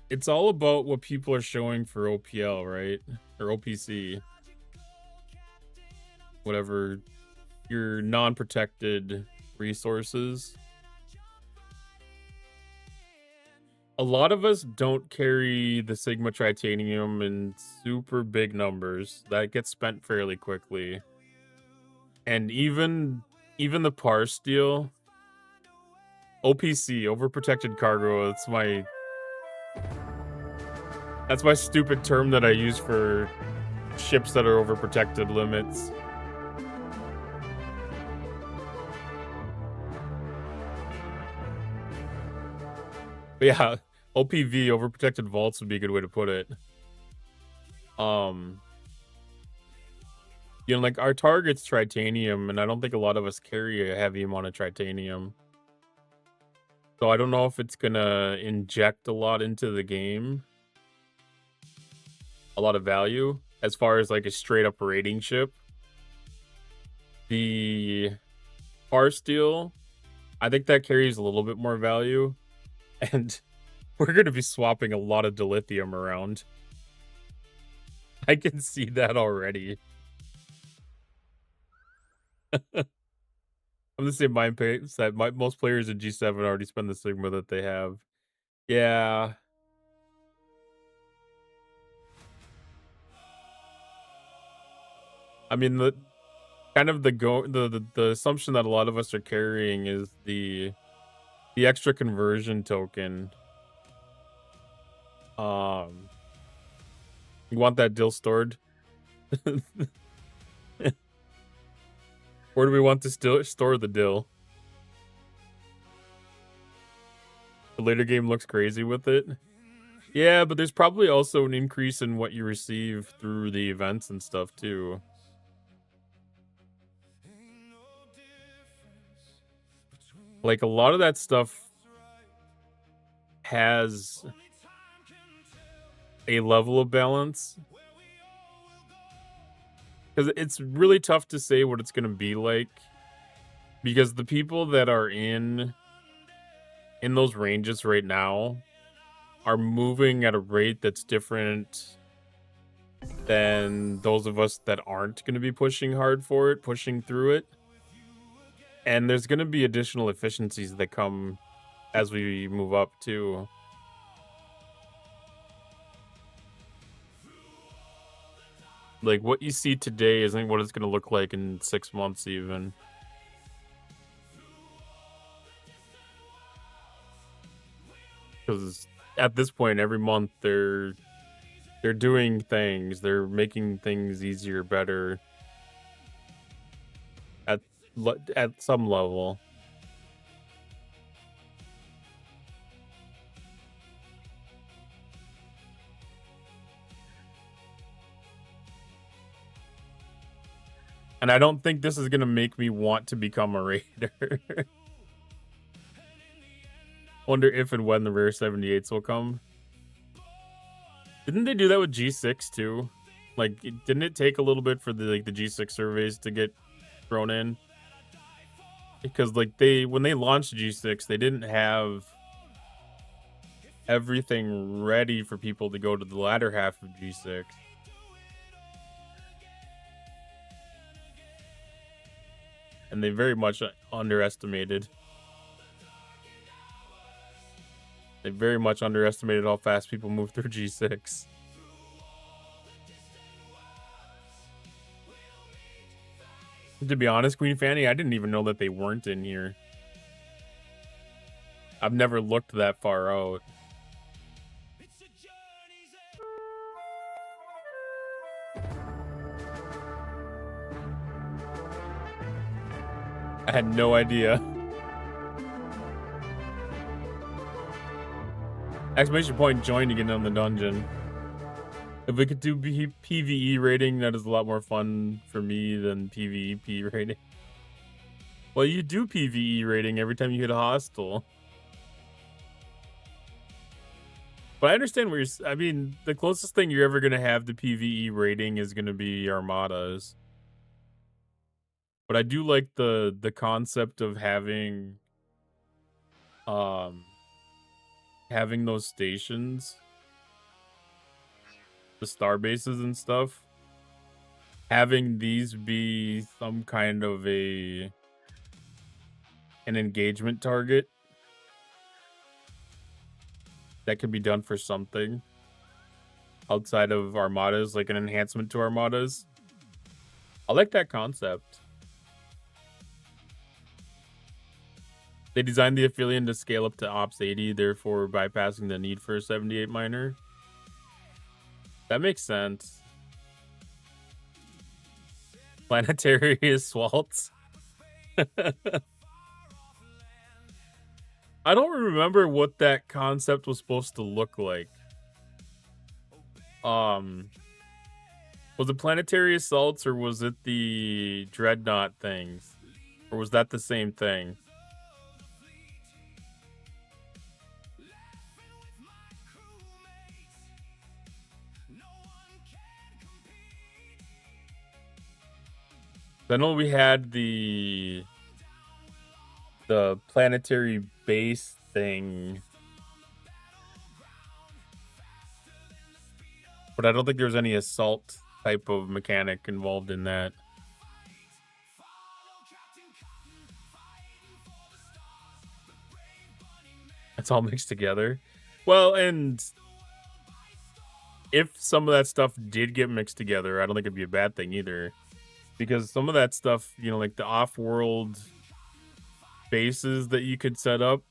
it's all about what people are showing for OPL, right? Or OPC. Whatever your non-protected resources. A lot of us don't carry the Sigma Tritanium in super big numbers. That gets spent fairly quickly. And even the par steel, OPC, overprotected cargo, that's my stupid term that I use for ships that are overprotected limits. But yeah, OPV, overprotected vaults, would be a good way to put it. You know, like our target's Tritanium, and I don't think a lot of us carry a heavy amount of Tritanium. So I don't know if it's gonna inject a lot into the game. A lot of value as far as like a straight up raiding ship. The par steel, I think that carries a little bit more value. And we're going to be swapping a lot of dilithium around. I can see that already. I'm the same mind pace that most players in G7 already spend the Sigma that they have. Yeah. I mean, the assumption that a lot of us are carrying is the extra conversion token. You want that dill stored? Where do we want to store the dill? The later game looks crazy with it. Yeah, but there's probably also an increase in what you receive through the events and stuff too. Like a lot of that stuff has a level of balance. Because it's really tough to say what it's going to be like. Because the people that are in those ranges right now are moving at a rate that's different than those of us that aren't going to be pushing hard for it, pushing through it. And there's going to be additional efficiencies that come as we move up too. Like what you see today isn't what it's going to look like in 6 months even. Because at this point, every month they're doing things, they're making things easier, better at some level. And I don't think this is gonna make me want to become a raider. Wonder if and when the rare 78s will come. Didn't they do that with G6 too? Like, didn't it take a little bit for the G6 surveys to get thrown in? Because like when they launched G6, they didn't have everything ready for people to go to the latter half of G6. And they very much underestimated. They very much underestimated how fast people move through G6. To be honest, Queen Fanny, I didn't even know that they weren't in here. I've never looked that far out. I had no idea. Exclamation point join to get on the dungeon. If we could do PvE rating, that is a lot more fun for me than PvP rating. Well, you do PvE rating every time you hit a hostile. But I understand where you're... I mean, the closest thing you're ever going to have to PvE rating is going to be Armadas. But I do like the concept of having... having those stations, the star bases and stuff, having these be some kind of an engagement target that could be done for something outside of Armadas, like an enhancement to Armadas. I like that concept. They designed the Aphelion to scale up to Ops 80, therefore bypassing the need for a 78 miner. That makes sense. Planetary Assaults. I don't remember what that concept was supposed to look like. Was it Planetary Assaults or was it the Dreadnought things? Or was that the same thing? I know we had the planetary base thing, but I don't think there was any assault type of mechanic involved in that. It's all mixed together. Well, and if some of that stuff did get mixed together, I don't think it'd be a bad thing either. Because some of that stuff, you know, like the off-world bases that you could set up,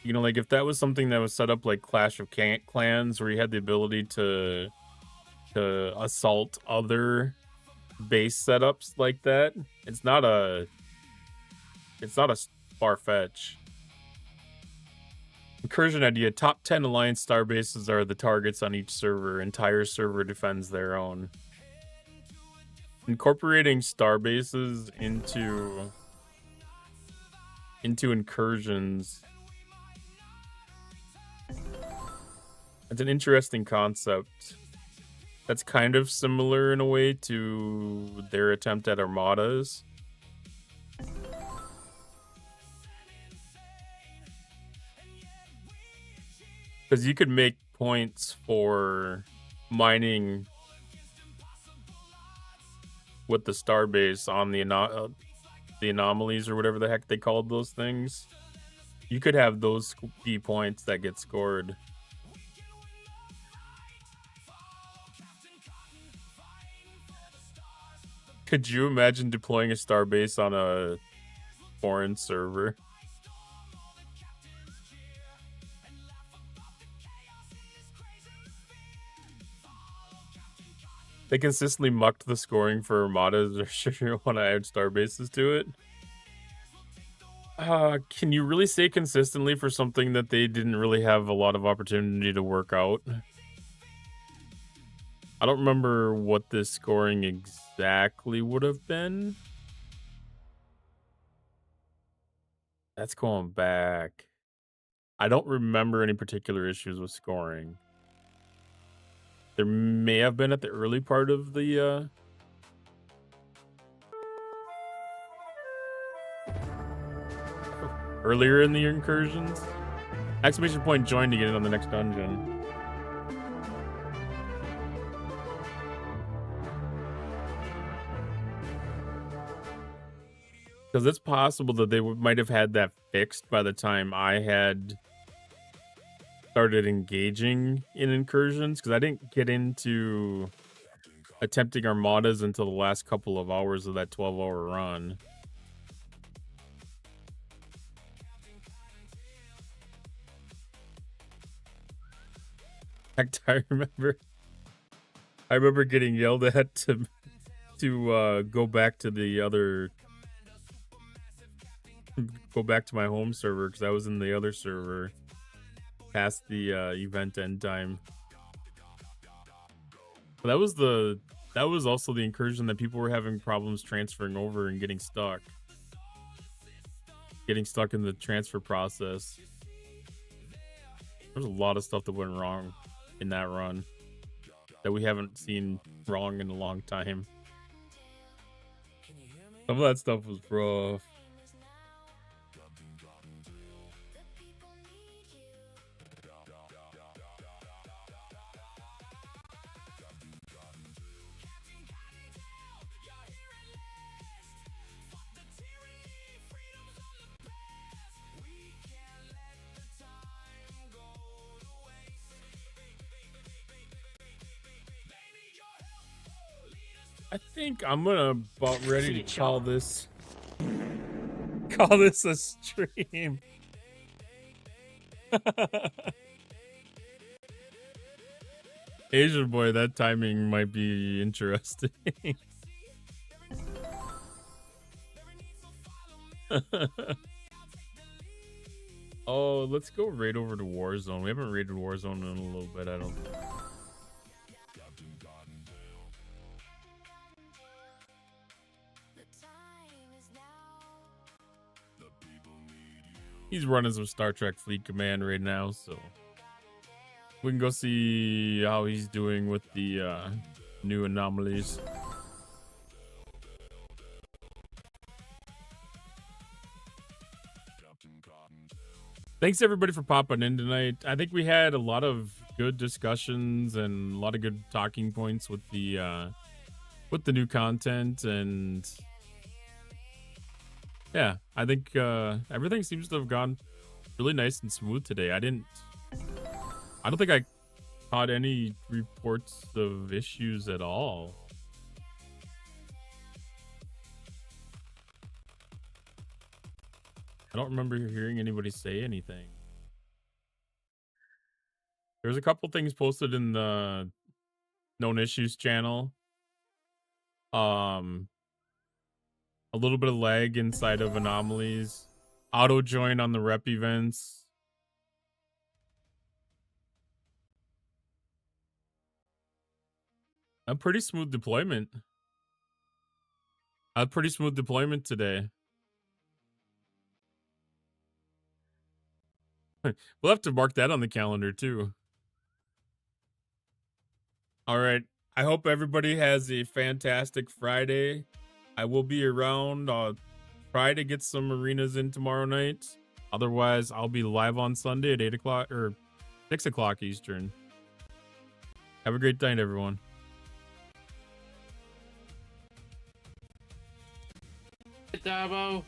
you know, like if that was something that was set up like Clash of Clans, where you had the ability to assault other base setups like that, it's not a far-fetch. Incursion idea. Top 10 Alliance star bases are the targets on each server. Entire server defends their own. Incorporating star bases into incursions. It's an interesting concept. That's kind of similar in a way to their attempt at armadas. Because you could make points for mining with the starbase on the anomalies or whatever the heck they called those things. You could have those be points that get scored. Could you imagine deploying a starbase on a foreign server? They consistently mucked the scoring for armadas, or sure you want to add star bases to it. Can you really say consistently for something that they didn't really have a lot of opportunity to work out? I don't remember what this scoring exactly would have been. That's going back. I don't remember any particular issues with scoring. There may have been at the early part of the earlier in the incursions. Exclamation point join to get in on the next dungeon. Because it's possible that they might have had that fixed by the time I had started engaging in incursions, because I didn't get into attempting armadas until the last couple of hours of that 12-hour run. In fact, I remember getting yelled at to go back to the other, go back to my home server because I was in the other server past the event end time. But that was also the incursion that people were having problems transferring over and getting stuck in the transfer process. There's a lot of stuff that went wrong in that run that we haven't seen wrong in a long time. Some of that stuff was rough. I think I'm about ready to call this a stream. Asian boy, that timing might be interesting. Oh, let's go raid over to Warzone. We haven't raided Warzone in a little bit, I don't think. He's running some Star Trek Fleet Command right now, so we can go see how he's doing with the new anomalies. Thanks everybody for popping in tonight. I think we had a lot of good discussions and a lot of good talking points with the new content, and yeah, I think everything seems to have gone really nice and smooth today. I don't think I caught any reports of issues at all. I don't remember hearing anybody say anything. There's a couple things posted in the Known Issues channel. A little bit of lag inside of anomalies. Auto join on the rep events. A pretty smooth deployment. A pretty smooth deployment today. We'll have to mark that on the calendar too. All right. I hope everybody has a fantastic Friday. I will be around. Try to get some arenas in tomorrow night. Otherwise, I'll be live on Sunday at 8 o'clock or 6 o'clock Eastern. Have a great night, everyone. Dabo.